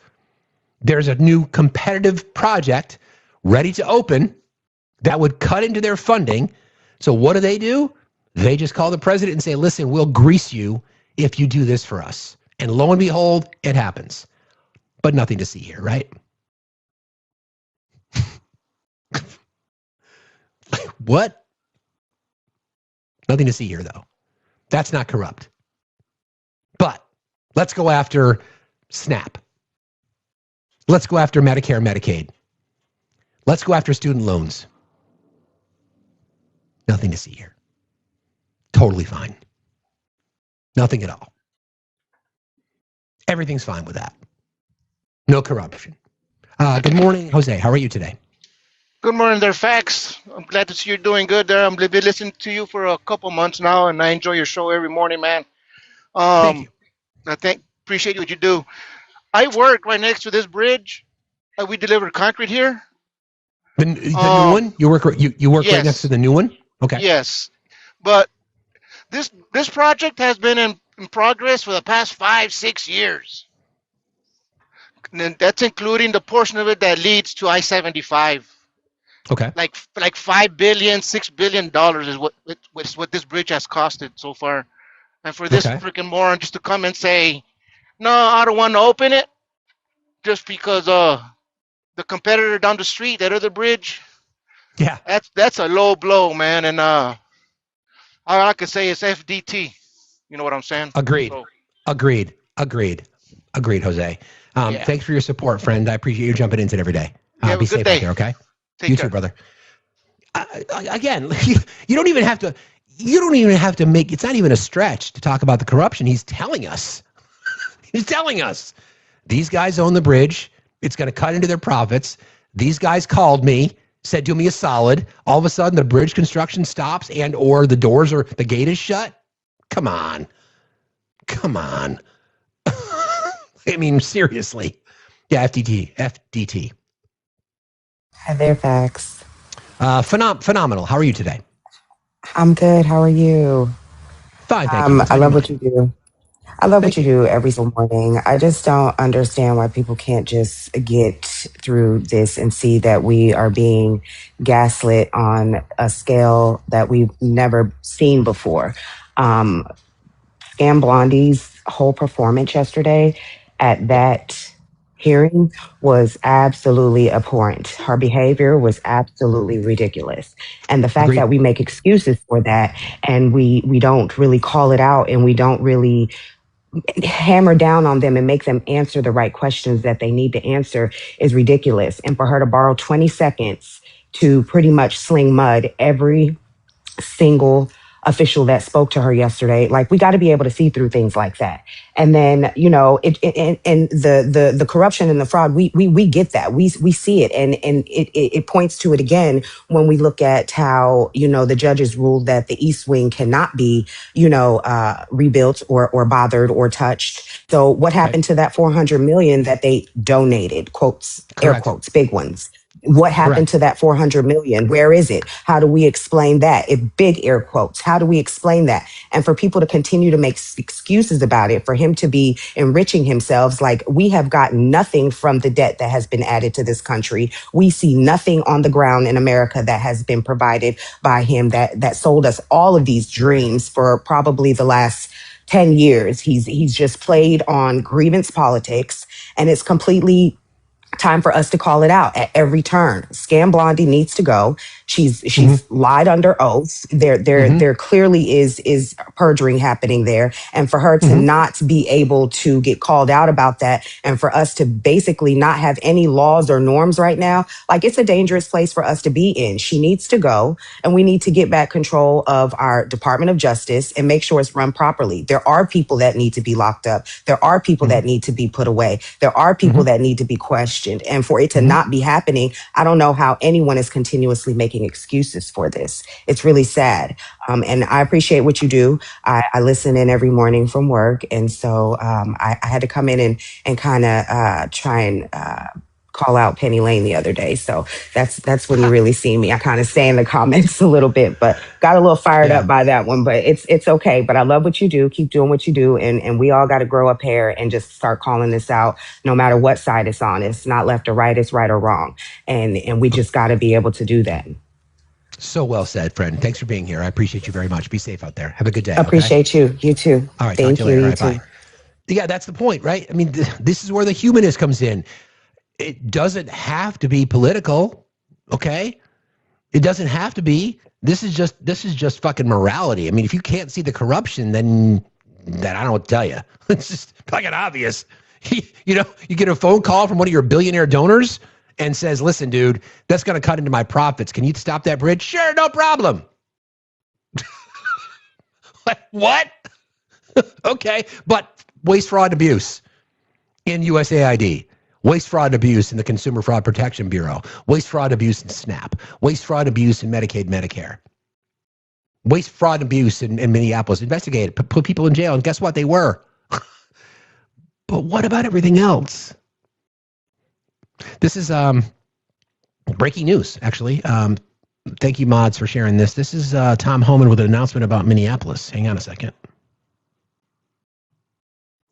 There's a new competitive project ready to open that would cut into their funding. So what do? They just call the president and say, listen, we'll grease you if you do this for us. And lo and behold, it happens. But nothing to see here, right? What? Nothing to see here, though. That's not corrupt. But let's go after SNAP. Let's go after Medicare, Medicaid. Let's go after student loans. Nothing to see here. Totally fine. Nothing at all. Everything's fine with that. No corruption. Good morning, Jose. How are you today? Good morning there, Facts. I'm glad to see you're doing good there. I've been listening to you for a couple months now, and I enjoy your show every morning, man. Thank you. Appreciate what you do. I work right next to this bridge. We deliver concrete here. The new one? You work yes. right next to the new one? Okay. Yes. But this project has been in progress for the past 5-6 years. And that's including the portion of it that leads to I-75. Okay. Like $5 billion, $6 billion is what this bridge has costed so far. And for this freaking moron just to come and say, no, I don't want to open it just because the competitor down the street, that other bridge. Yeah. That's a low blow, man. And all I can say is FDT. You know what I'm saying? Agreed. So, Agreed, Jose. Thanks for your support, friend. I appreciate you jumping into it every day. Be safe out there, okay? You too, brother. Again, you don't even have to make, it's not even a stretch to talk about the corruption. He's telling us. He's telling us. These guys own the bridge. It's going to cut into their profits. These guys called me, said, do me a solid. All of a sudden, the bridge construction stops and or the doors or the gate is shut. Come on. I mean, seriously. Yeah, FDT. Hi there, Facts. Phenomenal. How are you today? I'm good. How are you? Fine, thank you. I love what you do. I love what you do every single morning. I just don't understand why people can't just get through this and see that we are being gaslit on a scale that we've never seen before. Scam Blondie's whole performance yesterday at that hearing was absolutely abhorrent. Her behavior was absolutely ridiculous. And the fact that we make excuses for that and we don't really call it out and we don't really hammer down on them and make them answer the right questions that they need to answer is ridiculous. And for her to borrow 20 seconds to pretty much sling mud every single official that spoke to her yesterday, like, we got to be able to see through things like that. And then, you know, the corruption and the fraud, we get that. We see it. And it points to it again when we look at how, you know, the judges ruled that the East Wing cannot be, you know, rebuilt or bothered or touched. So what happened to that 400 million that they donated, quotes, air quotes, big ones? What happened to that 400 million? Where is it? How do we explain that? If big air quotes, how do we explain that? And for people to continue to make excuses about it, for him to be enriching himself, like, we have gotten nothing from the debt that has been added to this country. We see nothing on the ground in America that has been provided by him that sold us all of these dreams for probably the last 10 years. He's just played on grievance politics, and it's completely time for us to call it out at every turn. Scam Blondie needs to go. She's lied under oath. There clearly is perjury happening there. And for her to not be able to get called out about that, and for us to basically not have any laws or norms right now, like, it's a dangerous place for us to be in. She needs to go, and we need to get back control of our Department of Justice and make sure it's run properly. There are people that need to be locked up. There are people that need to be put away. There are people that need to be questioned. mentioned. And for it to not be happening, I don't know how anyone is continuously making excuses for this. It's really sad. And I appreciate what you do. I listen in every morning from work. And so I had to come in and kind of try and call out Penny Lane the other day. So that's when you really see me. I kind of stay in the comments a little bit, but got a little fired up by that one. But it's okay. But I love what you do. Keep doing what you do. And we all got to grow up here and just start calling this out no matter what side it's on. It's not left or right, it's right or wrong. And we just got to be able to do that. So well said, friend. Thanks for being here. I appreciate you very much. Be safe out there. Have a good day. Appreciate you. You too. All right. Thank Talk to you later. you. All right, bye. Yeah, that's the point, right? I mean, this is where the humanist comes in. It doesn't have to be political, okay? It doesn't have to be. This is just fucking morality. I mean, if you can't see the corruption, then I don't know what to tell you. It's just fucking obvious. You know, you get a phone call from one of your billionaire donors and says, "Listen, dude, that's going to cut into my profits. Can you stop that bridge?" Sure, no problem. What? Okay, but waste, fraud, and abuse in USAID. Waste, fraud, and abuse in the Consumer Fraud Protection Bureau. Waste, fraud, and abuse in SNAP. Waste, fraud, and abuse in Medicaid, Medicare. Waste, fraud, and abuse in Minneapolis. Investigate it. Put people in jail. And guess what? They were. But what about everything else? This is breaking news, actually. Thank you, mods, for sharing this. This is Tom Homan with an announcement about Minneapolis. Hang on a second.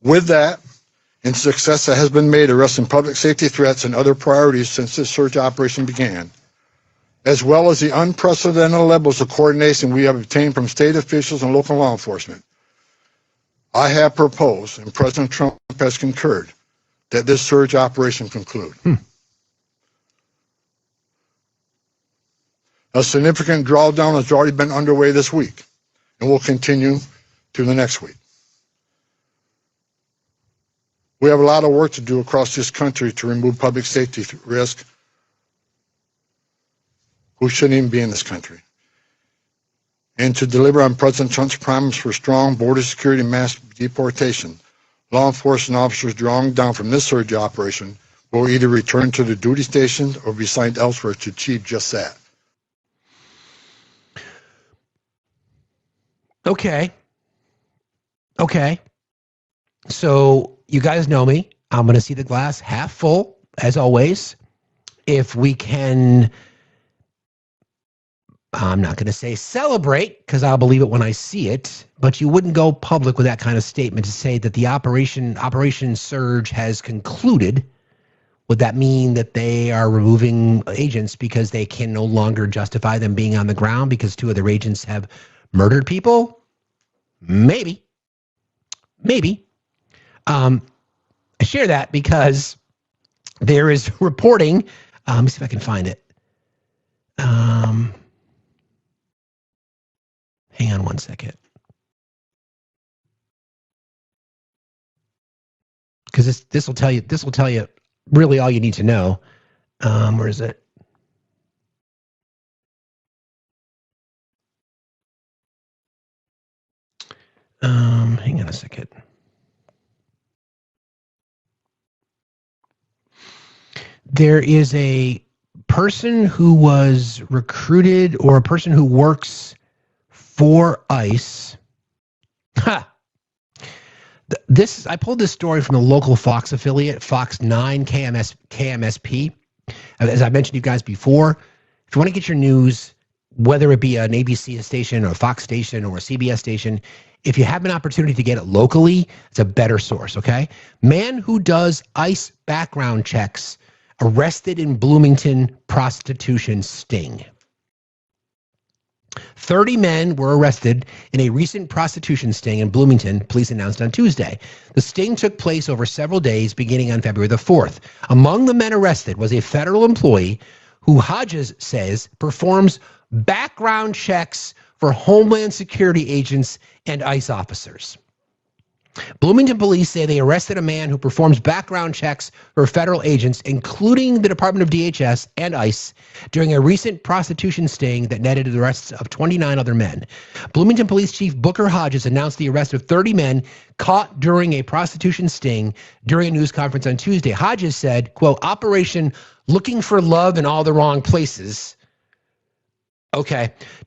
With that, and success that has been made arresting public safety threats and other priorities since this search operation began, as well as the unprecedented levels of coordination we have obtained from state officials and local law enforcement, I have proposed, and President Trump has concurred, that this surge operation conclude. A significant drawdown has already been underway this week and will continue through the next week. We have a lot of work to do across this country to remove public safety risk who shouldn't even be in this country, and to deliver on President Trump's promise for strong border security and mass deportation. Law enforcement officers drawn down from this surge operation will either return to the duty stations or be assigned elsewhere to achieve just that. Okay. So you guys know me. I'm going to see the glass half full, as always. If we can, I'm not going to say celebrate, because I'll believe it when I see it, but you wouldn't go public with that kind of statement to say that the Operation Surge has concluded. Would that mean that they are removing agents because they can no longer justify them being on the ground because two of their agents have murdered people? Maybe. I share that because there is reporting. Let me see if I can find it. Hang on one second. Because this will tell you really all you need to know. Where is it? Hang on a second. There is a person who was recruited, or a person who works for ICE. I pulled this story from the local Fox affiliate, Fox 9 KMSP. As I mentioned to you guys before, if you want to get your news, whether it be an ABC station or a Fox station or a CBS station, if you have an opportunity to get it locally, it's a better source, okay? Man who does ICE background checks arrested in Bloomington prostitution sting. 30 men were arrested in a recent prostitution sting in Bloomington, police announced on Tuesday. The sting took place over several days, beginning on February the 4th. Among the men arrested was a federal employee who Hodges says performs background checks for Homeland Security agents and ICE officers. Bloomington police say they arrested a man who performs background checks for federal agents, including the Department of DHS and ICE, during a recent prostitution sting that netted the arrests of 29 other men. Bloomington Police Chief Booker Hodges announced the arrest of 30 men caught during a prostitution sting during a news conference on Tuesday. Hodges said, quote, Operation Looking for Love in All the Wrong Places,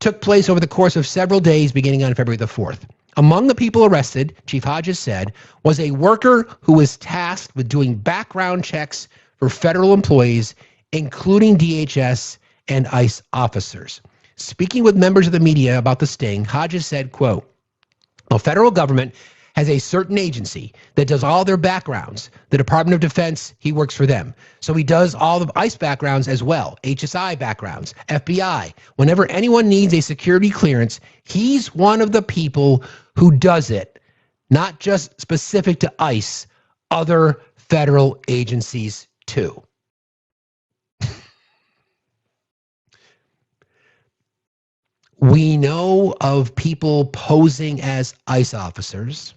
took place over the course of several days beginning on February the 4th. Among the people arrested, Chief Hodges said, was a worker who was tasked with doing background checks for federal employees, including DHS and ICE officers. Speaking with members of the media about the sting, Hodges said, quote, the federal government has a certain agency that does all their backgrounds. The Department of Defense, he works for them. So he does all of ICE backgrounds as well, HSI backgrounds, FBI. Whenever anyone needs a security clearance, he's one of the people who does it, not just specific to ICE, other federal agencies too. We know of people posing as ICE officers.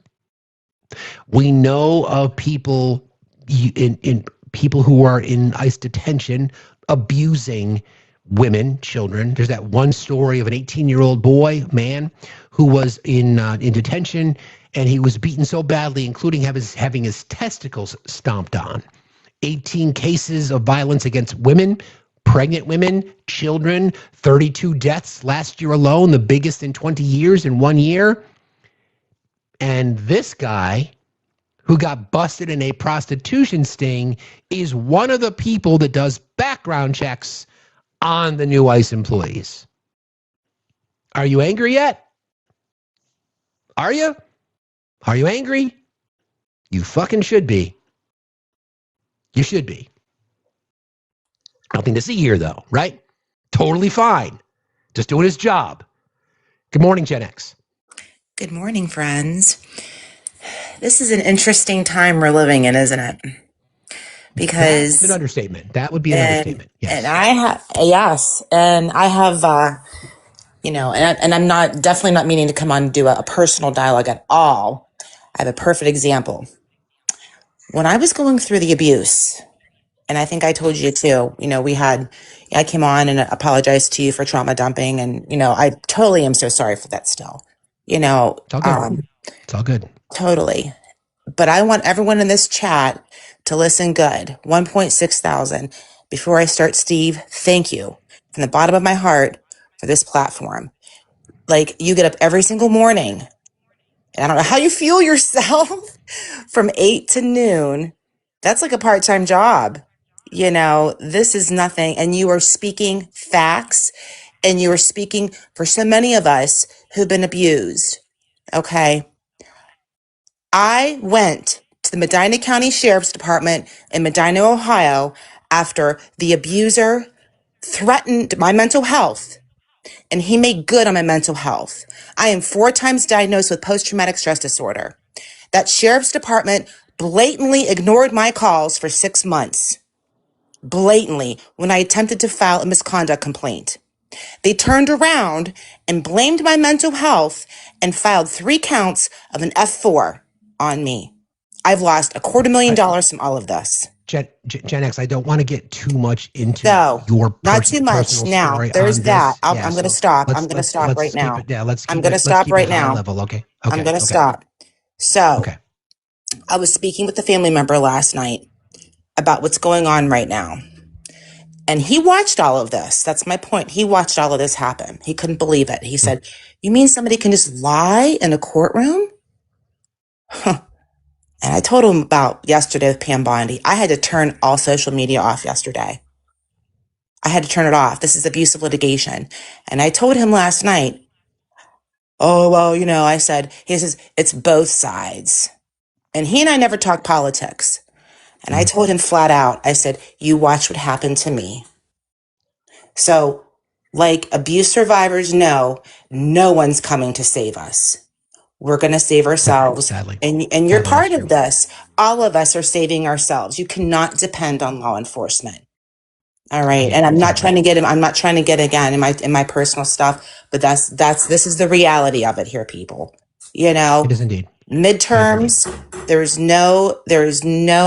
We know of people in people who are in ICE detention abusing women, children. There's that one story of an 18-year-old boy, man, who was in detention, and he was beaten so badly, including having his testicles stomped on. 18 cases of violence against women, pregnant women, children, 32 deaths last year alone, the biggest in 20 years in 1 year. And this guy who got busted in a prostitution sting is one of the people that does background checks on the new ICE employees. Are you angry yet? Are you? Are you angry? You fucking should be. You should be. Nothing to see here, though, right? Totally fine. Just doing his job. Good morning, Gen X. Good morning, friends. This is an interesting time we're living in, isn't it? Because that's an understatement. That would be an understatement. Yes. And I have, and I'm not definitely not meaning to come on and do a personal dialogue at all. I have a perfect example. When I was going through the abuse, and I think I told you too, I came on and apologized to you for trauma dumping. And, I totally am so sorry for that still. It's all good. It's all good. Totally. But I want everyone in this chat to listen good. 1.6 thousand. Before I start, Steve, thank you from the bottom of my heart for this platform. Like, you get up every single morning, and I don't know how you feel yourself from 8 to noon. That's like a part-time job. This is nothing. And you are speaking facts, and you are speaking for so many of us who've been abused. Okay. I went to the Medina County Sheriff's Department in Medina, Ohio, after the abuser threatened my mental health, and he made good on my mental health. I am 4 times diagnosed with post-traumatic stress disorder. That Sheriff's Department blatantly ignored my calls for 6 months. Blatantly, when I attempted to file a misconduct complaint. They turned around and blamed my mental health and filed 3 counts of an F4 on me. I've lost $250,000 from all of this. Gen X, I don't want to get too much into your not too much. Now, there's that. I'm going to stop. I'm going to stop right now. I'm going to stop right now. Level. Okay. I'm going to stop. So, I was speaking with a family member last night about what's going on right now. And he watched all of this. That's my point. He watched all of this happen. He couldn't believe it. He said, you mean somebody can just lie in a courtroom? Huh. And I told him about yesterday with Pam Bondi. I had to turn all social media off yesterday. I had to turn it off. This is abusive litigation. And I told him last night, oh, well, he says, it's both sides. And he and I never talk politics. And I told him flat out, I said, you watch what happened to me. So, like abuse survivors know, no one's coming to save us. We're going to save ourselves. Sadly. And you're part of this. All of us are saving ourselves. You cannot depend on law enforcement. All right. And I'm not trying to get again in my personal stuff, but this is the reality of it here, people. It is indeed. Midterms, there is no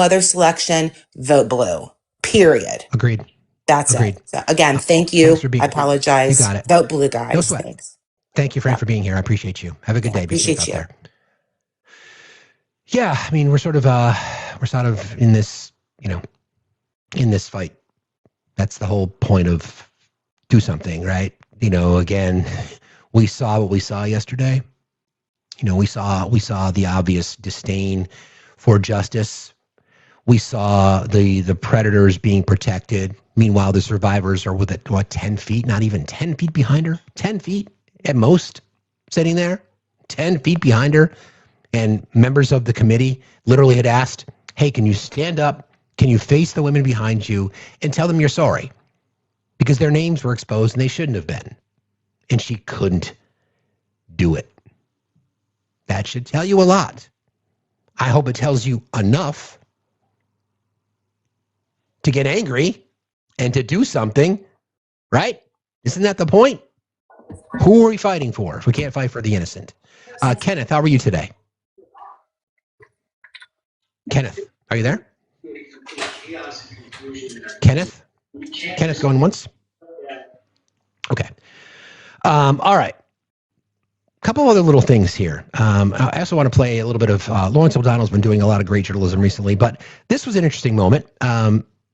other selection. Vote blue. Period. Agreed. That's Agreed. it. So again, thank Thanks you. for being. I apologize. You got it. Vote blue, No guys. sweat. Thanks. Thank you, Frank, Yeah. for being here. I appreciate you. Have a good day. Be safe Appreciate out you. there. Yeah, I mean, we're sort of in this, in this fight. That's the whole point of do something, right? Again, we saw what we saw yesterday. We saw the obvious disdain for justice. We saw the predators being protected. Meanwhile, the survivors are 10 feet, not even 10 feet behind her, 10 feet at most, sitting there, 10 feet behind her. And members of the committee literally had asked, hey, can you stand up? Can you face the women behind you and tell them you're sorry? Because their names were exposed and they shouldn't have been. And she couldn't do it. That should tell you a lot. I hope it tells you enough to get angry and to do something, right? Isn't that the point? Who are we fighting for if we can't fight for the innocent? Kenneth, how are you today? Kenneth, are you there? Kenneth? Kenneth going once? Okay. All right. A couple other little things here. I also want to play a little bit of Lawrence O'Donnell's been doing a lot of great journalism recently, but this was an interesting moment.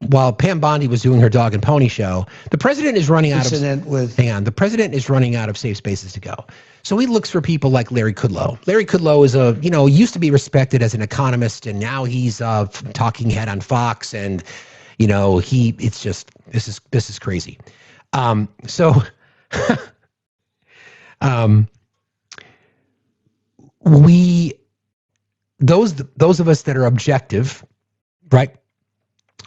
While Pam Bondi was doing her dog and pony show, the president is running out of the president is running out of safe spaces to go. So he looks for people like Larry Kudlow. Larry Kudlow is used to be respected as an economist, and now he's a talking head on Fox, and it's just this is crazy. Those of us that are objective, right,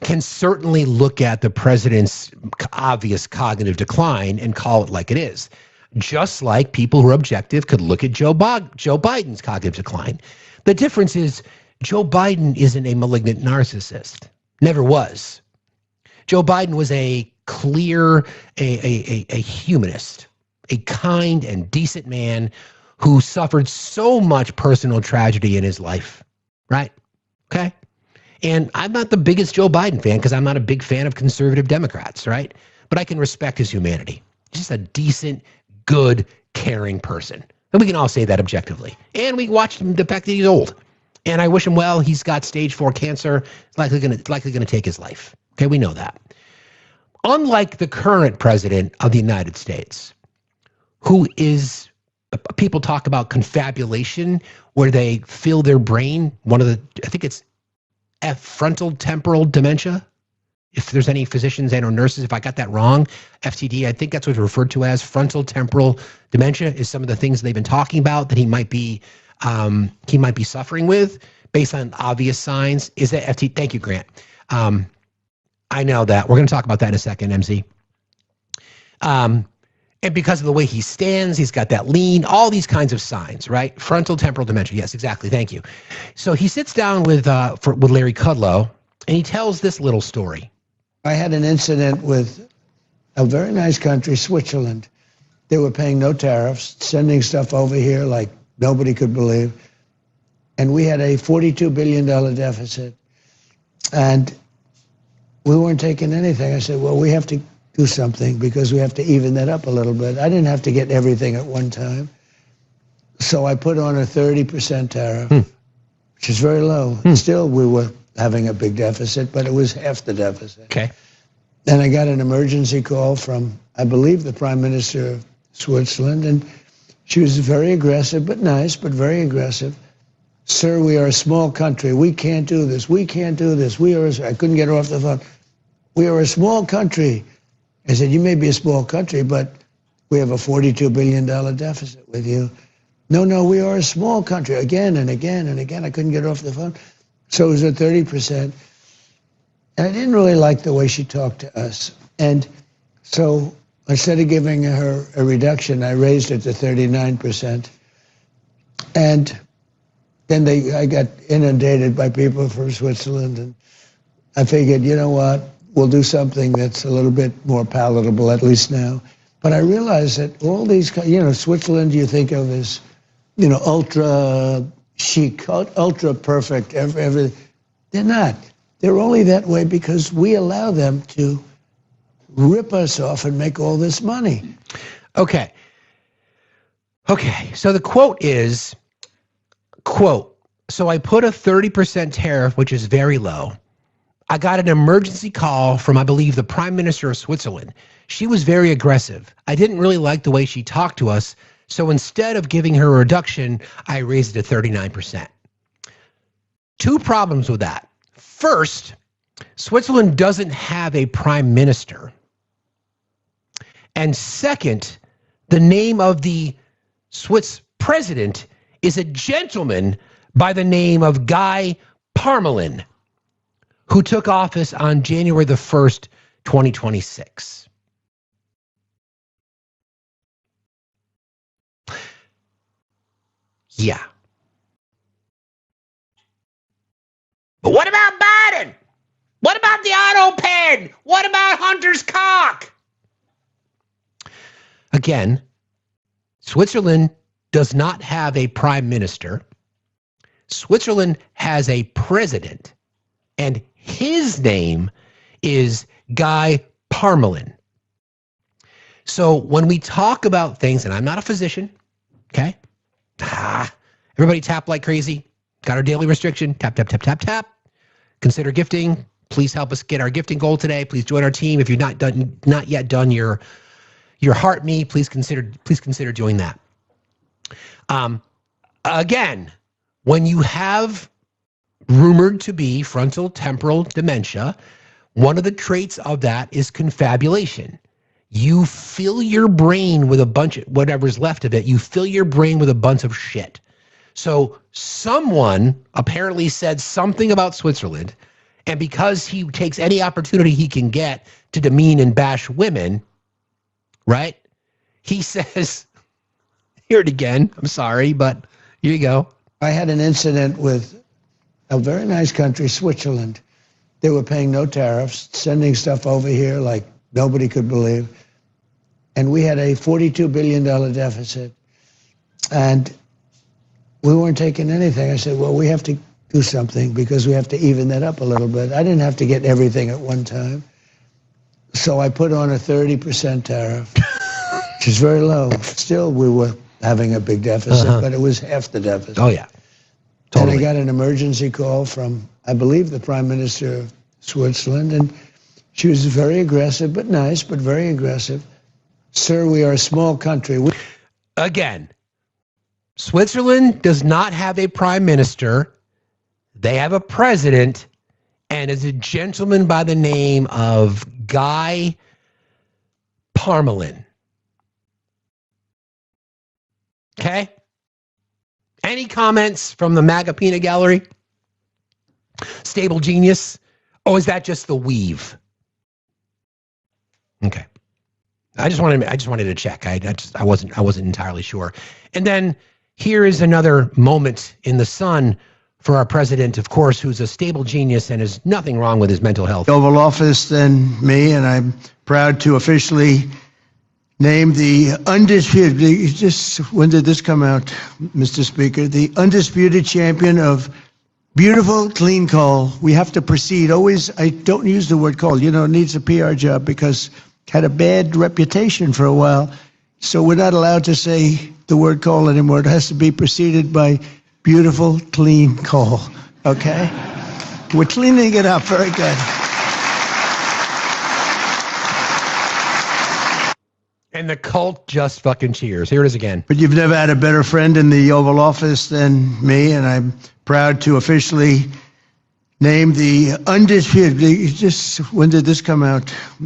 can certainly look at the president's obvious cognitive decline and call it like it is. Just like people who are objective could look at Joe Biden's cognitive decline. The difference is Joe Biden isn't a malignant narcissist. Never was. Joe Biden was a clear, a humanist, a kind and decent man who suffered so much personal tragedy in his life, right? Okay? And I'm not the biggest Joe Biden fan because I'm not a big fan of conservative Democrats, right? But I can respect his humanity. He's just a decent, good, caring person. And we can all say that objectively. And we watched him the fact that he's old. And I wish him well. He's got stage 4 cancer. It's likely gonna take his life. Okay, we know that. Unlike the current president of the United States, who is, people talk about confabulation, where they fill their brain, I think it's frontal temporal dementia. If there's any physicians and or nurses, if I got that wrong, FTD, I think that's what's referred to as frontal temporal dementia, is some of the things they've been talking about that he might be suffering with based on obvious signs. Is that FTD? Thank you, Grant. I know that. We're going to talk about that in a second, MZ. And because of the way he stands, he's got that lean, all these kinds of signs, right? Frontal temporal dementia. Yes, exactly. Thank you. So he sits down with Larry Kudlow, and he tells this little story. I had an incident with a very nice country, Switzerland. They were paying no tariffs, sending stuff over here like nobody could believe. And we had a $42 billion deficit. And we weren't taking anything. I said, well, we have to do something because we have to even that up a little bit. I didn't have to get everything at one time. So I put on a 30% tariff, which is very low. Still, we were having a big deficit, but it was half the deficit. Okay. Then I got an emergency call from, I believe, the Prime Minister of Switzerland, and she was very aggressive, but nice, but very aggressive. Sir, we are a small country. We can't do this. We can't do this. I couldn't get her off the phone. We are a small country. I said, you may be a small country, but we have a $42 billion deficit with you. No, we are a small country. Again and again and again. I couldn't get her off the phone. So it was at 30%. And I didn't really like the way she talked to us. And so instead of giving her a reduction, I raised it to 39%. And then I got inundated by people from Switzerland. And I figured, you know what? We'll do something that's a little bit more palatable, at least now. But I realized that all these, Switzerland you think of as, ultra, chic, ultra perfect, everything. They're not. They're only that way because we allow them to rip us off and make all this money. Okay. So the quote is, quote, "So I put a 30% tariff, which is very low. I got an emergency call from, I believe, the Prime Minister of Switzerland. She was very aggressive. I didn't really like the way she talked to us. So instead of giving her a reduction, I raised it to 39%. Two problems with that. First, Switzerland doesn't have a prime minister. And second, the name of the Swiss president is a gentleman by the name of Guy Parmelin, who took office on January the 1st, 2026. Yeah. But what about Biden? What about the auto pen? What about Hunter's cock? Again, Switzerland does not have a prime minister. Switzerland has a president, and his name is Guy Parmelin. So when we talk about things, and I'm not a physician, okay? Everybody tap like crazy. Got our daily restriction. Tap, tap, tap, tap, tap. Consider gifting. Please help us get our gifting goal today. Please join our team. If you've not yet done your heart me, please consider doing that. Again, when you have rumored to be frontal temporal dementia, one of the traits of that is confabulation. You fill your brain with a bunch of whatever's left of it. You fill your brain with a bunch of shit. So someone apparently said something about Switzerland, and because he takes any opportunity he can get to demean and bash women, right? He says, hear it again. I'm sorry, but here you go. I had an incident with a very nice country, Switzerland. They were paying no tariffs, sending stuff over here like nobody could believe. And we had a $42 billion deficit. And we weren't taking anything. I said, well, we have to do something because we have to even that up a little bit. I didn't have to get everything at one time. So I put on a 30% tariff, which is very low. Still, we were having a big deficit, but it was half the deficit. Oh, yeah. Totally. And I got an emergency call from, I believe, the Prime Minister of Switzerland, and she was very aggressive, but nice, but very aggressive. Sir, we are a small country. Again, Switzerland does not have a prime minister. They have a president, and is a gentleman by the name of Guy Parmelin. Okay? Any comments from the MAGA peanut gallery? Stable genius? Oh, is that just the weave? Okay. I just wanted to check. I wasn't entirely sure. And then here is another moment in the sun for our president, of course, who's a stable genius and is nothing wrong with his mental health. Oval Office than me, and I'm proud to officially name the undisputed, when did this come out, Mr. Speaker? The undisputed champion of beautiful, clean coal. We have to proceed. Always, I don't use the word coal. You know, it needs a PR job because it had a bad reputation for a while. So we're not allowed to say the word coal anymore. It has to be preceded by beautiful, clean coal. Okay? We're cleaning it up. Very good. And the cult just fucking cheers. Here it is again. But you've never had a better friend in the Oval Office than me, and I'm proud to officially name the undisputed, when did this come out,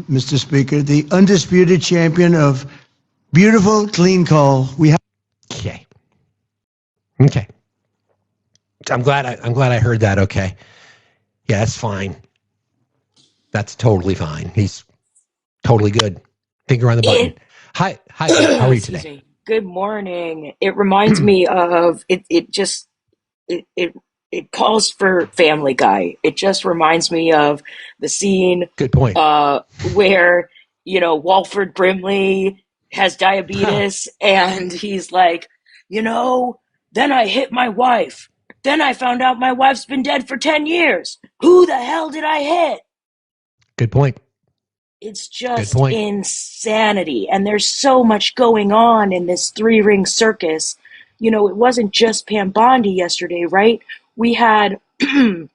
Mr. Speaker? The undisputed champion of beautiful, clean coal. Okay. I'm glad I heard that. Okay. Yeah, that's fine. That's totally fine. He's totally good. Finger on the button. Hi. How are you today? Good morning. It reminds me of it. It calls for Family Guy. It just reminds me of the scene. Good point. Where Walford Brimley has diabetes, and he's like, then I hit my wife, Then I found out my wife's been dead for 10 years. Who the hell did I hit? Good point. It's just insanity. And there's so much going on in this three-ring circus. You know, it wasn't just Pam Bondi yesterday, right? We had the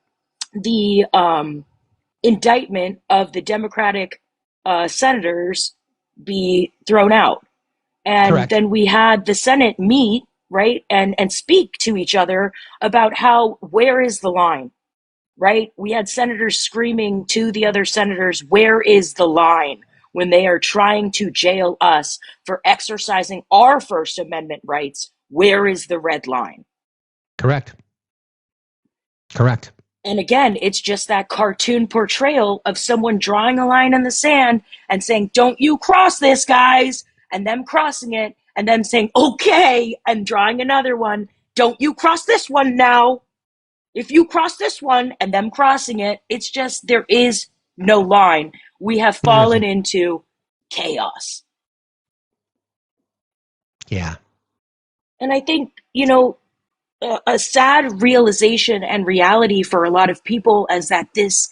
indictment of the Democratic senators be thrown out. And then we had the Senate meet, right, and speak to each other about where is the line, right? We had senators screaming to the other senators, where is the line, when they are trying to jail us for exercising our First Amendment rights? Where is the red line? Correct. And again, it's just that cartoon portrayal of someone drawing a line in the sand and saying, don't you cross this, guys, and them crossing it, and them saying, okay, and drawing another one, don't you cross this one now. If you cross this one, and them crossing it, it's just, there is no line. We have fallen into chaos. Yeah. And I think, you know, a sad realization and reality for a lot of people is that this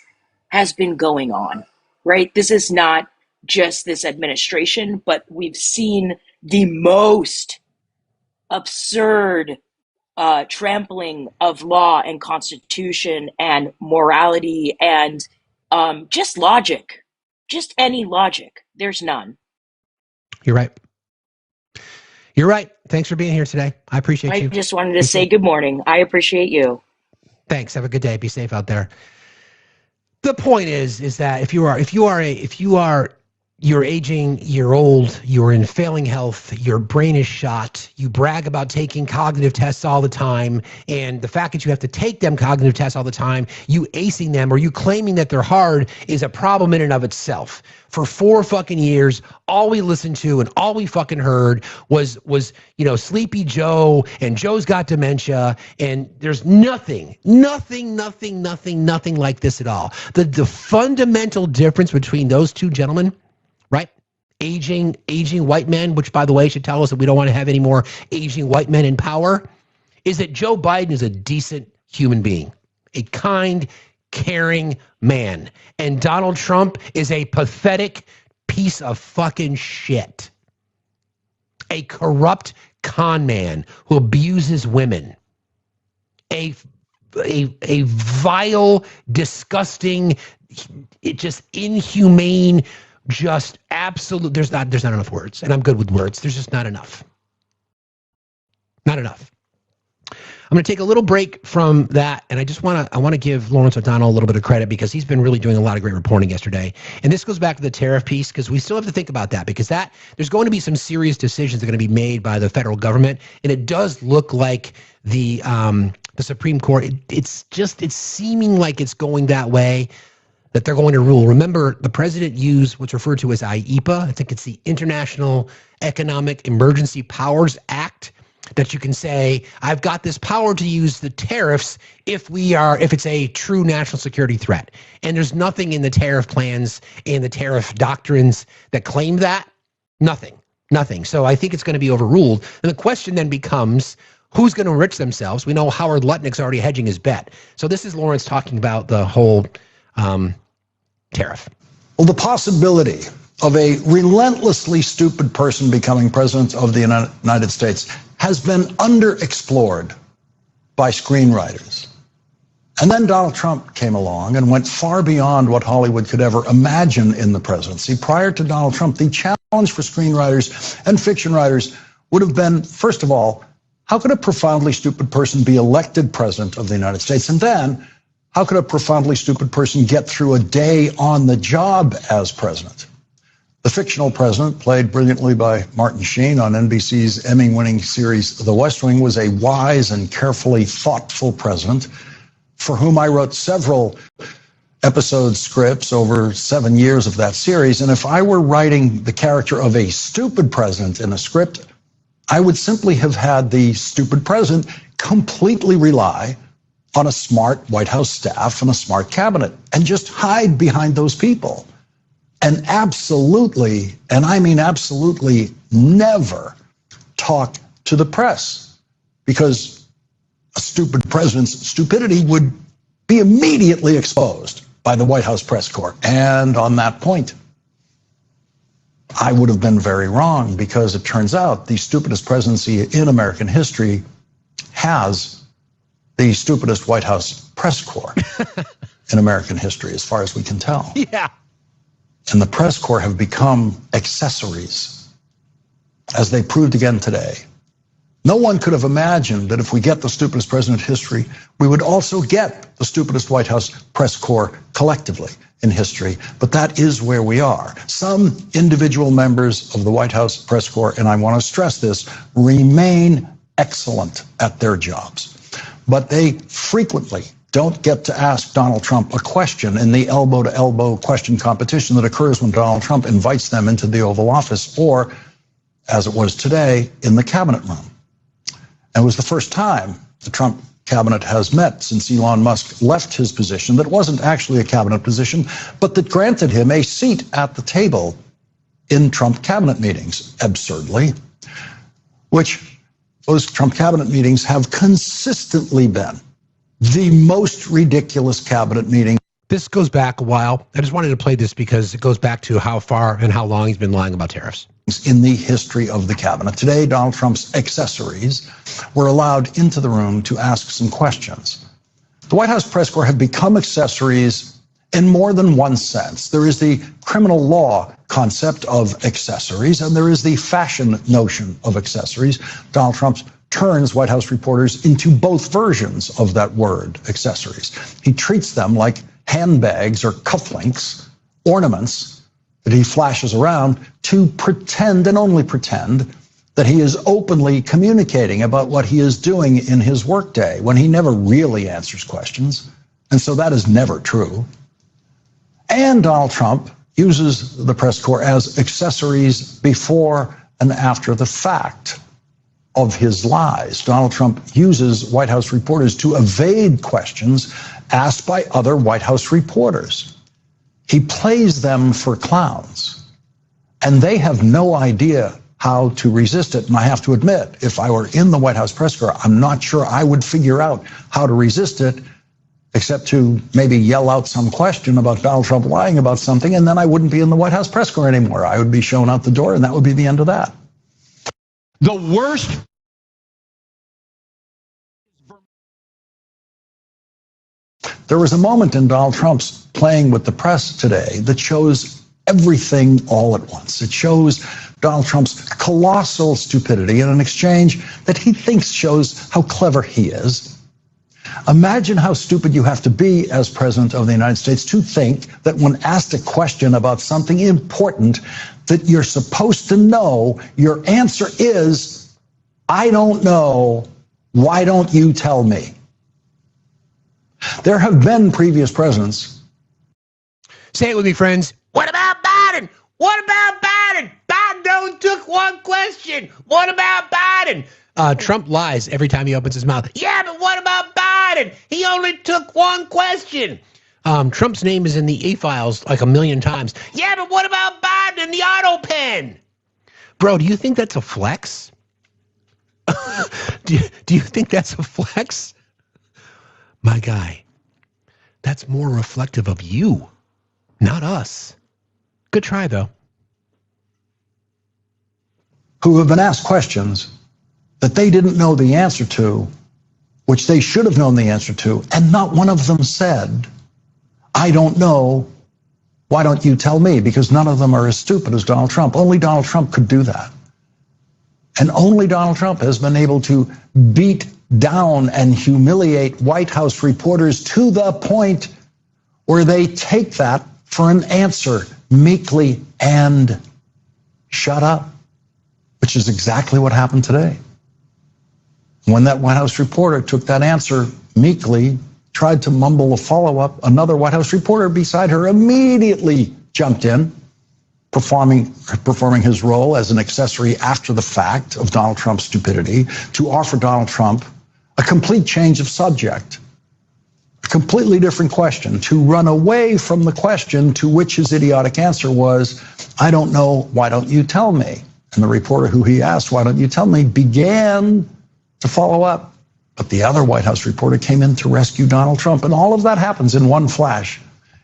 has been going on, right? This is not just this administration, but we've seen the most absurd trampling of law and constitution and morality and just logic, just any logic. There's none. You're right. You're right. Thanks for being here today. I appreciate you. I just wanted to say good morning. I appreciate you. Thanks. Have a good day. Be safe out there. The point is that if you're aging, you're old, you're in failing health, your brain is shot, you brag about taking cognitive tests all the time, and the fact that you have to take them cognitive tests all the time, you acing them or you claiming that they're hard is a problem in and of itself. For 4 fucking years, all we listened to and all we fucking heard was Sleepy Joe and Joe's got dementia, and there's nothing like this at all. The fundamental difference between those two gentlemen, right? Aging white men, which by the way should tell us that we don't want to have any more aging white men in power, is that Joe Biden is a decent human being, a kind, caring man. And Donald Trump is a pathetic piece of fucking shit. A corrupt con man who abuses women. A vile, disgusting, just inhumane, just absolute. There's not enough words, and I'm good with words. There's just not enough. Not enough. I'm going to take a little break from that, and I want to give Lawrence O'Donnell a little bit of credit because he's been really doing a lot of great reporting yesterday. And this goes back to the tariff piece because we still have to think about that because there's going to be some serious decisions that are going to be made by the federal government, and it does look like the Supreme Court. It's seeming like it's going that way, that they're going to rule. Remember, the president used what's referred to as IEPA. I think it's the International Economic Emergency Powers Act. That you can say, I've got this power to use the tariffs if it's a true national security threat. And there's nothing in the tariff plans and the tariff doctrines that claim that. Nothing. So I think it's going to be overruled. And the question then becomes, who's going to enrich themselves? We know Howard Lutnick's already hedging his bet. So this is Lawrence talking about the whole tariff. Well, the possibility of a relentlessly stupid person becoming president of the United States has been underexplored by screenwriters. And then Donald Trump came along and went far beyond what Hollywood could ever imagine in the presidency. Prior to Donald Trump, the challenge for screenwriters and fiction writers would have been, first of all, how could a profoundly stupid person be elected president of the United States? And then, how could a profoundly stupid person get through a day on the job as president? The fictional president, played brilliantly by Martin Sheen on NBC's Emmy-winning series The West Wing, was a wise and carefully thoughtful president for whom I wrote several episode scripts over 7 years of that series. And if I were writing the character of a stupid president in a script, I would simply have had the stupid president completely rely on a smart White House staff and a smart cabinet and just hide behind those people. And absolutely, and I mean absolutely, never talk to the press. Because a stupid president's stupidity would be immediately exposed by the White House press corps. And on that point, I would have been very wrong, because it turns out the stupidest presidency in American history has the stupidest White House press corps in American history, as far as we can tell. Yeah. And the press corps have become accessories, as they proved again today. No one could have imagined that if we get the stupidest president in history, we would also get the stupidest White House press corps collectively in history. But that is where we are. Some individual members of the White House press corps, and I want to stress this, remain excellent at their jobs. But they frequently don't get to ask Donald Trump a question in the elbow-to-elbow question competition that occurs when Donald Trump invites them into the Oval Office, or, as it was today, in the cabinet room. And it was the first time the Trump cabinet has met since Elon Musk left his position that wasn't actually a cabinet position, but that granted him a seat at the table in Trump cabinet meetings, absurdly, which those Trump cabinet meetings have consistently been the most ridiculous cabinet meeting. This goes back a while. I just wanted to play this because it goes back to how far and how long he's been lying about tariffs. In the history of the cabinet. Today, Donald Trump's accessories were allowed into the room to ask some questions. The White House press corps have become accessories in more than one sense. There is the criminal law concept of accessories, and there is the fashion notion of accessories. Donald Trump turns White House reporters into both versions of that word, accessories. He treats them like handbags or cufflinks, ornaments that he flashes around to pretend, and only pretend, that he is openly communicating about what he is doing in his workday, when he never really answers questions. And so that is never true. And Donald Trump uses the press corps as accessories before and after the fact of his lies. Donald Trump uses White House reporters to evade questions asked by other White House reporters. He plays them for clowns, and they have no idea how to resist it. And I have to admit, if I were in the White House press corps, I'm not sure I would figure out how to resist it, except to maybe yell out some question about Donald Trump lying about something, and then I wouldn't be in the White House press corps anymore. I would be shown out the door, and that would be the end of that. The worst. There was a moment in Donald Trump's playing with the press today that shows everything all at once. It shows Donald Trump's colossal stupidity in an exchange that he thinks shows how clever he is. Imagine how stupid you have to be as president of the United States to think that when asked a question about something important that you're supposed to know, your answer is, I don't know. Why don't you tell me? There have been previous presidents. Say it with me, friends. What about Biden? What about Biden? Biden only took one question. What about Biden? Trump lies every time he opens his mouth. Yeah, but what about Biden? He only took one question. Trump's name is in the e-files like 1,000,000 times. Yeah, but what about Biden and the auto pen? Bro, do you think that's a flex? do you think that's a flex? My guy, that's more reflective of you, not us. Good try, though. Who have been asked questions that they didn't know the answer to, which they should have known the answer to, and not one of them said, I don't know, why don't you tell me? Because none of them are as stupid as Donald Trump. Only Donald Trump could do that. And only Donald Trump has been able to beat down and humiliate White House reporters to the point where they take that for an answer meekly and shut up, which is exactly what happened today. When that White House reporter took that answer meekly, tried to mumble a follow-up, another White House reporter beside her immediately jumped in, performing his role as an accessory after the fact of Donald Trump's stupidity, to offer Donald Trump a complete change of subject, a completely different question, to run away from the question to which his idiotic answer was, I don't know, why don't you tell me? And the reporter who he asked, why don't you tell me, began to follow up But the other White House reporter came in to rescue Donald Trump. And all of that happens in one flash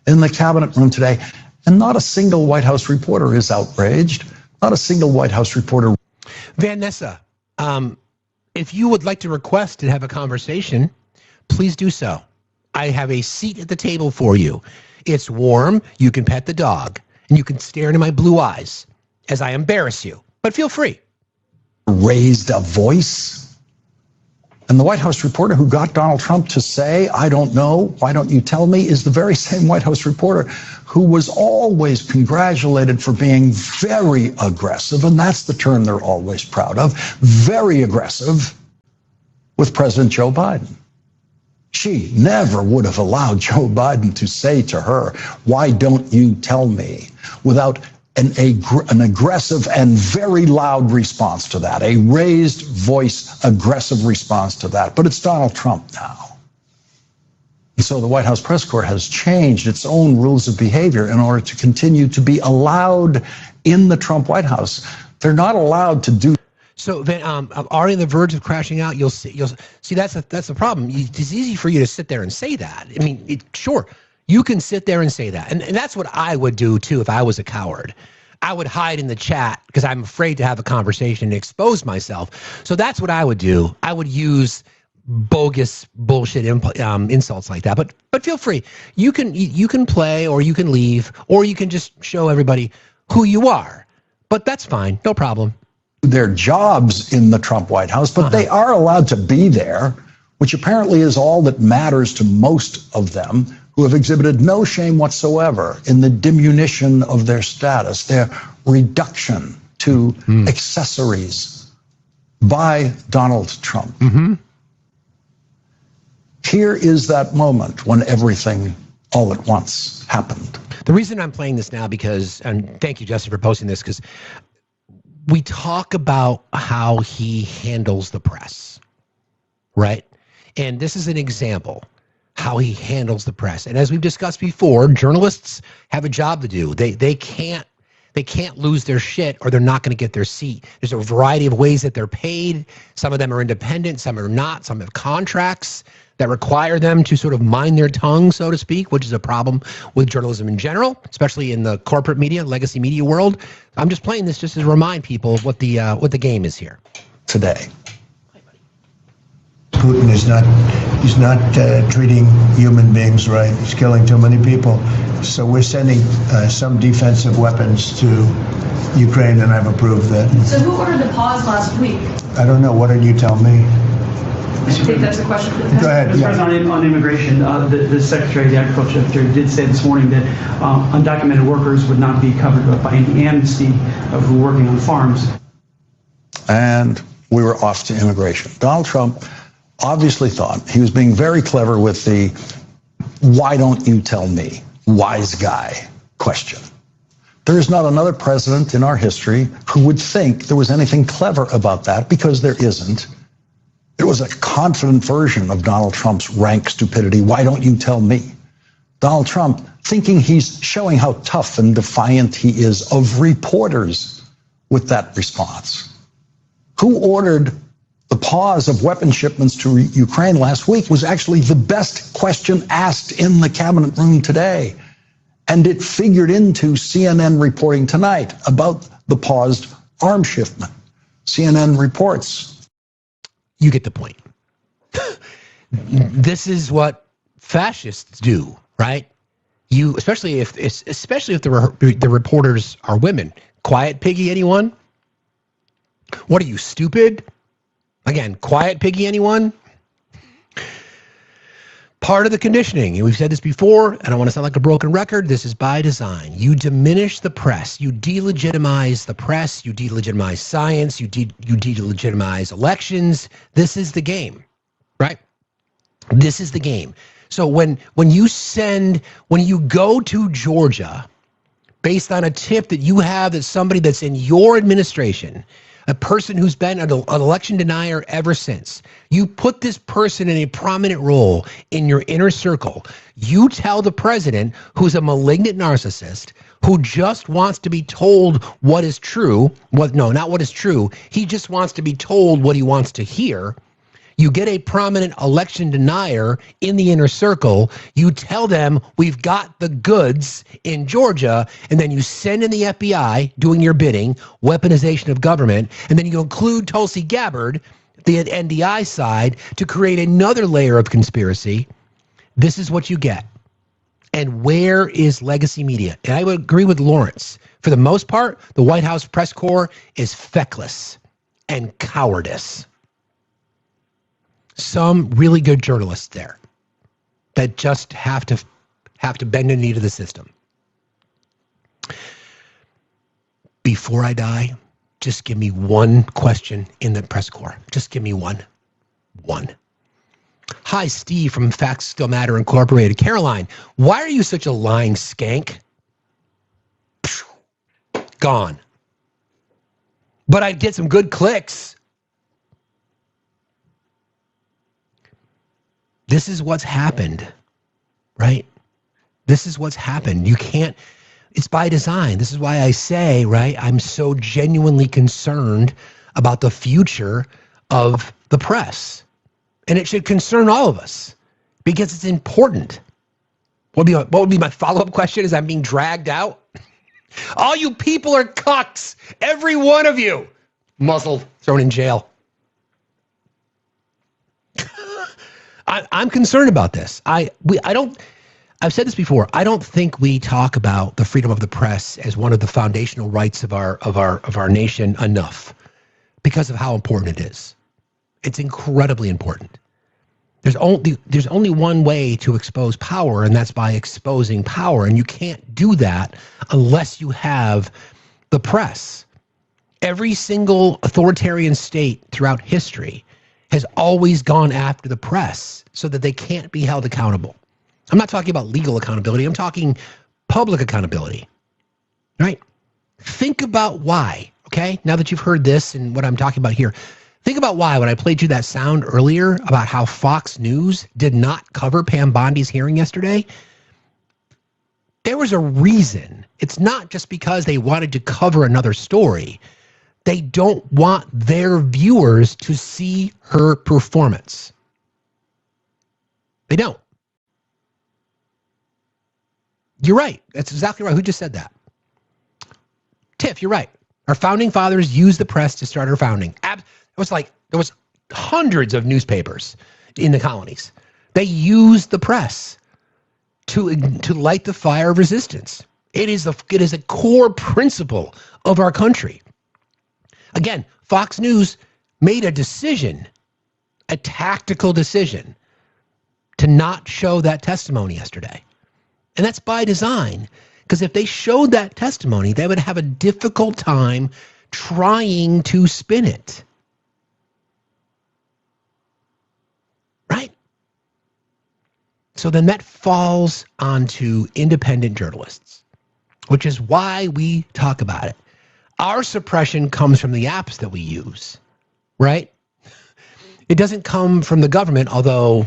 in the cabinet room today. And not a single White House reporter is outraged. Not a single White House reporter. Vanessa, if you would like to request to have a conversation, please do so. I have a seat at the table for you. It's warm. You can pet the dog. And you can stare into my blue eyes as I embarrass you. But feel free. Raised a voice. And the White House reporter who got Donald Trump to say, I don't know, why don't you tell me, is the very same White House reporter who was always congratulated for being very aggressive, and that's the term they're always proud of, very aggressive with President Joe Biden. She never would have allowed Joe Biden to say to her, why don't you tell me, without an aggressive and very loud response to that, a raised voice, aggressive response to that. But it's Donald Trump now. And so the White House press corps has changed its own rules of behavior in order to continue to be allowed in the Trump White House. They're not allowed to do. So then, already on the verge of crashing out. You'll see that's the problem. It's easy for you to sit there and say that. I mean, sure. You can sit there and say that. And that's what I would do, too, if I was a coward. I would hide in the chat because I'm afraid to have a conversation and expose myself. So that's what I would do. I would use bogus bullshit insults like that. But feel free. You can play, or you can leave, or you can just show everybody who you are. But that's fine. No problem. Their jobs in the Trump White House, but they are allowed to be there, which apparently is all that matters to most of them, who have exhibited no shame whatsoever in the diminution of their status, their reduction to accessories by Donald Trump. Here is that moment when everything all at once happened. The reason I'm playing this now because, and thank you, Justin, for posting this, because we talk about how he handles the press, right? And this is an example how he handles the press. And as we've discussed before, journalists have a job to do. They can't lose their shit, or they're not going to get their seat. There's a variety of ways that they're paid. Some of them are independent, some are not. Some have contracts that require them to sort of mind their tongue, so to speak, which is a problem with journalism in general, especially in the corporate media, legacy media world. I'm just playing this just to remind people what the game is here today. Putin is not treating human beings right. He's killing too many people. So we're sending some defensive weapons to Ukraine, and I've approved that. So who ordered the pause last week? I don't know. Why don't you tell me? I think that's a question for the Go ahead. Mr. President, on immigration, the Secretary of the Agriculture did say this morning that undocumented workers would not be covered by any amnesty who are working on farms. And we were off to immigration. Donald Trump obviously thought he was being very clever with the why don't you tell me, wise guy question. There is not another president in our history who would think there was anything clever about that, because there isn't. It was a confident version of Donald Trump's rank stupidity. Why don't you tell me? Donald Trump thinking he's showing how tough and defiant he is of reporters with that response. Who ordered the pause of weapon shipments to Ukraine last week was actually the best question asked in the cabinet room today. And it figured into CNN reporting tonight about the paused arms shipment. CNN reports. You get the point. This is what fascists do, right? You, especially if the reporters are women. Quiet piggy, anyone? What are you, stupid? Again, quiet piggy, anyone? Part of the conditioning, and we've said this before, and I don't want to sound like a broken record, this is by design. You diminish the press. You delegitimize the press. You delegitimize science. You delegitimize elections. This is the game, right? This is the game. So when you go to Georgia based on a tip that you have that somebody that's in your administration, a person who's been an election denier ever since, you put this person in a prominent role in your inner circle. You tell the president, who's a malignant narcissist, who just wants to be told what is true. Not what is true. He just wants to be told what he wants to hear. You get a prominent election denier in the inner circle. You tell them we've got the goods in Georgia, and then you send in the FBI doing your bidding, weaponization of government, and then you include Tulsi Gabbard, the NDI side, to create another layer of conspiracy. This is what you get. And where is legacy media? And I would agree with Lawrence. For the most part, the White House press corps is feckless and cowardice. Some really good journalists there that just have to bend a knee to the system. Before I die, just give me one question in the press corps. Just give me one. One. Hi, Steve from Factsstillmatter Incorporated. Caroline, why are you such a lying skank? Gone. But I'd get some good clicks. This is what's happened, right? This is what's happened. You can't, it's by design. This is why I say, right, I'm so genuinely concerned about the future of the press. And it should concern all of us because it's important. What would be my follow-up question as I'm being dragged out? All you people are cucks. Every one of you. Muzzled, thrown in jail. I'm concerned about this. I've said this before. I don't think we talk about the freedom of the press as one of the foundational rights of our nation enough because of how important it is. It's incredibly important. There's only one way to expose power, and that's by exposing power. And you can't do that unless you have the press. Every single authoritarian state throughout history has always gone after the press so that they can't be held accountable. I'm not talking about legal accountability. I'm talking public accountability, right? Think about why, okay? Now that you've heard this and what I'm talking about here, think about why when I played you that sound earlier about how Fox News did not cover Pam Bondi's hearing yesterday. There was a reason. It's not just because they wanted to cover another story. They don't want their viewers to see her performance. They don't. You're right. That's exactly right. Who just said that? Tiff, you're right. Our founding fathers used the press to start our founding. There was hundreds of newspapers in the colonies. They used the press to light the fire of resistance. It is a core principle of our country. Again, Fox News made a decision, a tactical decision, to not show that testimony yesterday. And that's by design, because if they showed that testimony, they would have a difficult time trying to spin it. Right? So then that falls onto independent journalists, which is why we talk about it. Our suppression comes from the apps that we use, right? It doesn't come from the government, although,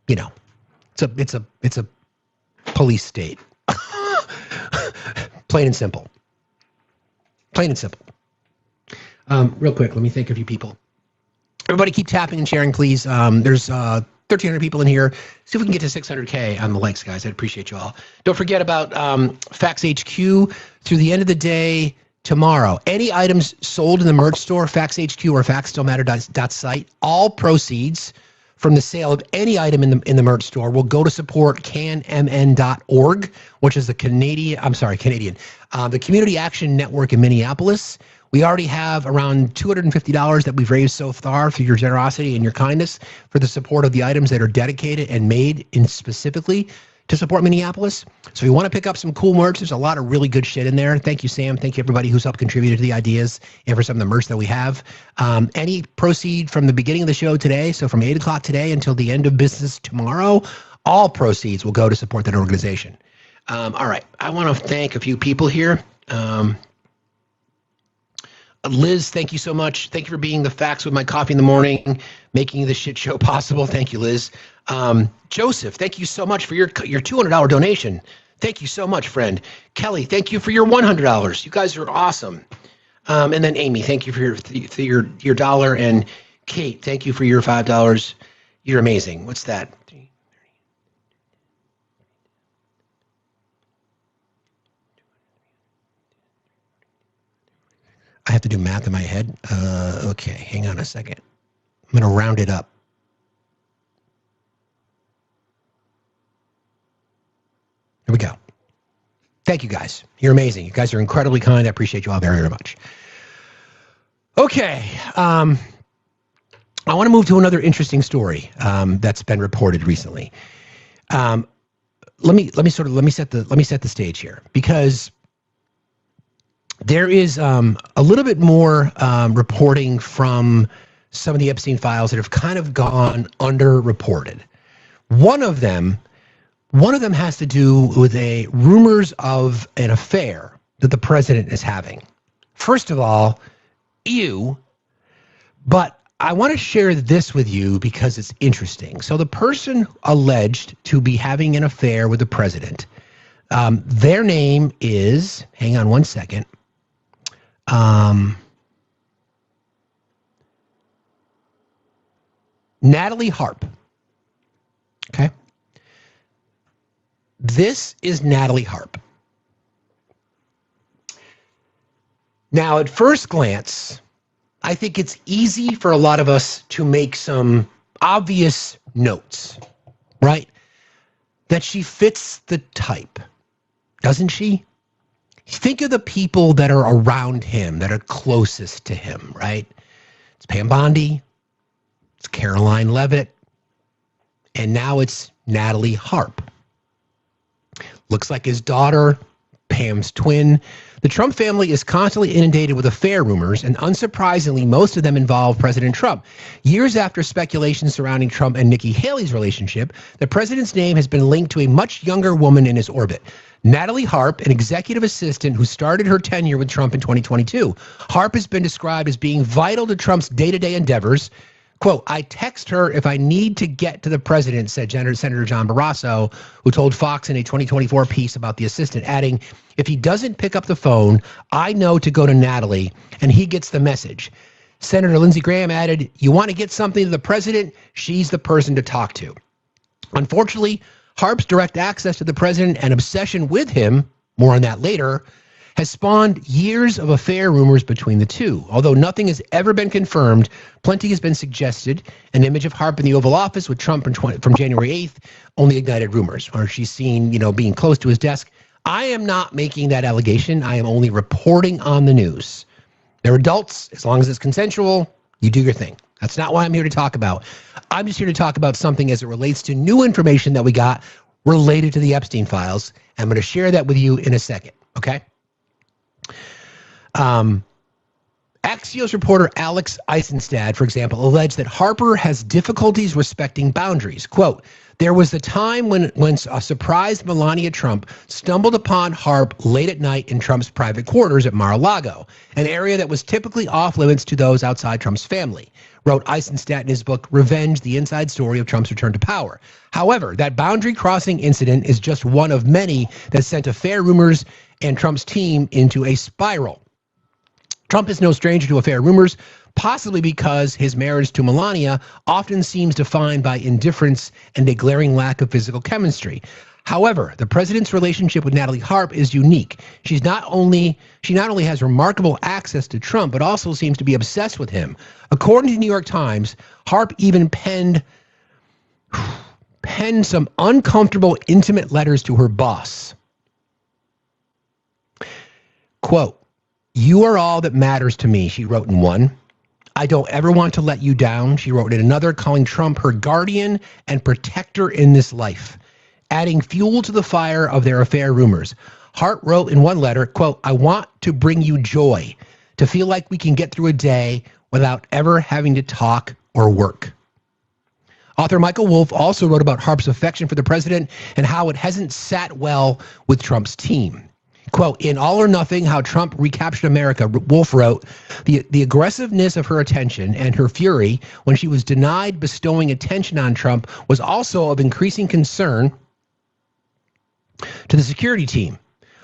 you know, it's a police state. Plain and simple. Plain and simple. Real quick, let me thank a few people. Everybody keep tapping and sharing, please. There's 1,300 people in here. See if we can get to 600K on the likes, guys. I'd appreciate you all. Don't forget about Facts HQ through the end of the day tomorrow. Any items sold in the merch store, Facts HQ or factsstillmatter.site, all proceeds from the sale of any item in the merch store will go to support canmn.org, which is the the Community Action Network in Minneapolis. We already have around $250 that we've raised so far through your generosity and your kindness for the support of the items that are dedicated and made in specifically to support Minneapolis. So if you want to pick up some cool merch, there's a lot of really good shit in there. Thank you, Sam. Thank you, everybody who's helped contributed to the ideas and for some of the merch that we have. Any proceed from the beginning of the show today, so from 8 o'clock today until the end of business tomorrow, all proceeds will go to support that organization. All right. I want to thank a few people here. Liz, thank you so much. Thank you for being the facts with my coffee in the morning, making this shit show possible. Thank you, Liz. Joseph, thank you so much for your $200 donation. Thank you so much, friend. Kelly, thank you for your $100. You guys are awesome. And then Amy, thank you for your dollar. And Kate, thank you for your $5. You're amazing. What's that? I have to do math in my head. Okay, hang on a second. I'm going to round it up. Here we go. Thank you, guys. You're amazing. You guys are incredibly kind. I appreciate you all very, very much. Okay. I want to move to another interesting story that's been reported recently. Let me set the stage here, because there is a little bit more reporting from some of the Epstein files that have kind of gone underreported. One of them has to do with rumors of an affair that the president is having. First of all, ew, but I want to share this with you because it's interesting. So the person alleged to be having an affair with the president, their name is, hang on one second, Natalie Harp. Okay. This is Natalie Harp. Now, at first glance, I think it's easy for a lot of us to make some obvious notes, right? That she fits the type, doesn't she? Think of the people that are around him, that are closest to him, right? It's Pam Bondi, it's Caroline Leavitt, and now it's Natalie Harp. Looks like his daughter, Pam's twin. The Trump family is constantly inundated with affair rumors, and unsurprisingly, most of them involve President Trump. Years after speculation surrounding Trump and Nikki Haley's relationship, the president's name has been linked to a much younger woman in his orbit. Natalie Harp, an executive assistant who started her tenure with Trump in 2022. Harp has been described as being vital to Trump's day-to-day endeavors. Quote, I text her if I need to get to the president, said Senator John Barrasso, who told Fox in a 2024 piece about the assistant, adding, if he doesn't pick up the phone, I know to go to Natalie, and he gets the message. Senator Lindsey Graham added, you want to get something to the president? She's the person to talk to. Unfortunately, Harp's direct access to the president and obsession with him, more on that later, has spawned years of affair rumors between the two. Although nothing has ever been confirmed, plenty has been suggested. An image of Harp in the Oval Office with Trump from January 8th only ignited rumors, or she's seen, being close to his desk. I am not making that allegation. I am only reporting on the news. They're adults. As long as it's consensual, you do your thing. That's not what I'm here to talk about. I'm just here to talk about something as it relates to new information that we got related to the Epstein files. I'm going to share that with you in a second, okay? Axios reporter Alex Eisenstadt, for example, alleged that Harper has difficulties respecting boundaries. Quote, there was the time when a surprised Melania Trump stumbled upon Harp late at night in Trump's private quarters at Mar-a-Lago, an area that was typically off limits to those outside Trump's family, wrote Eisenstadt in his book, Revenge, the Inside Story of Trump's Return to Power. However, that boundary crossing incident is just one of many that sent affair rumors and Trump's team into a spiral. Trump is no stranger to affair rumors, possibly because his marriage to Melania often seems defined by indifference and a glaring lack of physical chemistry. However, the president's relationship with Natalie Harp is unique. She not only has remarkable access to Trump, but also seems to be obsessed with him. According to the New York Times, Harp even penned some uncomfortable, intimate letters to her boss. Quote, you are all that matters to me, she wrote in one. I don't ever want to let you down, she wrote in another, calling Trump her guardian and protector in this life, adding fuel to the fire of their affair rumors. Hart wrote in one letter, quote, I want to bring you joy, to feel like we can get through a day without ever having to talk or work. Author Michael Wolff also wrote about Harp's affection for the president and how it hasn't sat well with Trump's team. Quote, in All or Nothing, How Trump Recaptured America, Wolff wrote, the aggressiveness of her attention and her fury when she was denied bestowing attention on Trump was also of increasing concern to the security team.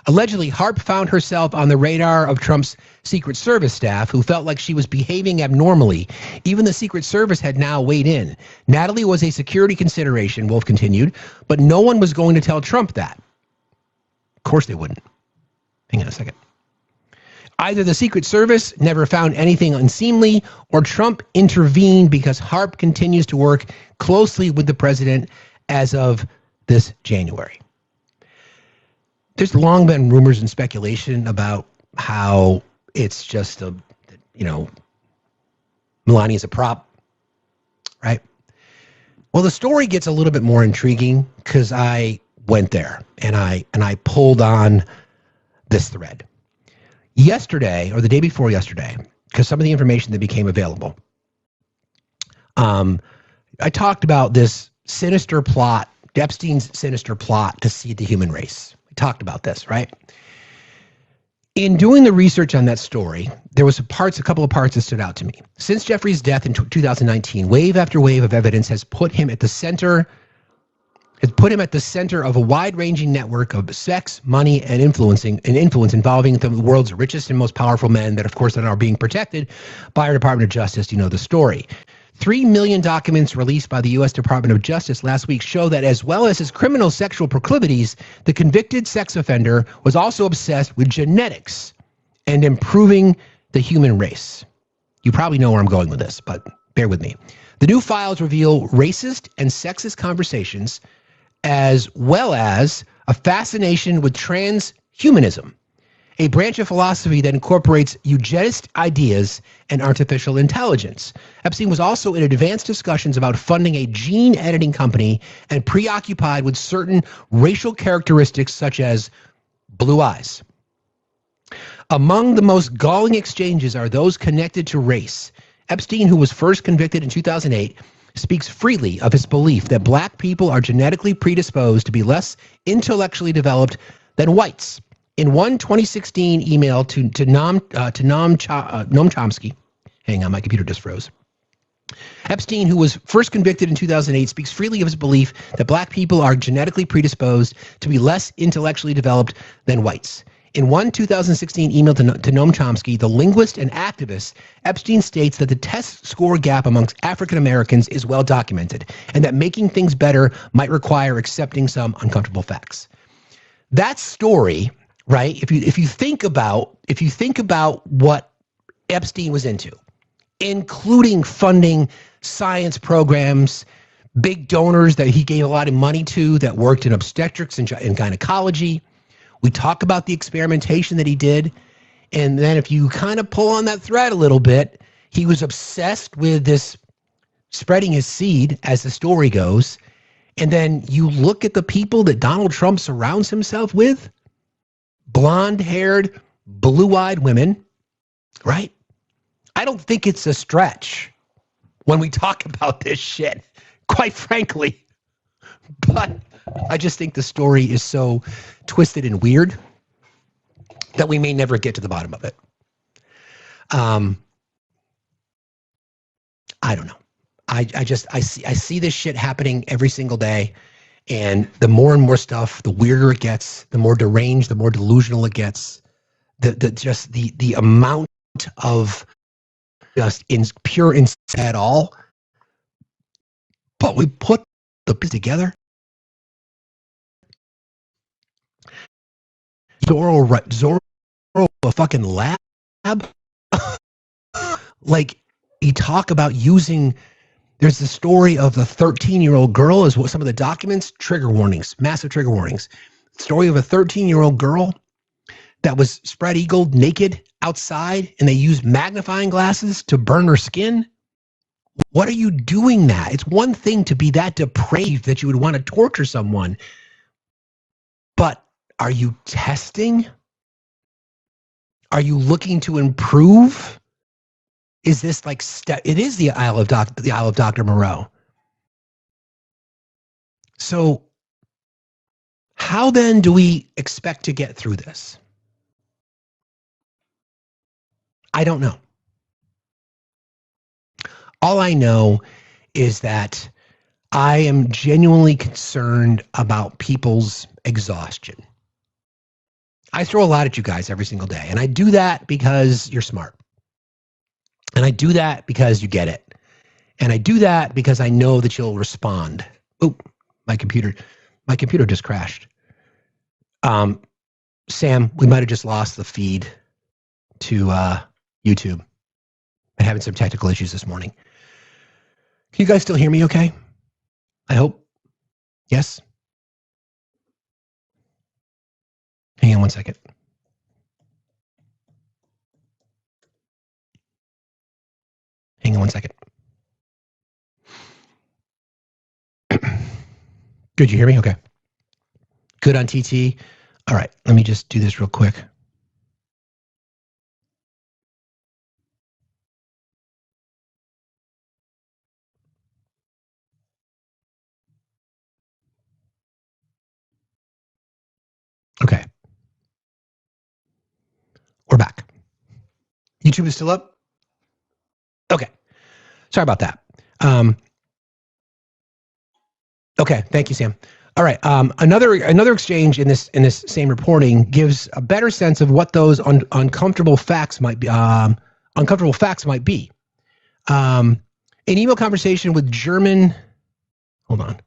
Allegedly, Harp found herself on the radar of Trump's Secret Service staff, who felt like she was behaving abnormally. Even the Secret Service had now weighed in. Natalie was a security consideration, Wolf continued, but no one was going to tell Trump that. Of course they wouldn't. Hang on a second. Either the Secret Service never found anything unseemly, or Trump intervened because Harp continues to work closely with the president as of this January. There's long been rumors and speculation about how it's just Melania's a prop, right? Well, the story gets a little bit more intriguing because I went there and I pulled on this thread. Yesterday, or the day before yesterday, because some of the information that became available, I talked about this sinister plot, Epstein's sinister plot to seed the human race. We talked about this, right? In doing the research on that story, there was a couple of parts that stood out to me. Since Jeffrey's death in 2019, wave after wave of evidence has put him at the center of a wide-ranging network of sex, money, and influence involving the world's richest and most powerful men that, of course, are being protected by our Department of Justice. You know the story. 3 million documents released by the U.S. Department of Justice last week show that, as well as his criminal sexual proclivities, the convicted sex offender was also obsessed with genetics and improving the human race. You probably know where I'm going with this, but bear with me. The new files reveal racist and sexist conversations, as well as a fascination with transhumanism, a branch of philosophy that incorporates eugenist ideas and artificial intelligence. Epstein was also in advanced discussions about funding a gene editing company and preoccupied with certain racial characteristics such as blue eyes. Among the most galling exchanges are those connected to race. Epstein, who was first convicted in 2008, speaks freely of his belief that black people are genetically predisposed to be less intellectually developed than whites. In one 2016 email to Noam Chomsky, hang on, my computer just froze. Epstein, who was first convicted in 2008, speaks freely of his belief that black people are genetically predisposed to be less intellectually developed than whites. In one 2016 email to Noam Chomsky, the linguist and activist, Epstein states that the test score gap amongst African Americans is well documented, and that making things better might require accepting some uncomfortable facts. That story, right? If you think about what Epstein was into, including funding science programs, big donors that he gave a lot of money to that worked in obstetrics and gynecology. We talk about the experimentation that he did. And then if you kind of pull on that thread a little bit, he was obsessed with this spreading his seed, as the story goes. And then you look at the people that Donald Trump surrounds himself with, blonde-haired, blue-eyed women, right? I don't think it's a stretch when we talk about this shit, quite frankly. But I just think the story is so twisted and weird that we may never get to the bottom of it. I don't know. I see this shit happening every single day, and the more and more stuff, the weirder it gets, the more deranged, the more delusional it gets. The amount of just pure insanity at all. But we put the pieces together. Zorro, a fucking lab. Like, you talk about using. There's the story of the 13-year-old girl, is what some of the documents, trigger warnings, massive trigger warnings. Story of a 13-year-old girl that was spread-eagled naked outside, and they used magnifying glasses to burn her skin. What are you doing that? It's one thing to be that depraved that you would want to torture someone, but are you testing? Are you looking to improve? Is this like it is the Isle of Dr. Moreau. So how then do we expect to get through this? I don't know. All I know is that I am genuinely concerned about people's exhaustion. I throw a lot at you guys every single day. And I do that because you're smart. And I do that because you get it. And I do that because I know that you'll respond. Oh, my computer just crashed. Sam, we might have just lost the feed to YouTube. I'm having some technical issues this morning. Can you guys still hear me okay? I hope. Yes? Hang on one second. Hang on one second. Good, you hear me? Okay. Good on TT. All right, let me just do this real quick. Okay. We're back. YouTube is still up? Okay. Sorry about that. Okay, thank you, Sam. All right. Another exchange in this same reporting gives a better sense of what those uncomfortable facts might be. An email conversation with German. Hold on.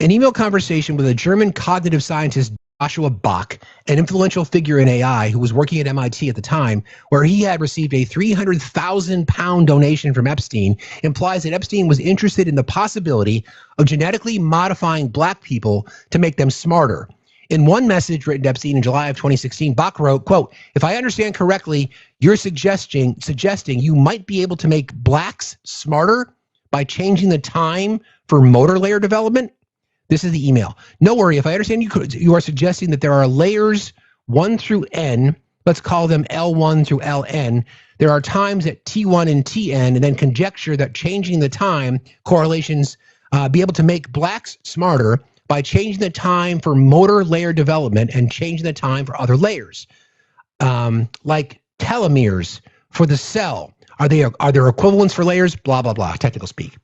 An email conversation with a German cognitive scientist, Joshua Bach, an influential figure in AI who was working at MIT at the time, where he had received a 300,000 pound donation from Epstein, implies that Epstein was interested in the possibility of genetically modifying black people to make them smarter. In one message written to Epstein in July of 2016, Bach wrote, quote, "If I understand correctly, you're suggesting you might be able to make blacks smarter by changing the time for motor layer development." This is the email. No worry, if I understand you are suggesting that there are layers 1 through N, let's call them L1 through Ln. There are times at T1 and Tn, and then conjecture that changing the time correlations be able to make blacks smarter by changing the time for motor layer development and changing the time for other layers. Like telomeres for the cell. Are there equivalents for layers? Blah, blah, blah, technical speak.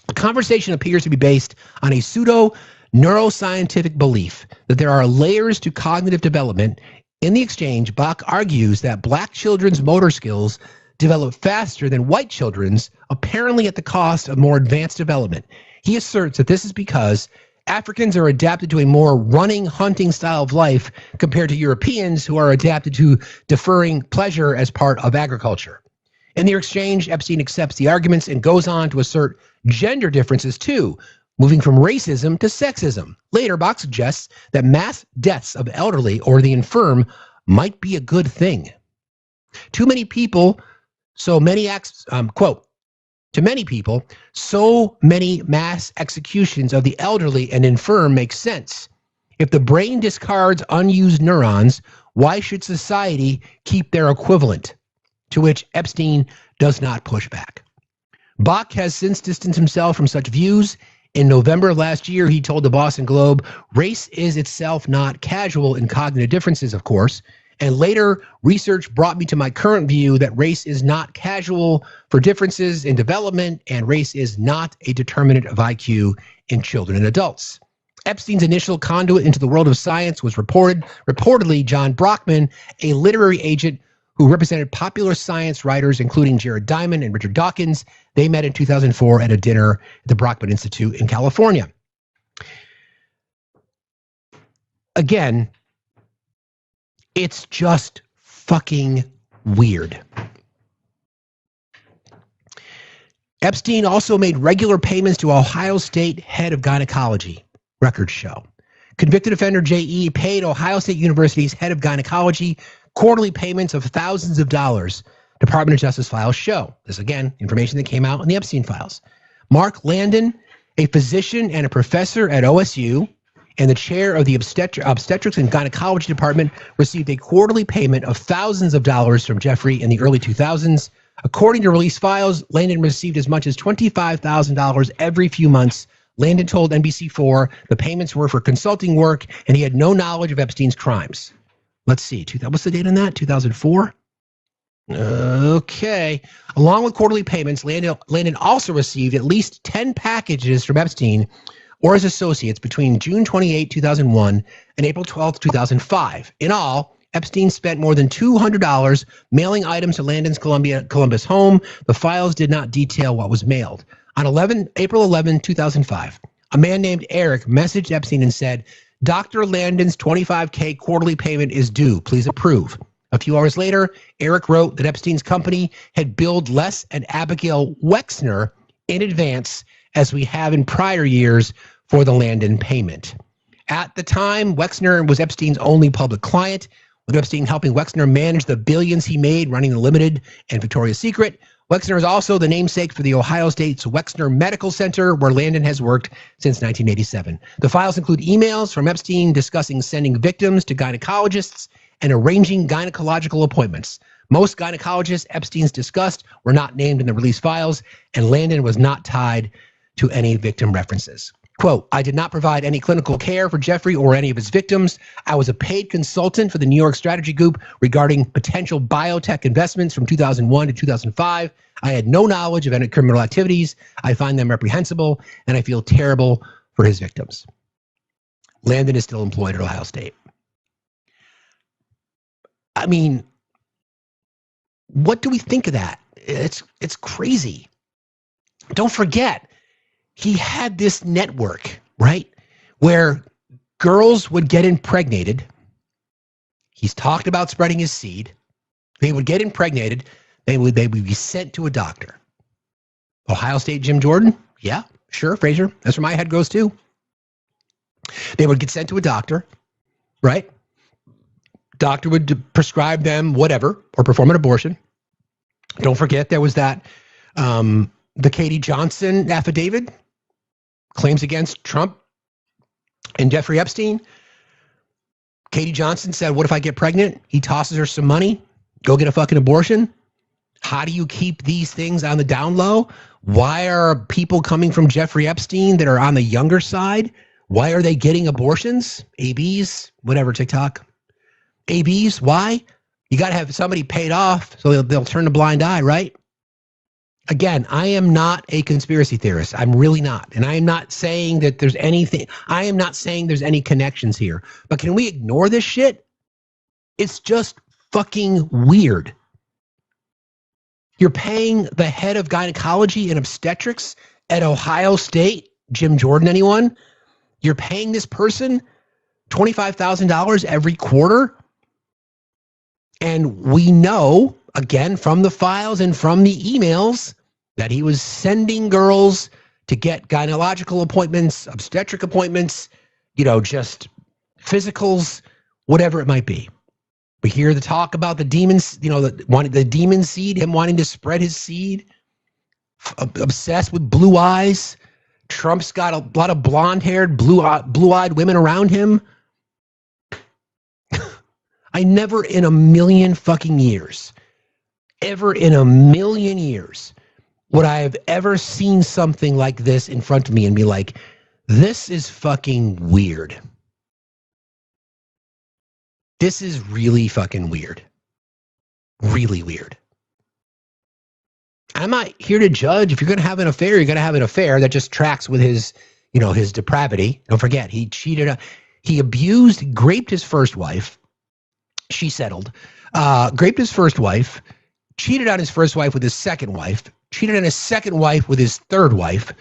The conversation appears to be based on a pseudo neuroscientific belief that there are layers to cognitive development. In the exchange, Bach argues that black children's motor skills develop faster than white children's, apparently at the cost of more advanced development. He asserts that this is because Africans are adapted to a more running, hunting style of life compared to Europeans who are adapted to deferring pleasure as part of agriculture. In their exchange, Epstein accepts the arguments and goes on to assert gender differences too, moving from racism to sexism. Later, Bach suggests that mass deaths of elderly or the infirm might be a good thing. To many people, so many mass executions of the elderly and infirm make sense. If the brain discards unused neurons, why should society keep their equivalent? To which Epstein does not push back. Bach has since distanced himself from such views. In November last year, he told the Boston Globe, "Race is itself not casual in cognitive differences, of course." And later, research brought me to my current view that race is not casual for differences in development, and race is not a determinant of IQ in children and adults. Epstein's initial conduit into the world of science was reportedly John Brockman, a literary agent who represented popular science writers, including Jared Diamond and Richard Dawkins. They met in 2004 at a dinner at the Brockman Institute in California. Again, it's just fucking weird. Epstein also made regular payments to Ohio State head of gynecology, records show. Convicted offender J.E. paid Ohio State University's head of gynecology quarterly payments of thousands of dollars. Department of Justice files show. This, again, information that came out in the Epstein files. Mark Landon, a physician and a professor at OSU and the chair of the obstetrics and gynecology department, received a quarterly payment of thousands of dollars from Jeffrey in the early 2000s. According to released files, Landon received as much as $25,000 every few months. Landon told NBC4 the payments were for consulting work and he had no knowledge of Epstein's crimes. Let's see, what's the date on that? 2004? Okay. Along with quarterly payments, Landon also received at least 10 packages from Epstein or his associates between June 28, 2001 and April 12, 2005. In all, Epstein spent more than $200 mailing items to Landon's Columbus home. The files did not detail what was mailed. On April 11, 2005, a man named Eric messaged Epstein and said, Dr. Landon's $25K quarterly payment is due. Please approve. A few hours later, Eric wrote that Epstein's company had billed Les and Abigail Wexner in advance, as we have in prior years, for the Landon payment. At the time, Wexner was Epstein's only public client, with Epstein helping Wexner manage the billions he made running the Limited and Victoria's Secret. Wexner is also the namesake for the Ohio State's Wexner Medical Center, where Landon has worked since 1987. The files include emails from Epstein discussing sending victims to gynecologists and arranging gynecological appointments. Most gynecologists Epstein's discussed were not named in the release files, and Landon was not tied to any victim references. Quote, I did not provide any clinical care for Jeffrey or any of his victims. I was a paid consultant for the New York Strategy Group regarding potential biotech investments from 2001 to 2005. I had no knowledge of any criminal activities. I find them reprehensible, and I feel terrible for his victims. Landon is still employed at Ohio State. I mean, what do we think of that? It's crazy. Don't forget, he had this network, right, where girls would get impregnated. He's talked about spreading his seed. They would get impregnated. They would be sent to a doctor. Ohio State Jim Jordan? Yeah, sure, Fraser. That's where my head goes too. They would get sent to a doctor, right? Doctor would prescribe them whatever or perform an abortion. Don't forget there was that, the Katie Johnson affidavit, claims against Trump and Jeffrey Epstein. Katie Johnson said, what if I get pregnant? He tosses her some money. Go get a fucking abortion. How do you keep these things on the down low? Why are people coming from Jeffrey Epstein that are on the younger side? Why are they getting abortions? ABs, whatever, TikTok. ABs, why? You got to have somebody paid off so they'll turn a blind eye, right? Again, I am not a conspiracy theorist. I'm really not. And I am not saying that there's anything. I am not saying there's any connections here. But can we ignore this shit? It's just fucking weird. You're paying the head of gynecology and obstetrics at Ohio State, Jim Jordan, anyone? You're paying this person $25,000 every quarter? And we know, again, from the files and from the emails, that he was sending girls to get gynecological appointments, obstetric appointments, just physicals, whatever it might be. We hear the talk about the demons, the demon seed, him wanting to spread his seed, obsessed with blue eyes. Trump's got a lot of blonde-haired, blue-eyed women around him. I never in a million fucking years, ever in a million years, would I have ever seen something like this in front of me and be like, this is fucking weird. This is really fucking weird. Really weird. I'm not here to judge. If you're going to have an affair, you're going to have an affair that just tracks with his, his depravity. Don't forget, he cheated. He abused, raped his first wife. She settled. Raped his first wife. Cheated on his first wife with his second wife. Cheated on his second wife with his third wife.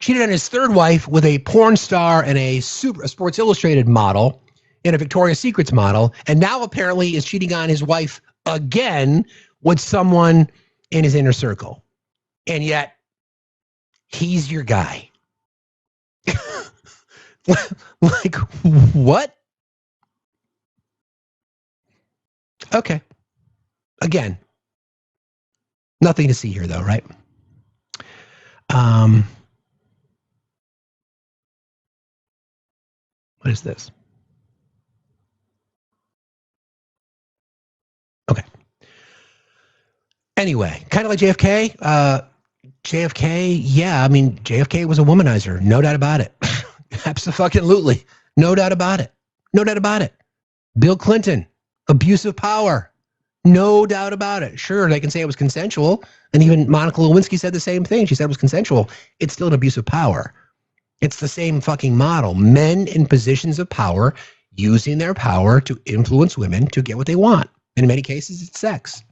Cheated on his third wife with a porn star and a Sports Illustrated model and a Victoria's Secrets model. And now apparently is cheating on his wife again with someone in his inner circle. And yet, he's your guy. Like, what? Okay. Again, nothing to see here, though, right? What is this? Okay. Anyway, kind of like JFK. JFK, yeah, I mean, JFK was a womanizer. No doubt about it. Absolutely. No doubt about it. No doubt about it. Bill Clinton, abuse of power. No doubt about it. Sure, they can say it was consensual. And even Monica Lewinsky said the same thing. She said it was consensual. It's still an abuse of power. It's the same fucking model. Men in positions of power using their power to influence women to get what they want. In many cases, it's sex.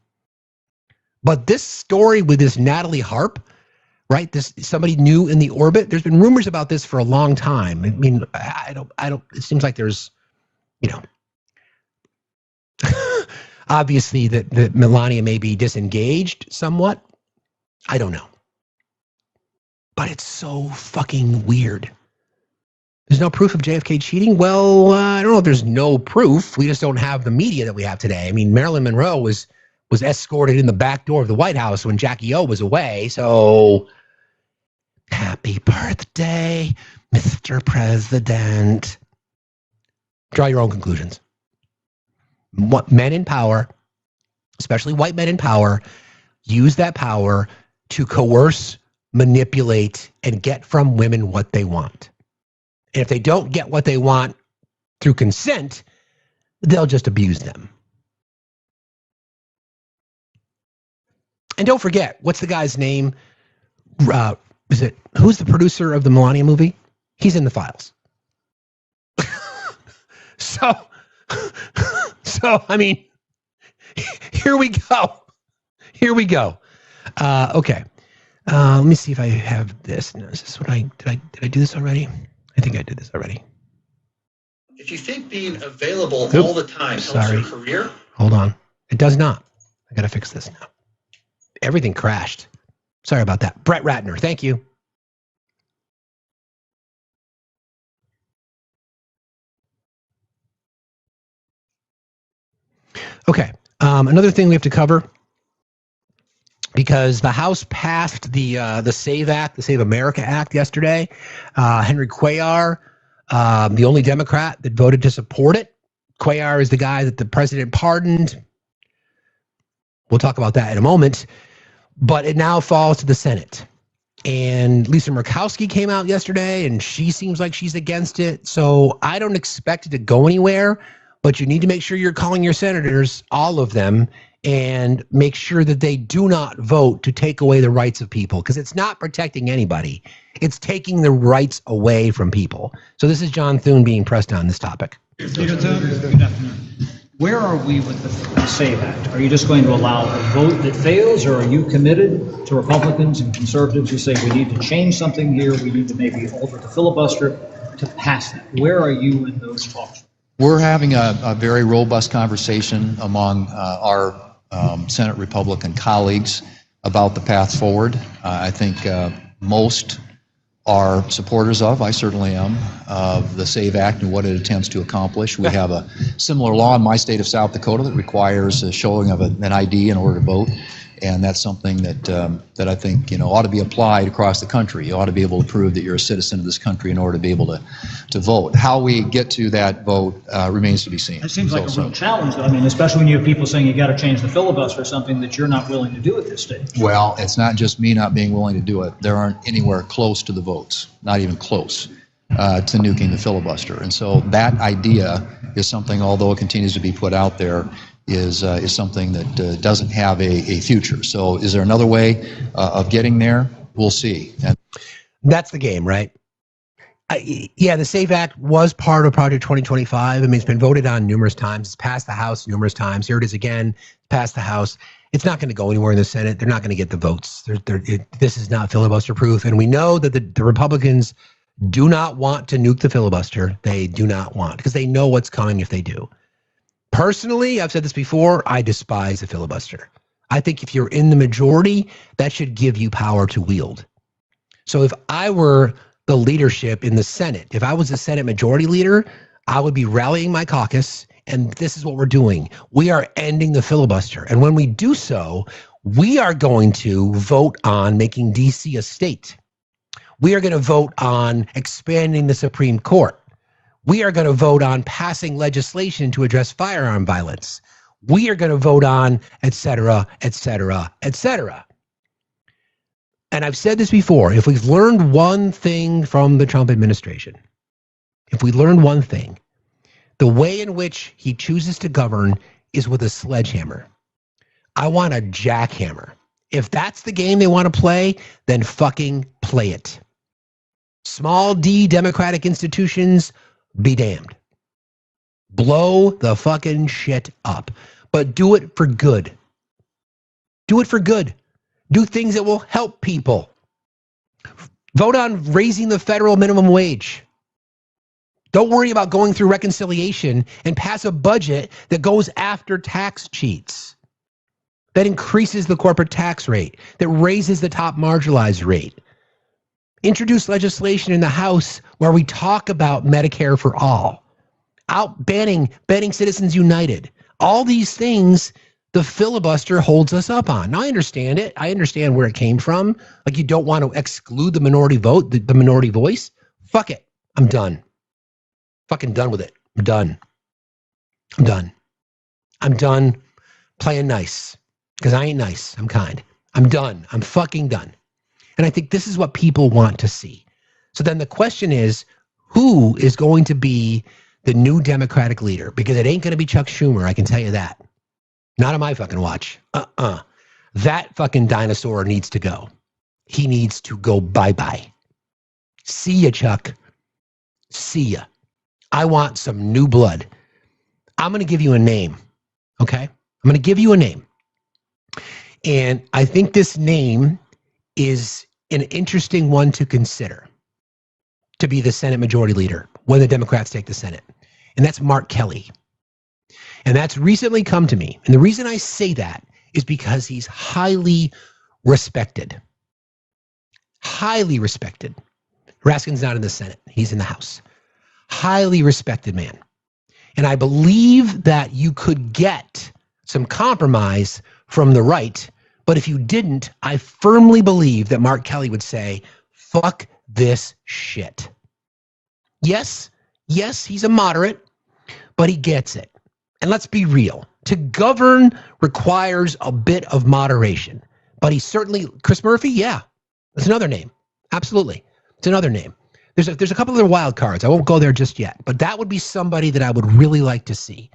But this story with this Natalie Harp, right? This somebody new in the orbit. There's been rumors about this for a long time. I mean, I don't. It seems like there's, obviously that Melania may be disengaged somewhat. I don't know. But it's so fucking weird. There's no proof of JFK cheating? Well, I don't know if there's no proof. We just don't have the media that we have today. I mean, Marilyn Monroe was escorted in the back door of the White House when Jackie O was away. So, happy birthday, Mr. President. Draw your own conclusions. What men in power, especially white men in power, use that power to coerce, manipulate, and get from women what they want. And if they don't get what they want through consent, they'll just abuse them. And don't forget, what's the guy's name? Who's the producer of the Melania movie? He's in the files. So, I mean, here we go. Okay. Let me see if I have this. No, is this what did I do this already? I think I did this already. If you think being available all the time helps your career. Hold on. It does not. I got to fix this now. Everything crashed. Sorry about that. Brett Ratner, thank you. Okay. Another thing we have to cover, because the House passed the SAVE Act, the Save America Act yesterday. Henry Cuellar, the only Democrat that voted to support it. Cuellar is the guy that the president pardoned. We'll talk about that in a moment. But it now falls to the Senate. And Lisa Murkowski came out yesterday, and she seems like she's against it. So I don't expect it to go anywhere, but you need to make sure you're calling your senators, all of them, and make sure that they do not vote to take away the rights of people, because it's not protecting anybody. It's taking the rights away from people. So this is John Thune being pressed on this topic. Leader Thune, good afternoon. Where are we with the SAVE Act? Are you just going to allow a vote that fails, or are you committed to Republicans and conservatives who say we need to change something here, we need to maybe alter the filibuster to pass that? Where are you in those talks? We're having a very robust conversation among our Senate Republican colleagues about the path forward. I think most are supporters of, I certainly am, of the SAVE Act and what it attempts to accomplish. We have a similar law in my state of South Dakota that requires a showing of an ID in order to vote. And that's something that I think ought to be applied across the country. You ought to be able to prove that you're a citizen of this country in order to be able to vote. How we get to that vote remains to be seen. It seems like a real challenge, though. I mean, especially when you have people saying you got to change the filibuster, something that you're not willing to do at this stage. Well, it's not just me not being willing to do it. There aren't anywhere close to the votes, not even close, to nuking the filibuster. And so that idea is something, although it continues to be put out there, is something that doesn't have a future. So is there another way of getting there? We'll see. That's the game, right? Yeah, the SAVE Act was part of Project 2025. I mean, it's been voted on numerous times. It's passed the House numerous times. Here it is again, passed the House. It's not going to go anywhere in the Senate. They're not going to get the votes. This is not filibuster proof. And we know that the Republicans do not want to nuke the filibuster. They do not want, because they know what's coming if they do. Personally, I've said this before, I despise a filibuster. I think if you're in the majority, that should give you power to wield. So if I were the leadership in the Senate, if I was the Senate majority leader, I would be rallying my caucus, and this is what we're doing. We are ending the filibuster. And when we do so, we are going to vote on making D.C. a state. We are going to vote on expanding the Supreme Court. We are going to vote on passing legislation to address firearm violence. We are going to vote on et cetera, et cetera, et cetera. And I've said this before, if we've learned one thing from the Trump administration, if we learned one thing, the way in which he chooses to govern is with a sledgehammer. I want a jackhammer. If that's the game they want to play, then fucking play it. Small d democratic institutions, be damned. Blow the fucking shit up. But do it for good. Do it for good. Do things that will help people. Vote on raising the federal minimum wage. Don't worry about going through reconciliation and pass a budget that goes after tax cheats, that increases the corporate tax rate, that raises the top marginalized rate. Introduce legislation in the House where we talk about Medicare for all, banning Citizens United. All these things the filibuster holds us up on. Now, I understand it. I understand where it came from. Like, you don't want to exclude the minority vote, the minority voice. Fuck it. I'm done. Fucking done with it. I'm done. I'm done. I'm done playing nice, because I ain't nice. I'm kind. I'm done. I'm fucking done. And I think this is what people want to see. So then the question is, who is going to be the new Democratic leader? Because it ain't going to be Chuck Schumer, I can tell you that. Not on my fucking watch. That fucking dinosaur needs to go. He needs to go bye-bye. See ya, Chuck. See ya. I want some new blood. I'm going to give you a name, okay? I'm going to give you a name. And I think this name is an interesting one to consider to be the Senate Majority Leader when the Democrats take the Senate. And that's Mark Kelly. And that's recently come to me. And the reason I say that is because he's highly respected. Highly respected. Raskin's not in the Senate. He's in the House. Highly respected man. And I believe that you could get some compromise from the right. But if you didn't, I firmly believe that Mark Kelly would say, fuck this shit. Yes, he's a moderate, but he gets it. And let's be real. To govern requires a bit of moderation. But he's certainly, Chris Murphy, yeah, that's another name. Absolutely. It's another name. There's a couple other wild cards. I won't go there just yet. But that would be somebody that I would really like to see.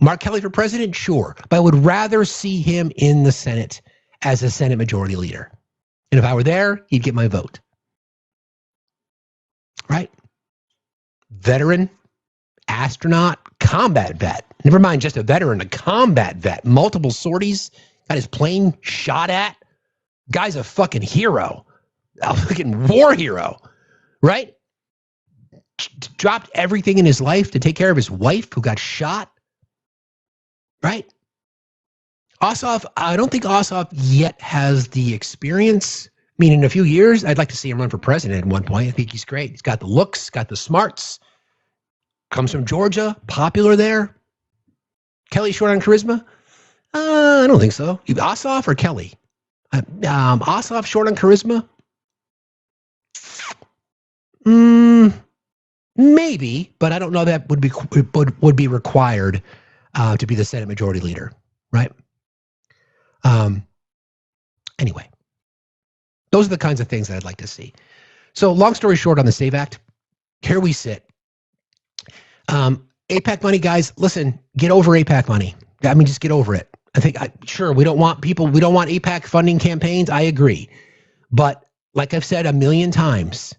Mark Kelly for president? Sure. But I would rather see him in the Senate as a Senate Majority Leader. And if I were there, he'd get my vote. Right? Veteran, astronaut, combat vet. Never mind just a veteran, a combat vet. Multiple sorties, got his plane shot at. Guy's a fucking hero. A fucking war hero. Right? Dropped everything in his life to take care of his wife who got shot. Right? Ossoff, I don't think Ossoff yet has the experience. I mean, in a few years, I'd like to see him run for president at one point. I think he's great. He's got the looks, got the smarts. Comes from Georgia, popular there. Kelly short on charisma? I don't think so. Ossoff or Kelly? Ossoff short on charisma? Maybe, but I don't know that would be required to be the Senate Majority Leader, right? Anyway, those are the kinds of things that I'd like to see. So, long story short, on the SAVE Act, here we sit. APAC money, guys, listen, get over APAC money. I mean, just get over it. I think, sure, we don't want APAC funding campaigns. I agree. But like I've said a million times,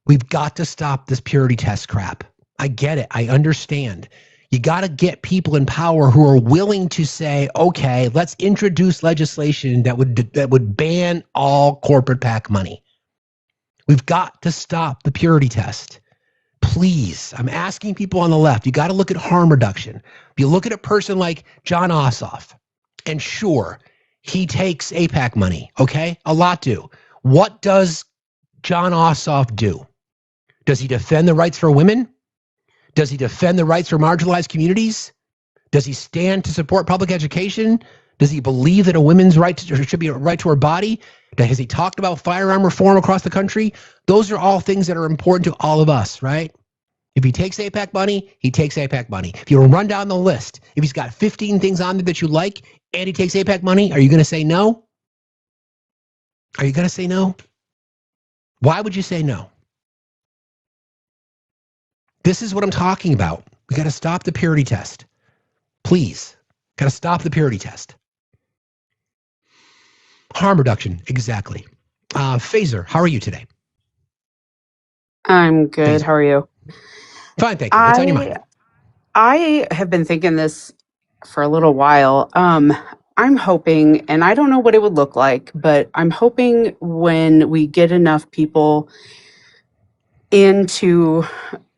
we've got to stop this purity test crap. I get it. I understand. You got to get people in power who are willing to say, okay, let's introduce legislation that would ban all corporate PAC money. We've got to stop the purity test. Please, I'm asking people on the left, you got to look at harm reduction. If you look at a person like John Ossoff, and sure, he takes APAC money, okay? A lot do. What does John Ossoff do? Does he defend the rights for women? Does he defend the rights for marginalized communities? Does he stand to support public education? Does he believe that a woman's right should be a right to her body? Has he talked about firearm reform across the country? Those are all things that are important to all of us, right? If he takes APAC money, he takes APAC money. If you run down the list, if he's got 15 things on there that you like and he takes APAC money, are you going to say no? Are you going to say no? Why would you say no? This is what I'm talking about. We got to stop the purity test. Please. Got to stop the purity test. Harm reduction, exactly. Phaser, how are you today? I'm good. How are you? Fine, thank you. What's on your mind? I have been thinking this for a little while. I'm hoping, and I don't know what it would look like, but I'm hoping when we get enough people into,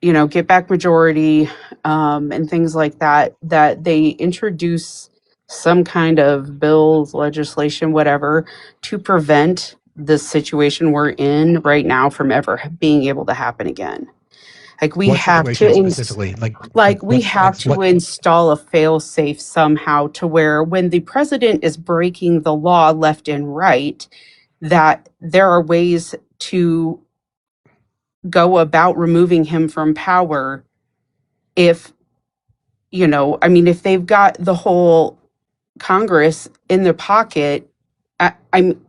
get back majority and things like that, that they introduce some kind of bills, legislation, whatever, to prevent the situation we're in right now from ever being able to happen again. Like we What have situation to, specifically? like we have to install a fail-safe somehow to where when the president is breaking the law left and right, that there are ways to go about removing him from power if, if they've got the whole Congress in their pocket, I'm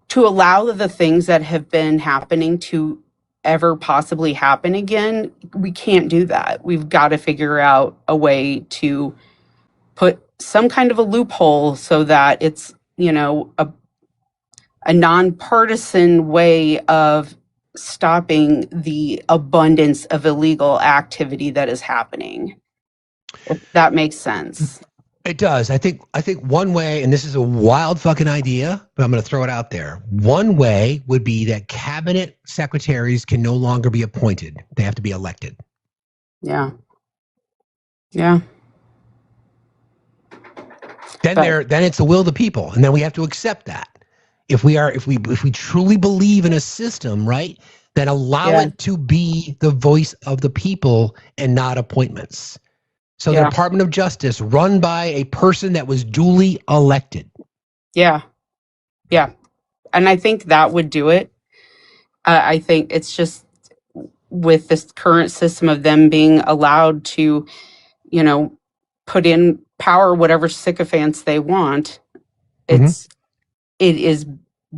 to allow the things that have been happening to ever possibly happen again. We can't do that. We've got to figure out a way to put some kind of a loophole so that it's, a nonpartisan way of stopping the abundance of illegal activity that is happening. If that makes sense. It does. I think one way, and this is a wild fucking idea, but I'm going to throw it out there. One way would be that cabinet secretaries can no longer be appointed; they have to be elected. Yeah. Yeah. Then it's the will of the people, and then we have to accept that. If we truly believe in a system, right, then allow it to be the voice of the people and not appointments. So the Department of Justice run by a person that was duly elected. Yeah. Yeah. And I think that would do it. I think it's just with this current system of them being allowed to, put in power whatever sycophants they want. It is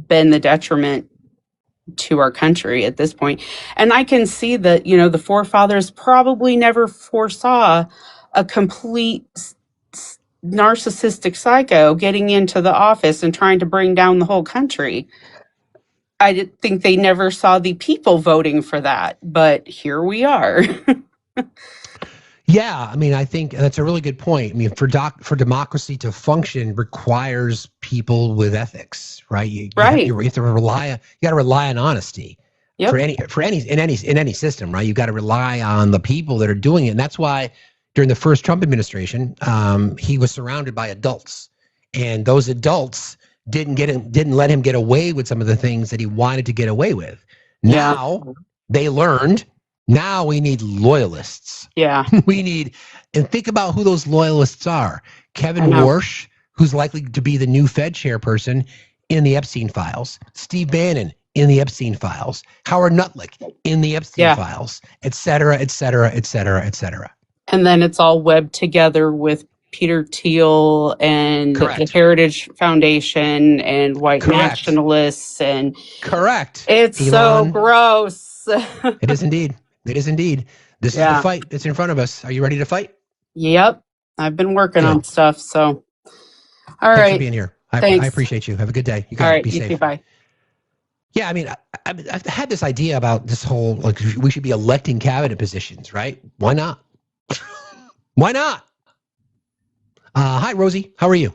been the detriment to our country at this point. And I can see that, the forefathers probably never foresaw a complete narcissistic psycho getting into the office and trying to bring down the whole country. I think they never saw the people voting for that, but here we are. Yeah, I mean, I think that's a really good point. I mean, for democracy to function requires people with ethics, right? You have to rely. You got to rely on honesty. Yep. For any system, right? You got to rely on the people that are doing it, and that's why during the first Trump administration, he was surrounded by adults, and those adults didn't let him get away with some of the things that he wanted to get away with. Now they learned. Now we need loyalists. Yeah. And think about who those loyalists are. Kevin Warsh, who's likely to be the new Fed chairperson in the Epstein files. Steve Bannon in the Epstein files. Howard Nuttlick in the Epstein files, et cetera, et cetera, et cetera, et cetera. And then it's all webbed together with Peter Thiel and the Heritage Foundation and white nationalists. And it's Elon. so gross. It is indeed. It is indeed. This is the fight that's in front of us. Are you ready to fight? Yep. I've been working on stuff. So, all right. Thanks for being here. I Thanks. appreciate you. Have a good day. You got all right. Be You safe. too. Bye. Yeah, I mean, I've had this idea about this whole, like, we should be electing cabinet positions, right? Why not? Why not? Hi, Rosie. How are you?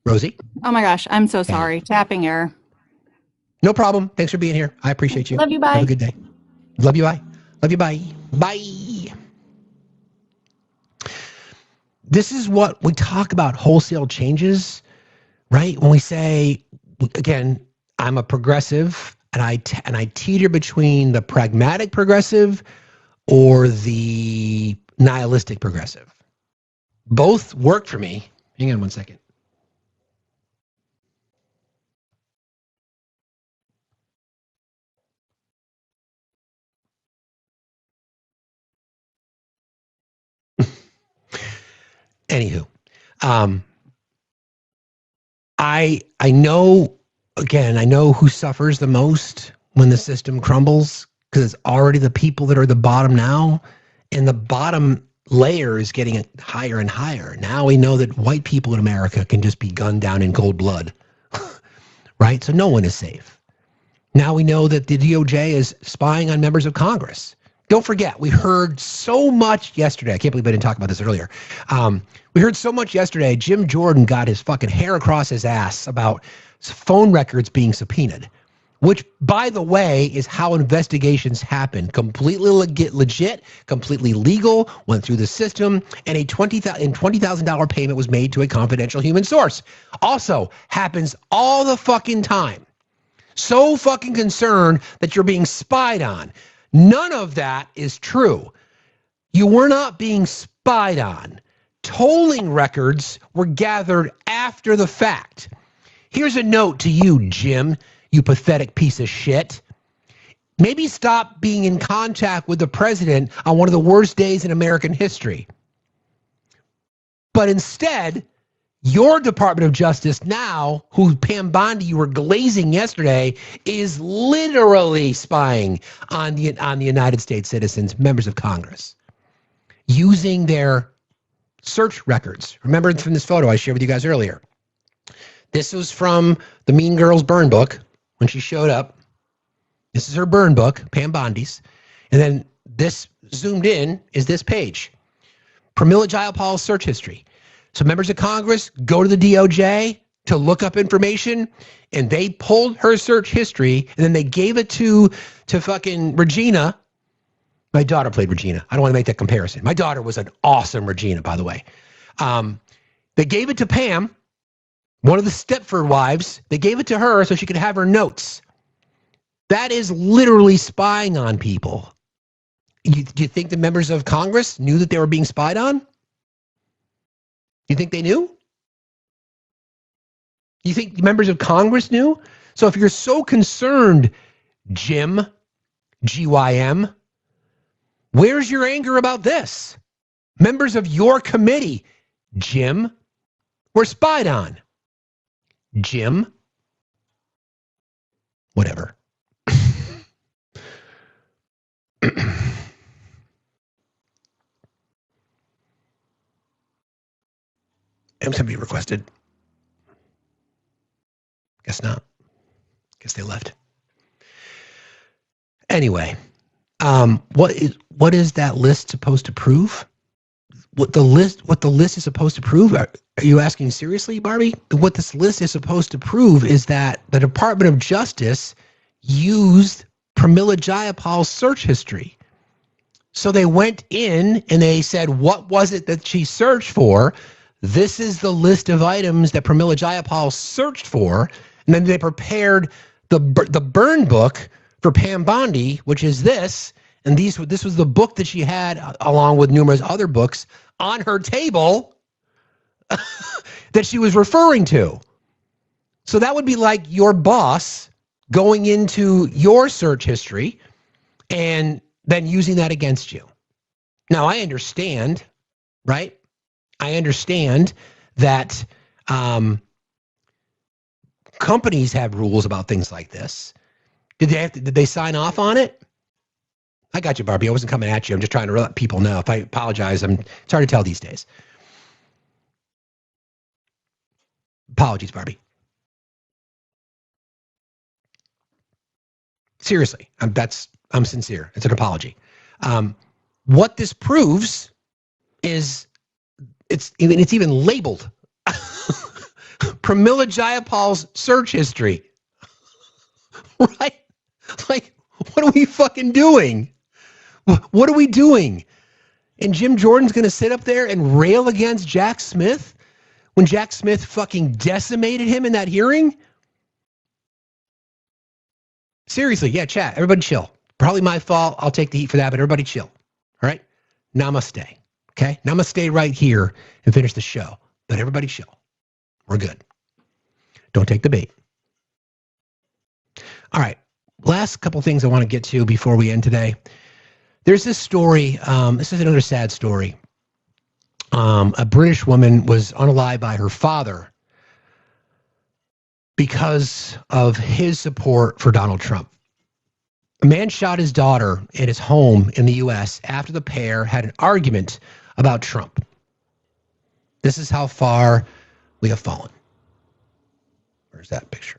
Rosie? Oh my gosh, I'm so sorry. Tapping error. No problem. Thanks for being here. I appreciate you. Love you. Bye. Have a good day. Love you. Bye. Love you. Bye. Bye. This is what we talk about, wholesale changes, right? When we say, again, I'm a progressive and I teeter between the pragmatic progressive or the nihilistic progressive. Both work for me. Hang on one second. Anywho, I know, again, I know who suffers the most when the system crumbles, because it's already the people that are the bottom now, and the bottom layer is getting higher and higher. Now we know that white people in America can just be gunned down in cold blood, right? So no one is safe. Now we know that the DOJ is spying on members of Congress. Don't forget, we heard so much yesterday. I can't believe I didn't talk about this earlier. We heard so much yesterday. Jim Jordan got his fucking hair across his ass about phone records being subpoenaed, which, by the way, is how investigations happen. Completely legit, completely legal, went through the system, and a $20,000 payment was made to a confidential human source. Also happens all the fucking time. So fucking concerned that you're being spied on. None of that is true. You were not being spied on. Tolling records were gathered after the fact. Here's a note to you, Jim, you pathetic piece of shit. Maybe stop being in contact with the president on one of the worst days in American history. But instead, your Department of Justice now, who Pam Bondi you were glazing yesterday, is literally spying on the United States citizens, members of Congress, using their search records. Remember from this photo I shared with you guys earlier. This was from the Mean Girls burn book when she showed up. This is her burn book, Pam Bondi's. And then this zoomed in is this page. Pramila Jayapal's search history. So members of Congress go to the DOJ to look up information, and they pulled her search history, and then they gave it to fucking Regina. My daughter played Regina. I don't want to make that comparison. My daughter was an awesome Regina, by the way. They gave it to Pam, one of the Stepford wives. They gave it to her so she could have her notes. That is literally spying on people. Do you think the members of Congress knew that they were being spied on? You think they knew? You think members of Congress knew? So if you're so concerned, Jim, GYM, where's your anger about this? Members of your committee, Jim, were spied on. Jim, whatever. Somebody requested. Guess not. Guess they left. Anyway, what is that list supposed to prove? What the list is supposed to prove? Are you asking seriously, Barbie? What this list is supposed to prove is that the Department of Justice used Pramila Jayapal's search history. So they went in and they said, what was it that she searched for? This is the list of items that Pramila Jayapal searched for. And then they prepared the burn book for Pam Bondi, which is this. And this was the book that she had, along with numerous other books, on her table that she was referring to. So that would be like your boss going into your search history and then using that against you. Now, I understand, right? I understand that companies have rules about things like this. Did they sign off on it? I got you, Barbie. I wasn't coming at you. I'm just trying to let people know. If I apologize, it's hard to tell these days. Apologies, Barbie. Seriously, I'm sincere. It's an apology. What this proves is it's even labeled Pramila Jayapal's search history. Right? Like, what are we fucking doing? What are we doing? And Jim Jordan's going to sit up there and rail against Jack Smith when Jack Smith fucking decimated him in that hearing? Seriously, yeah, chat. Everybody chill. Probably my fault. I'll take the heat for that, but everybody chill. All right? Namaste. Okay? Namaste right here and finish the show. But everybody chill. We're good. Don't take the bait. All right. Last couple things I want to get to before we end today. There's this story. This is another sad story. A British woman was unalived by her father because of his support for Donald Trump. A man shot his daughter at his home in the U.S. after the pair had an argument about Trump. This is how far we have fallen. Where's that picture?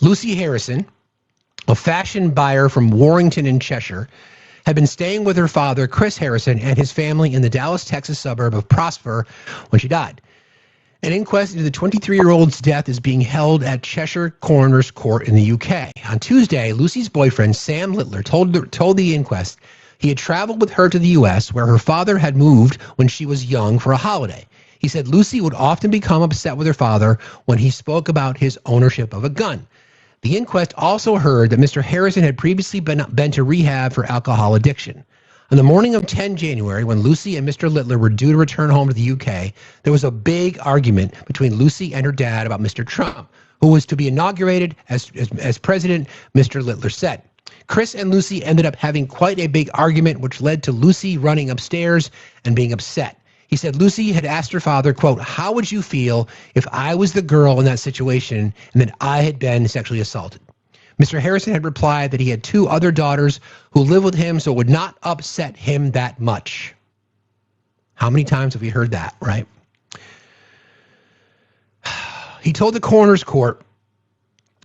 Lucy Harrison, a fashion buyer from Warrington in Cheshire, had been staying with her father, Chris Harrison, and his family in the Dallas, Texas suburb of Prosper when she died. An inquest into the 23-year-old's death is being held at Cheshire Coroner's Court in the UK. On Tuesday, Lucy's boyfriend, Sam Littler, told the inquest he had traveled with her to the U.S., where her father had moved when she was young for a holiday. He said Lucy would often become upset with her father when he spoke about his ownership of a gun. The inquest also heard that Mr. Harrison had previously been to rehab for alcohol addiction. On the morning of 10 January, when Lucy and Mr. Littler were due to return home to the UK, there was a big argument between Lucy and her dad about Mr. Trump, who was to be inaugurated as president, Mr. Littler said. Chris and Lucy ended up having quite a big argument, which led to Lucy running upstairs and being upset. He said Lucy had asked her father, quote, "How would you feel if I was the girl in that situation and that I had been sexually assaulted?" Mr. Harrison had replied that he had 2 other daughters who live with him, so it would not upset him that much. How many times have we heard that, right? He told the coroner's court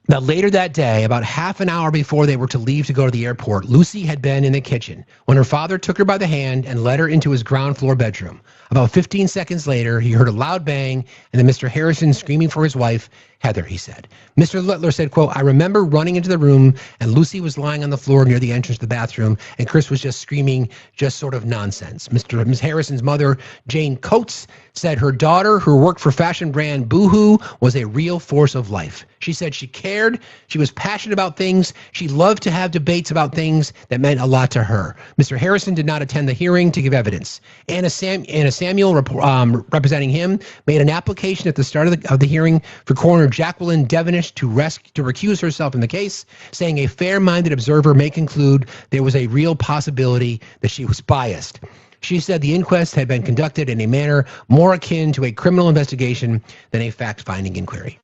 that later that day, about half an hour before they were to leave to go to the airport, Lucy had been in the kitchen when her father took her by the hand and led her into his ground floor bedroom. About 15 seconds later, he heard a loud bang and then Mr. Harrison screaming for his wife, Heather, he said. Mr. Littler said, quote, "I remember running into the room and Lucy was lying on the floor near the entrance to the bathroom and Chris was just screaming just sort of nonsense." Ms. Harrison's mother, Jane Coates, said her daughter, who worked for fashion brand Boohoo, was a real force of life. She said she cared, she was passionate about things, she loved to have debates about things that meant a lot to her. Mr. Harrison did not attend the hearing to give evidence. Anna Samuel, representing him, made an application at the start of the hearing for Coroner Jacqueline Devenish to recuse herself in the case, saying a fair-minded observer may conclude there was a real possibility that she was biased. She said the inquest had been conducted in a manner more akin to a criminal investigation than a fact-finding inquiry.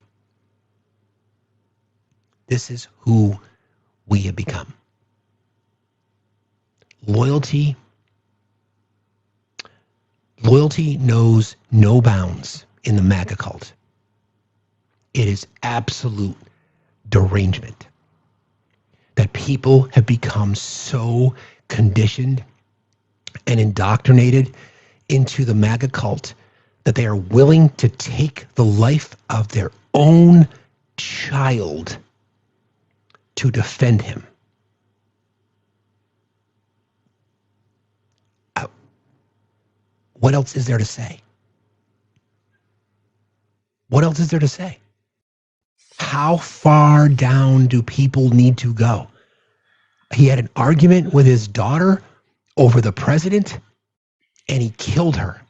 This is who we have become. Loyalty knows no bounds in the MAGA cult. It is absolute derangement that people have become so conditioned and indoctrinated into the MAGA cult that they are willing to take the life of their own child to defend him. What else is there to say? What else is there to say? How far down do people need to go? He had an argument with his daughter over the president, and he killed her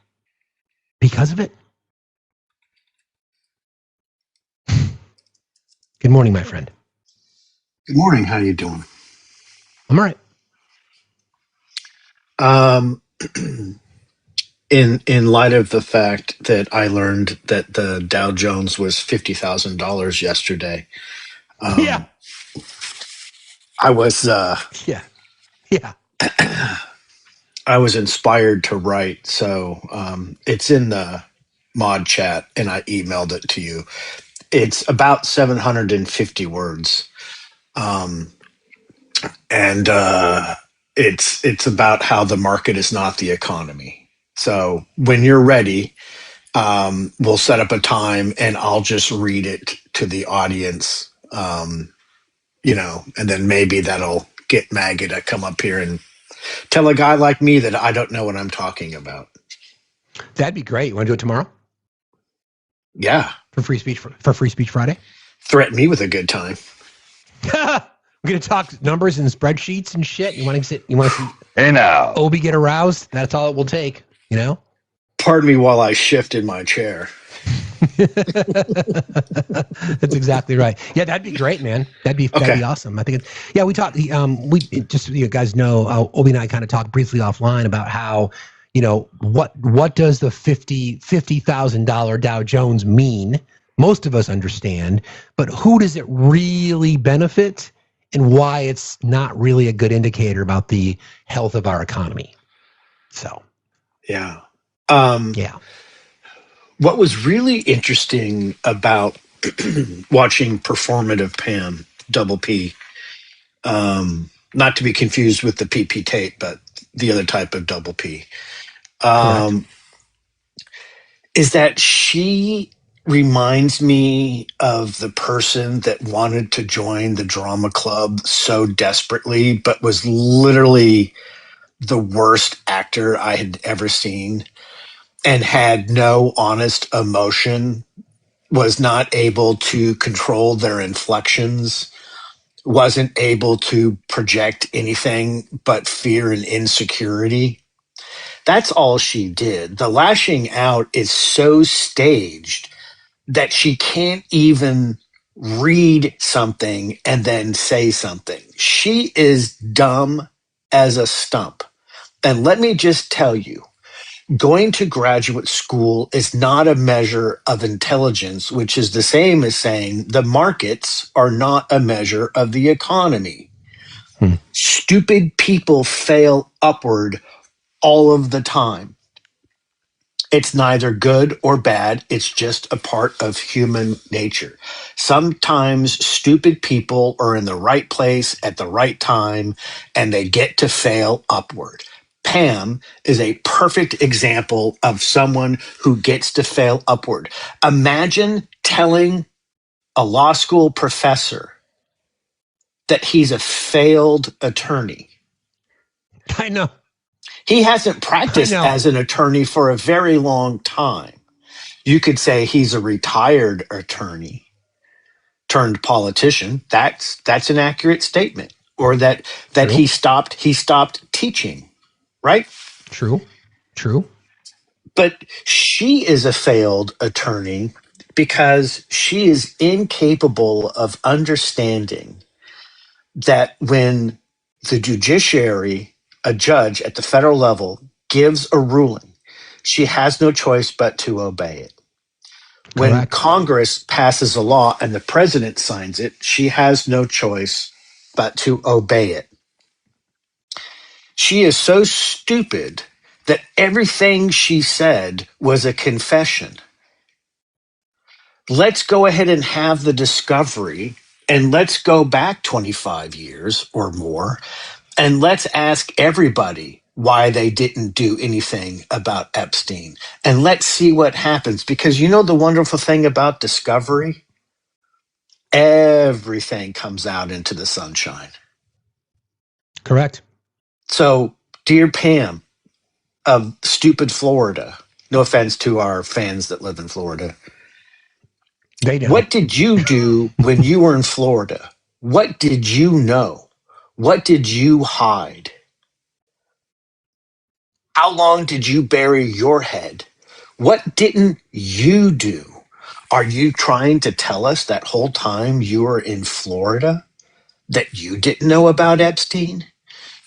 because of it. Good morning, my friend. Good morning. How you doing? I'm all right. In light of the fact that I learned that the Dow Jones was $50,000 yesterday, yeah, I was yeah. I was inspired to write. So it's in the mod chat, and I emailed it to you. It's about 750 words, and it's about how the market is not the economy. So when you're ready, we'll set up a time and I'll just read it to the audience, and then maybe that'll get MAGA to come up here and tell a guy like me that I don't know what I'm talking about. That'd be great. You want to do it tomorrow? Yeah. For Free Speech Friday? Threaten me with a good time. We're going to talk numbers and spreadsheets and shit. You want to see hey now, Obi get aroused? That's all it will take, you know? Pardon me while I shift in my chair. That's exactly right. Yeah, that'd be great, man. That'd be awesome. I think we talked, we just, you guys know, Obi and I kind of talked briefly offline about how, what does the $50,000 Dow Jones mean? Most of us understand, but who does it really benefit and why it's not really a good indicator about the health of our economy? So, yeah. What was really interesting about watching Performative Pam, double P. Not to be confused with the PP tape, but the other type of double P. Is that she reminds me of the person that wanted to join the drama club so desperately, but was literally the worst actor I had ever seen and had no honest emotion, was not able to control their inflections, wasn't able to project anything but fear and insecurity. That's all she did. The lashing out is so staged that she can't even read something and then say something. She is dumb as a stump. And let me just tell you, going to graduate school is not a measure of intelligence, which is the same as saying the markets are not a measure of the economy. Stupid people fail upward all of the time. It's neither good or bad. It's just a part of human nature. Sometimes stupid people are in the right place at the right time and they get to fail upward. Pam is a perfect example of someone who gets to fail upward. Imagine telling a law school professor that he's a failed attorney. I know. He hasn't practiced as an attorney for a very long time. You could say he's a retired attorney turned politician. That's an accurate statement. Or that he stopped teaching, right? True. But she is a failed attorney because she is incapable of understanding that when the judiciary, a judge at the federal level, gives a ruling, she has no choice but to obey it. When Congress passes a law and the president signs it, she has no choice but to obey it. She is so stupid that everything she said was a confession. Let's go ahead and have the discovery, and let's go back 25 years or more, and let's ask everybody why they didn't do anything about Epstein. And let's see what happens. Because you know the wonderful thing about discovery? Everything comes out into the sunshine. Correct. So, dear Pam of stupid Florida, no offense to our fans that live in Florida. They do. What did you do when you were in Florida? What did you know? What did you hide? How long did you bury your head? What didn't you do? Are you trying to tell us that whole time you were in Florida that you didn't know about Epstein?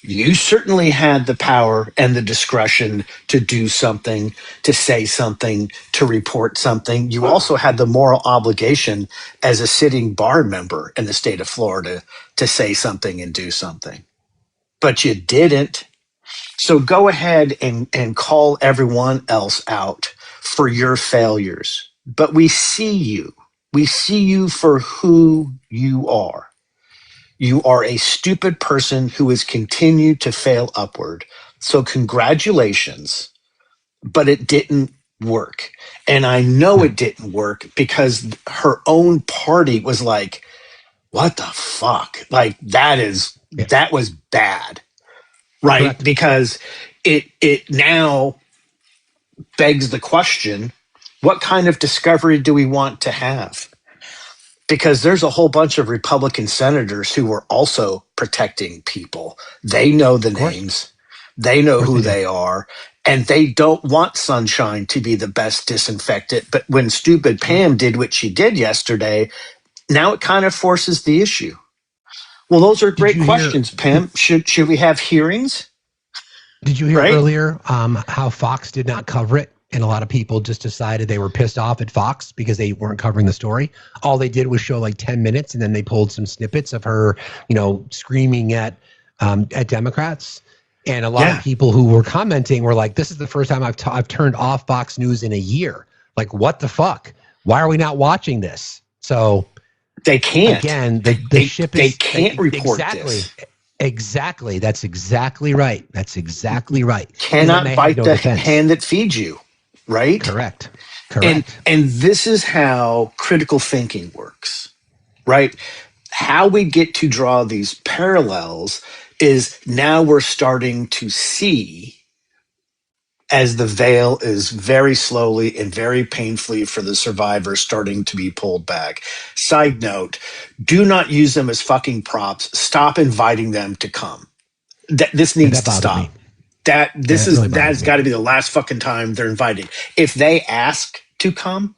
You certainly had the power and the discretion to do something, to say something, to report something. You also had the moral obligation as a sitting bar member in the state of Florida to say something and do something. But you didn't. So go ahead and call everyone else out for your failures. But we see you. We see you for who you are. You are a stupid person who has continued to fail upward. So congratulations, but it didn't work. And I know it didn't work because her own party was like, what the fuck? Like that was bad. Right? Correct. Because it now begs the question, what kind of discovery do we want to have? Because there's a whole bunch of Republican senators who are also protecting people. They know the names. They know who they are. And they don't want sunshine to be the best disinfectant. But when stupid Pam did what she did yesterday, now it kind of forces the issue. Well, those are great questions, Pam. Should we have hearings? Did you hear earlier how Fox did not cover it? And a lot of people just decided they were pissed off at Fox because they weren't covering the story. All they did was show like 10 minutes, and then they pulled some snippets of her, screaming at Democrats. And a lot of people who were commenting were like, "This is the first time I've turned off Fox News in a year. Like, what the fuck? Why are we not watching this?" So they can't. Again, the ship is... They can't report this. Exactly. That's exactly right. Cannot bite the hand that feeds you, right? Correct. And this is how critical thinking works, right? How we get to draw these parallels is now we're starting to see, as the veil is very slowly and very painfully for the survivors starting to be pulled back. Side note, do not use them as fucking props. Stop inviting them to come. This needs to stop. Me. That's got to be the last fucking time they're invited. If they ask to come,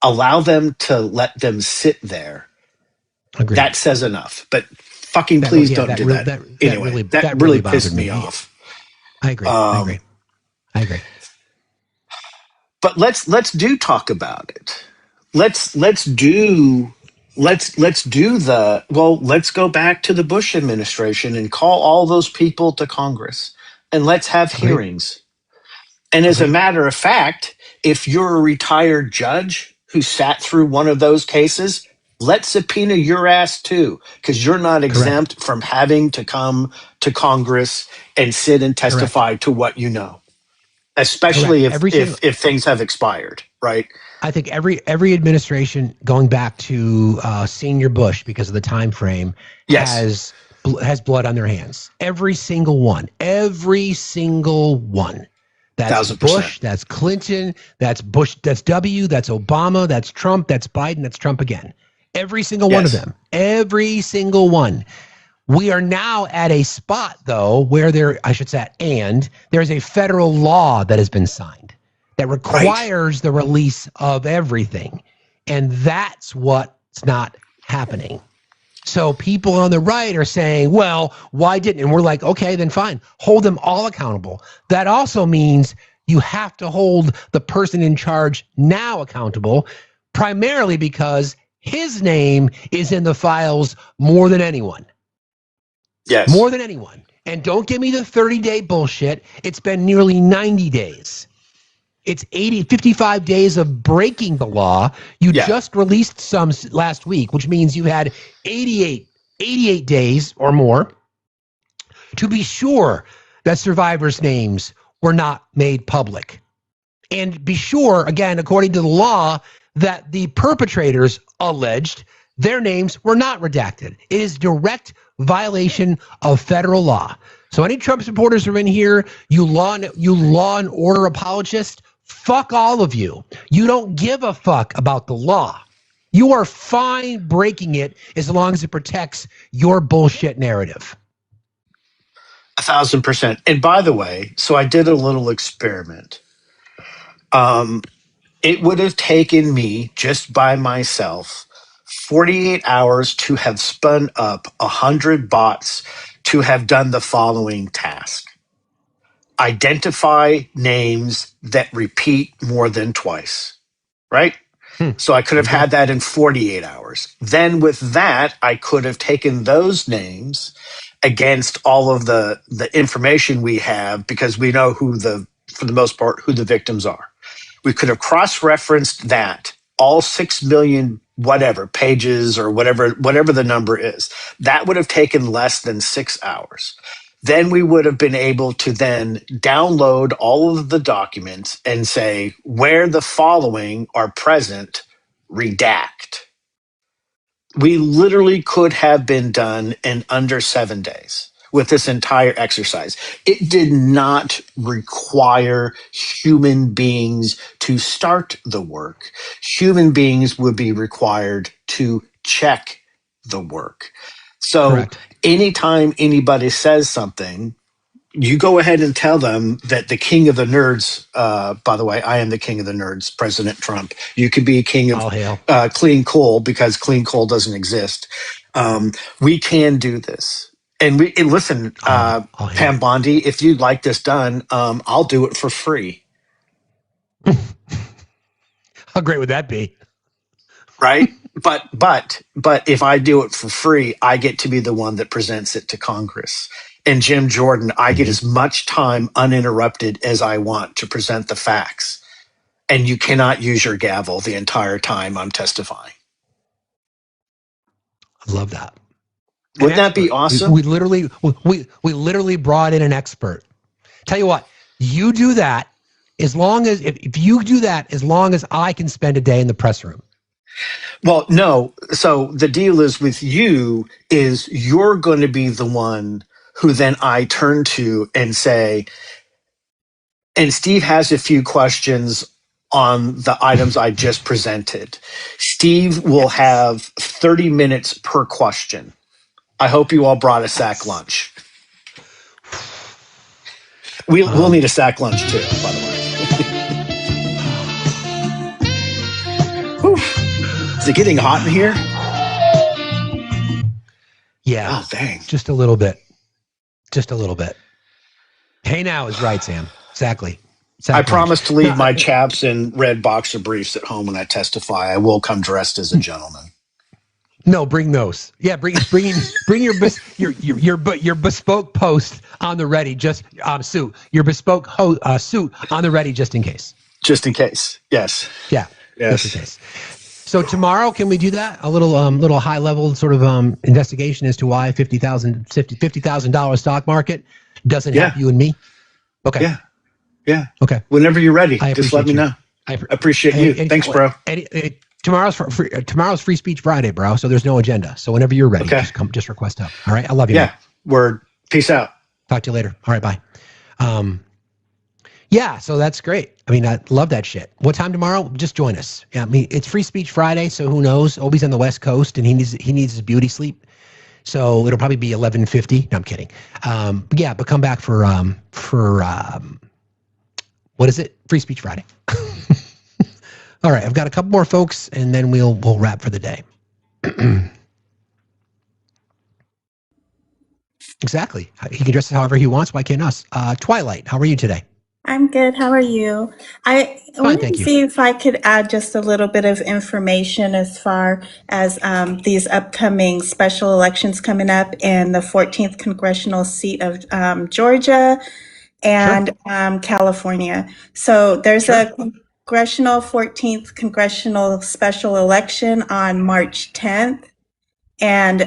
allow them to let them sit there. Agreed. That says enough. But fucking please don't do that. That really pissed me off. I agree. But let's do talk about it. Let's go back to the Bush administration and call all those people to Congress and let's have hearings. And as a matter of fact, if you're a retired judge who sat through one of those cases, let's subpoena your ass too, because you're not exempt from having to come to Congress and sit and testify to what you know, especially if things have expired, right? I think every administration going back to Senior Bush, because of the time frame, has blood on their hands. Every single one. That's 1,000%. Bush, that's Clinton, that's Bush, that's W, that's Obama, that's Trump, that's Biden, that's Trump again. Every single one of them. Every single one. We are now at a spot, though, where there's a federal law that has been signed that requires the release of everything. And that's what's not happening. So people on the right are saying, well, why didn't? And we're like, okay, then fine. Hold them all accountable. That also means you have to hold the person in charge now accountable, primarily because his name is in the files more than anyone. Yes. More than anyone. And don't give me the 30-day bullshit. It's been nearly 90 days. It's 55 days of breaking the law. You just released some last week, which means you had 88 days or more to be sure that survivors' names were not made public. And be sure, again, according to the law, that the perpetrators alleged their names were not redacted. It is direct violation of federal law. So any Trump supporters are in here, you law and order apologists, fuck all of you. You don't give a fuck about the law. You are fine breaking it as long as it protects your bullshit narrative. 1,000%. And by the way, so I did a little experiment. It would have taken me just by myself 48 hours to have spun up 100 bots to have done the following task. Identify names that repeat more than twice, right? So I could have had that in 48 hours. Then with that, I could have taken those names against all of the information we have, because we know for the most part, who the victims are. We could have cross-referenced that, all 6 million whatever pages or whatever the number is. That would have taken less than 6 hours. Then we would have been able to then download all of the documents and say, where the following are present, redact. We literally could have been done in under 7 days with this entire exercise. It did not require human beings to start the work. Human beings would be required to check the work. So anytime anybody says something, you go ahead and tell them that the king of the nerds, by the way, I am the king of the nerds, President Trump. You could be king of clean coal because clean coal doesn't exist. We can do this. And listen, Pam Bondi, if you'd like this done, I'll do it for free. How great would that be? Right? But if I do it for free, I get to be the one that presents it to Congress. And Jim Jordan, I get as much time uninterrupted as I want to present the facts. and you cannot use your gavel the entire time I'm testifying. I love that. Wouldn't that be awesome? We literally brought in an expert. Tell you what, you do that as long as if you do that as long as I can spend a day in the press room. Well, no. So the deal is with you is you're going to be the one who then I turn to and say, and Steve has a few questions on the items I just presented. Steve will have 30 minutes per question. I hope you all brought a sack lunch. We'll need a sack lunch too, by the way. Is it getting hot in here? Yeah. Oh, dang. Just a little bit. Just a little bit. Hey now is right, Sam. Exactly. I promise to leave my chaps and red boxer briefs at home when I testify. I will come dressed as a gentleman. No, bring those. Yeah, bring your bespoke post on the ready, just suit. Your bespoke suit on the ready, just in case. Just in case. Yes. Yeah. Yes. Just in case. So tomorrow, can we do that? A little high level sort of investigation as to why $50,000 stock market doesn't help you and me. Okay. Yeah. Yeah. Okay. Whenever you're ready, just let me know. I appreciate you. Thanks, bro. Tomorrow's Free Speech Friday, bro. So there's no agenda. So whenever you're ready, just request up. All right. I love you. Yeah. Man. Word. Peace out. Talk to you later. All right. Bye. Yeah. So that's great. I mean, I love that shit. What time tomorrow? Just join us. Yeah. I mean, it's Free Speech Friday. So who knows? Obi's on the West Coast and he needs his beauty sleep. So it'll probably be 11:50. No, I'm kidding. Yeah. But come back for what is it? Free Speech Friday. All right, I've got a couple more folks, and then we'll wrap for the day. Exactly. He can dress however he wants. Why can't us? Twilight, how are you today? I'm good. How are you? I wanted to see if I could add just a little bit of information as far as these upcoming special elections coming up in the 14th congressional seat of Georgia and California. So there's a congressional 14th congressional special election on March 10th, and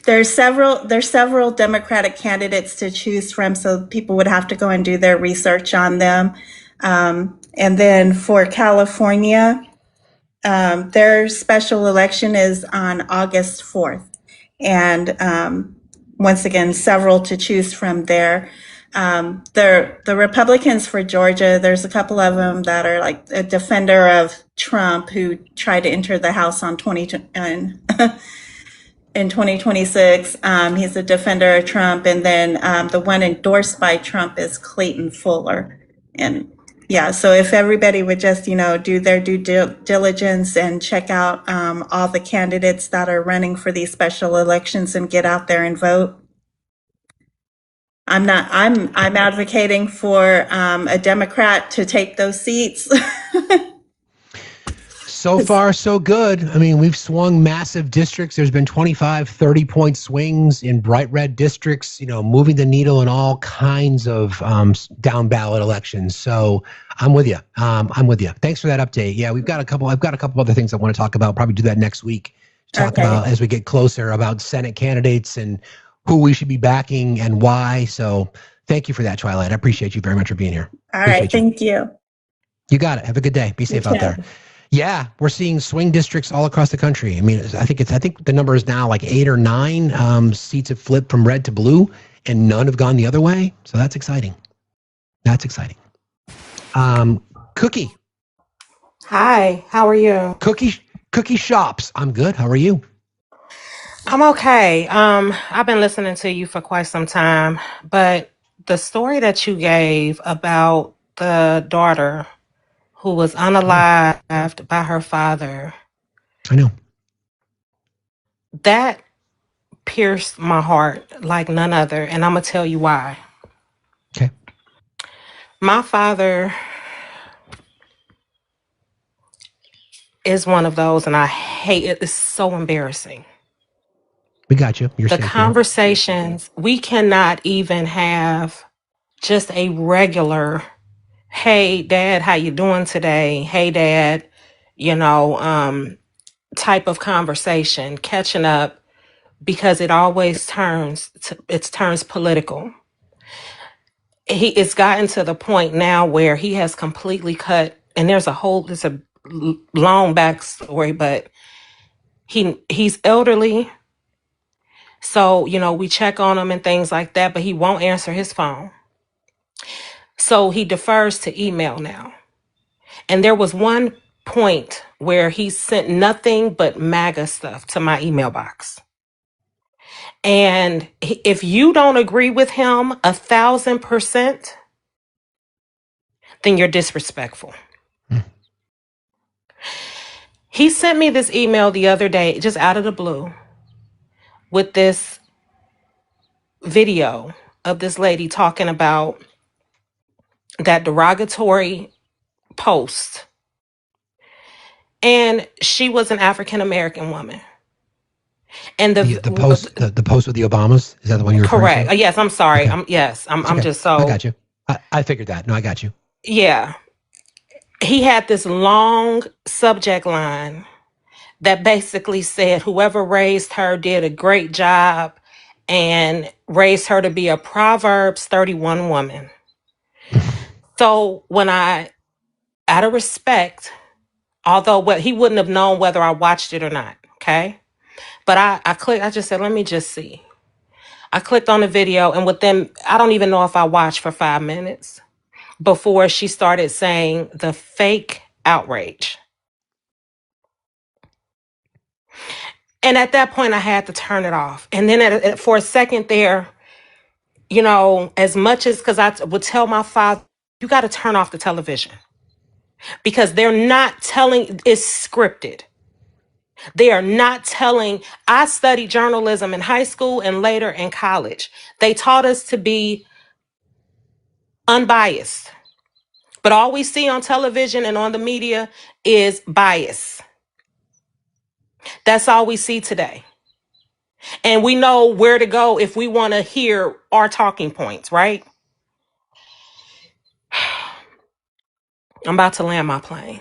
there's several Democratic candidates to choose from, so people would have to go and do their research on them. And then for California, their special election is on August 4th, and once again, several to choose from there. The Republicans for Georgia, there's a couple of them that are like a defender of Trump who tried to enter the House in 2026. He's a defender of Trump. And then the one endorsed by Trump is Clayton Fuller. And yeah, so if everybody would just, do their due diligence and check out all the candidates that are running for these special elections and get out there and vote. I'm advocating for a Democrat to take those seats. So far, so good. I mean, we've swung massive districts. There's been 25, 30-point swings in bright red districts, moving the needle in all kinds of down ballot elections. So I'm with you. I'm with you. Thanks for that update. Yeah, I've got a couple other things I want to talk about. Probably do that next week. Talk about as we get closer about Senate candidates and who we should be backing and why. So thank you for that, Twilight. I appreciate you very much for being here. All right. Thank you. You got it. Have a good day. Be safe out there. Yeah, we're seeing swing districts all across the country. I mean, I think the number is now like 8 or 9 seats have flipped from red to blue, and none have gone the other way. So that's exciting. That's exciting. Cookie. Hi, how are you? Cookie Shops. I'm good. How are you? I'm okay. I've been listening to you for quite some time, but the story that you gave about the daughter who was unalived by her father. I know. That pierced my heart like none other, and I'm going to tell you why. Okay. My father is one of those, and I hate it. It's so embarrassing. We got you. You're the safe conversations, we cannot even have just a regular, hey dad, how you doing today? Hey dad, you know, type of conversation, catching up, because it always turns political. It's gotten to the point now where he has completely cut, and there's a long backstory, but he's elderly, so we check on him and things like that, but he won't answer his phone. So he defers to email now. And there was one point where he sent nothing but MAGA stuff to my email box. And if you don't agree with him 1,000%, then you're disrespectful. He sent me this email the other day, just out of the blue, with this video of this lady talking about that derogatory post. And she was an African American woman. And the post with the Obamas, is that the one you're referring to? Correct. Yes, I'm sorry. Okay. I'm just so. I got you. I figured that. No, I got you. Yeah. He had this long subject line that basically said whoever raised her did a great job and raised her to be a Proverbs 31 woman. So when out of respect, although he wouldn't have known whether I watched it or not, okay? But I clicked, I just said, let me just see. I clicked on the video, and within, I don't even know if I watched for 5 minutes before she started saying the fake outrage. And at that point, I had to turn it off. And then for a second there, as much as, because I would tell my father, you got to turn off the television. Because they're not telling, it's scripted. They are not telling. I studied journalism in high school and later in college. They taught us to be unbiased. But all we see on television and on the media is bias. That's all we see today. And we know where to go if we want to hear our talking points, right? I'm about to land my plane.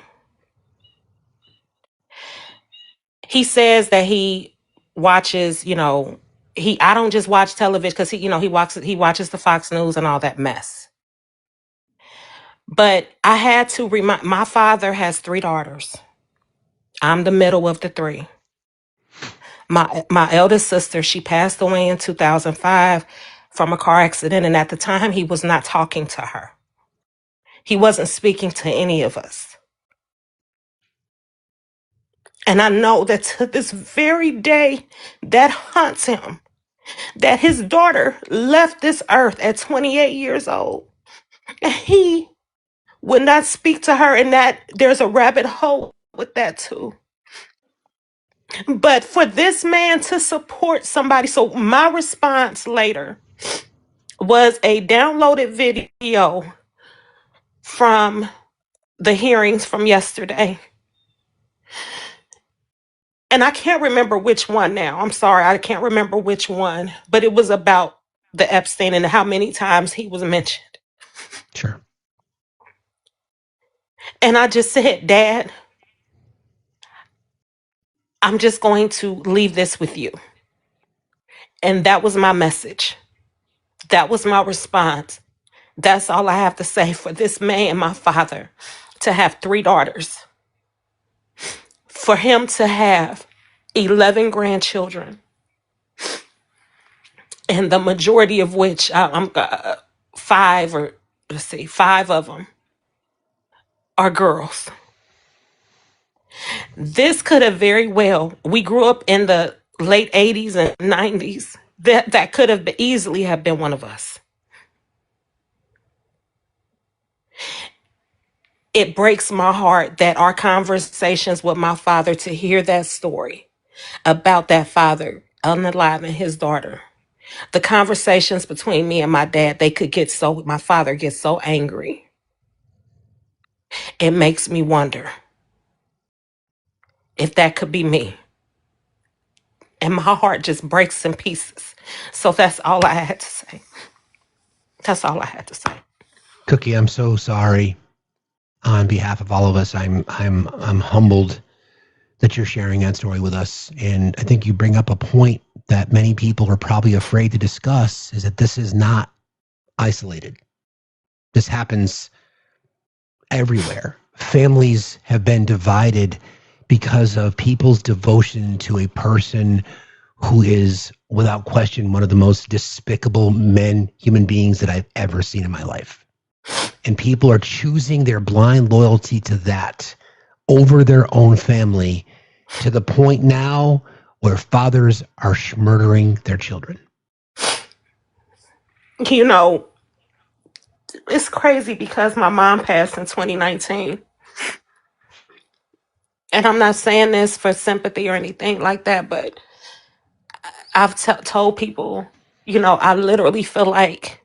He says that he watches, I don't just watch television because he watches the Fox News and all that mess. But I had to remind, my father has 3 daughters. I'm the middle of the 3. My eldest sister, she passed away in 2005 from a car accident. And at the time, he was not talking to her. He wasn't speaking to any of us. And I know that to this very day, that haunts him. That his daughter left this earth at 28 years old. And he would not speak to her, and that there's a rabbit hole with that too. But for this man to support somebody, so my response later was a downloaded video from the hearings from yesterday. And I can't remember which one now. I'm sorry, I can't remember which one, but it was about the Epstein and how many times he was mentioned. Sure. And I just said, Dad, I'm just going to leave this with you. And that was my message. That was my response. That's all I have to say for this man, my father, to have 3 daughters. For him to have 11 grandchildren. And the majority of which, I'm 5 of them are girls. This could have very well, we grew up in the late 80s and 90s. That could have easily have been one of us. It breaks my heart that our conversations with my father, to hear that story about that father unaliving his daughter, the conversations between me and my dad, my father gets so angry. It makes me wonder if that could be me. And my heart just breaks in pieces. So that's all I had to say. That's all I had to say. Cookie, I'm so sorry. on behalf of all of us, I'm humbled that you're sharing that story with us. And I think you bring up a point that many people are probably afraid to discuss, is that this is not isolated. This happens everywhere. Families have been divided because of people's devotion to a person who is, without question, one of the most despicable human beings that I've ever seen in my life. And people are choosing their blind loyalty to that over their own family, to the point now where fathers are murdering their children. You know, it's crazy because my mom passed in 2019. And I'm not saying this for sympathy or anything like that, but I've told people, you know, I literally feel like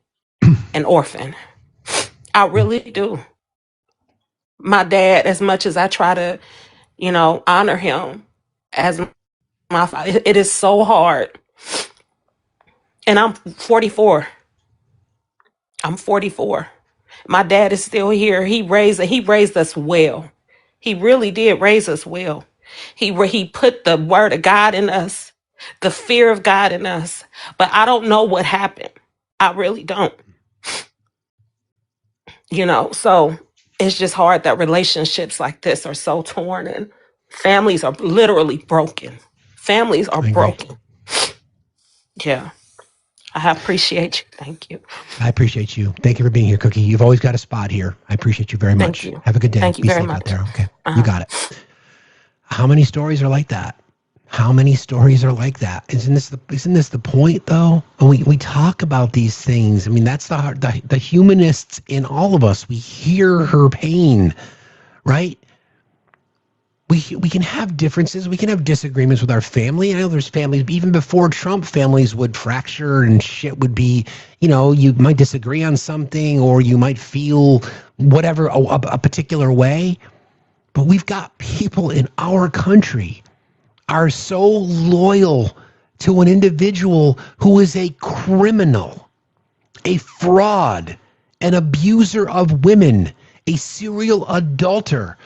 an orphan. I really do. My dad, as much as I try to, you know, honor him as my father, it is so hard. And I'm 44. I'm 44. My dad is still here. He raised us well. He really did raise us well. He put the word of God in us, the fear of God in us. But I don't know what happened. I really don't. You know, so it's just hard that relationships like this are so torn and families are literally broken. Families are broken. Yeah. I appreciate you. Thank you. I appreciate you. Thank you for being here, Cookie. You've always got a spot here. I appreciate you very much. Thank you. Have a good day. Thank you Be very safe much. out there. Okay. You got it. How many stories are like that? How many stories are like that? Isn't this the point, though? And we talk about these things. I mean, that's the humanists in all of us. We hear her pain, right? We can have differences. We can have disagreements with our family. I know there's families, even before Trump, families would fracture and shit would be, you know, you might disagree on something or you might feel whatever, a particular way. But we've got people in our country are so loyal to an individual who is a criminal, a fraud, an abuser of women, a serial adulterer,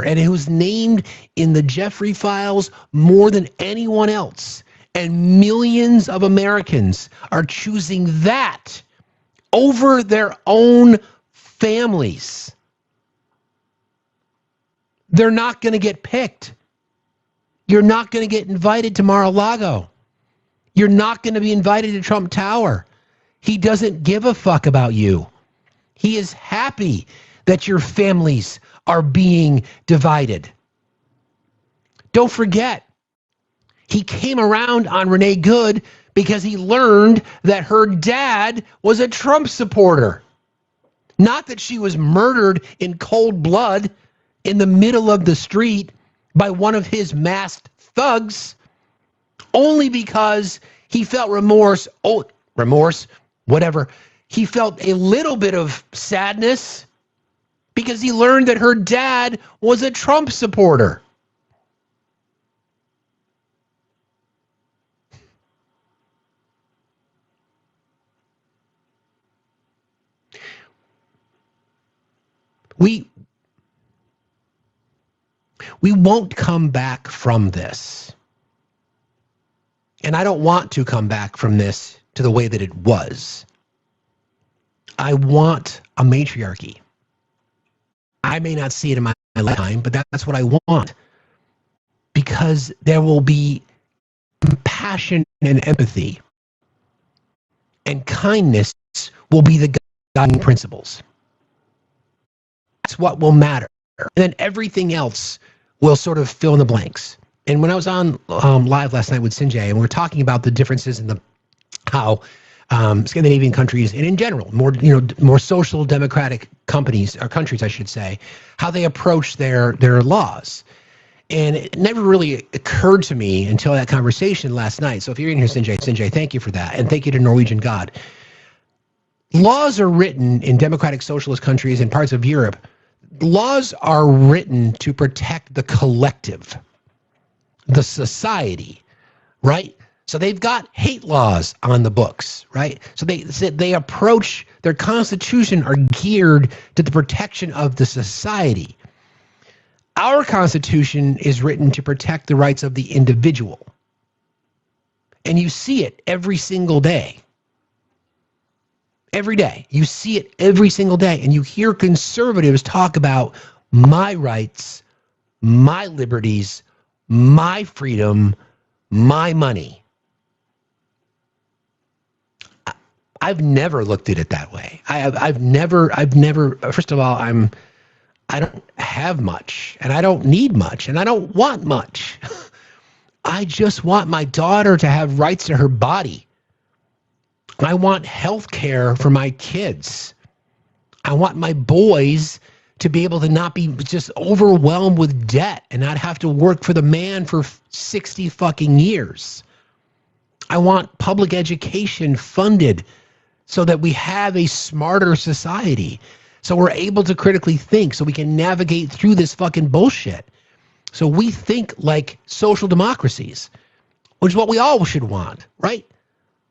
and who's named in the Jeffrey files more than anyone else. And millions of Americans are choosing that over their own families. They're not going to get picked. You're not going to get invited to Mar-a-Lago. You're not going to be invited to Trump Tower. He doesn't give a fuck about you. He is happy that your families are being divided. Don't forget, he came around on Renee Good because he learned that her dad was a Trump supporter. Not that she was murdered in cold blood in the middle of the street by one of his masked thugs, only because he felt remorse, whatever. He felt a little bit of sadness because he learned that her dad was a Trump supporter. We won't come back from this. And I don't want to come back from this to the way that it was. I want a matriarchy. I may not see it in my lifetime, but that's what I want. Because there will be compassion and empathy. And kindness will be the guiding principles. That's what will matter. And then everything else will sort of fill in the blanks. And when I was on live last night with Sinjay, and we were talking about the differences in how Scandinavian countries, and in general, more social democratic countries, I should say, how they approach their laws. And it never really occurred to me until that conversation last night. So if you're in here, Sinjay, thank you for that. And thank you to Norwegian God. Laws are written in democratic socialist countries and parts of Europe. Laws are written to protect the collective, the society, right? So they've got hate laws on the books, right? So they approach their constitution are geared to the protection of the society. Our Constitution is written to protect the rights of the individual. And you see it every single day. Every day. You see it every single day. And you hear conservatives talk about my rights, my liberties, my freedom, my money. I've never looked at it that way. I've never, first of all, I don't have much, and I don't need much, and I don't want much. I just want my daughter to have rights to her body. I want health care for my kids. I want my boys to be able to not be just overwhelmed with debt and not have to work for the man for 60 fucking years. I want public education funded so that we have a smarter society. So we're able to critically think, so we can navigate through this fucking bullshit. So we think like social democracies, which is what we all should want, right?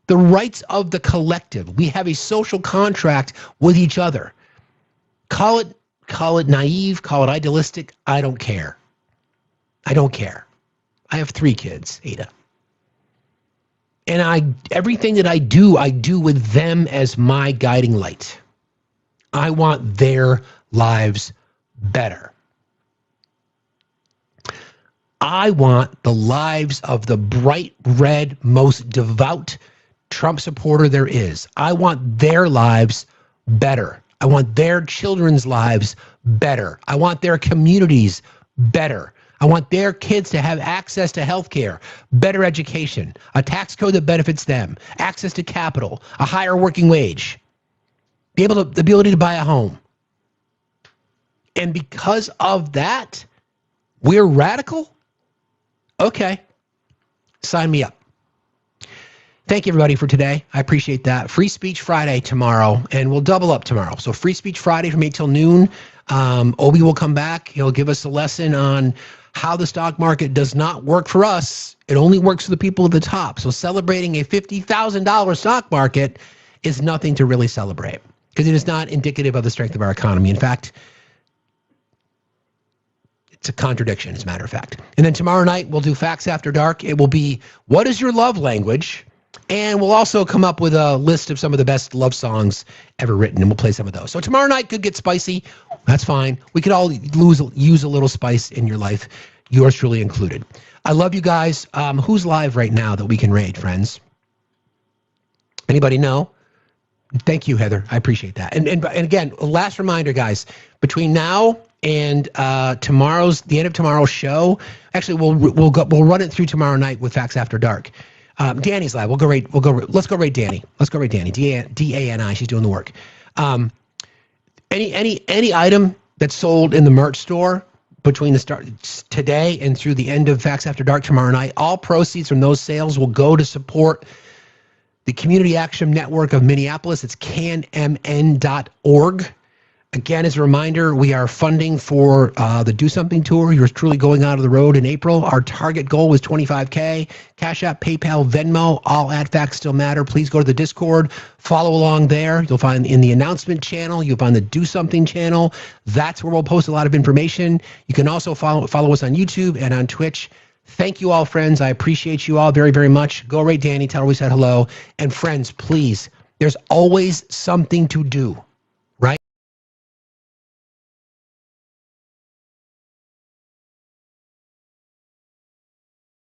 The rights of the collective. We have a social contract with each other. Call it naive, call it idealistic. I don't care. I don't care. I have 3 kids, Ada. And everything that I do with them as my guiding light. I want their lives better. I want the lives of the bright red, most devout Trump supporter there is. I want their lives better. I want their children's lives better. I want their communities better. I want their kids to have access to health care, better education, a tax code that benefits them, access to capital, a higher working wage, the ability to buy a home. And because of that, we're radical? Okay. Sign me up. Thank you, everybody, for today. I appreciate that. Free Speech Friday tomorrow, and we'll double up tomorrow. So Free Speech Friday from 8 till noon. Obi will come back. He'll give us a lesson on how the stock market does not work for us. It only works for the people at the top. So celebrating a $50,000 stock market is nothing to really celebrate because it is not indicative of the strength of our economy. In fact, it's a contradiction, as a matter of fact. And then tomorrow night, we'll do Facts After Dark. It will be, what is your love language? And we'll also come up with a list of some of the best love songs ever written, and we'll play some of those. So tomorrow night could get spicy. That's fine. We could all use a little spice in your life, yours truly included. I love you guys. Who's live right now that we can raid, friends? Anybody know? Thank you, Heather. I appreciate that. And again, last reminder, guys, between now and the end of tomorrow's show, actually, we'll run it through tomorrow night with Facts After Dark. Danny's live. Let's go raid Danny. D-A-N-I. She's doing the work. Any item that's sold in the merch store between the start today and through the end of Facts After Dark tomorrow night, all proceeds from those sales will go to support the Community Action Network of Minneapolis. It's canmn.org. Again, as a reminder, we are funding for the Do Something Tour. You're truly going out of the road in April. Our target goal was $25K. Cash App, PayPal, Venmo, all at Factsstillmatter. Please go to the Discord. Follow along there. You'll find in the announcement channel, you'll find the Do Something channel. That's where we'll post a lot of information. You can also follow us on YouTube and on Twitch. Thank you all, friends. I appreciate you all very, very much. Go rate Danny. Tell her we said hello. And friends, please, there's always something to do.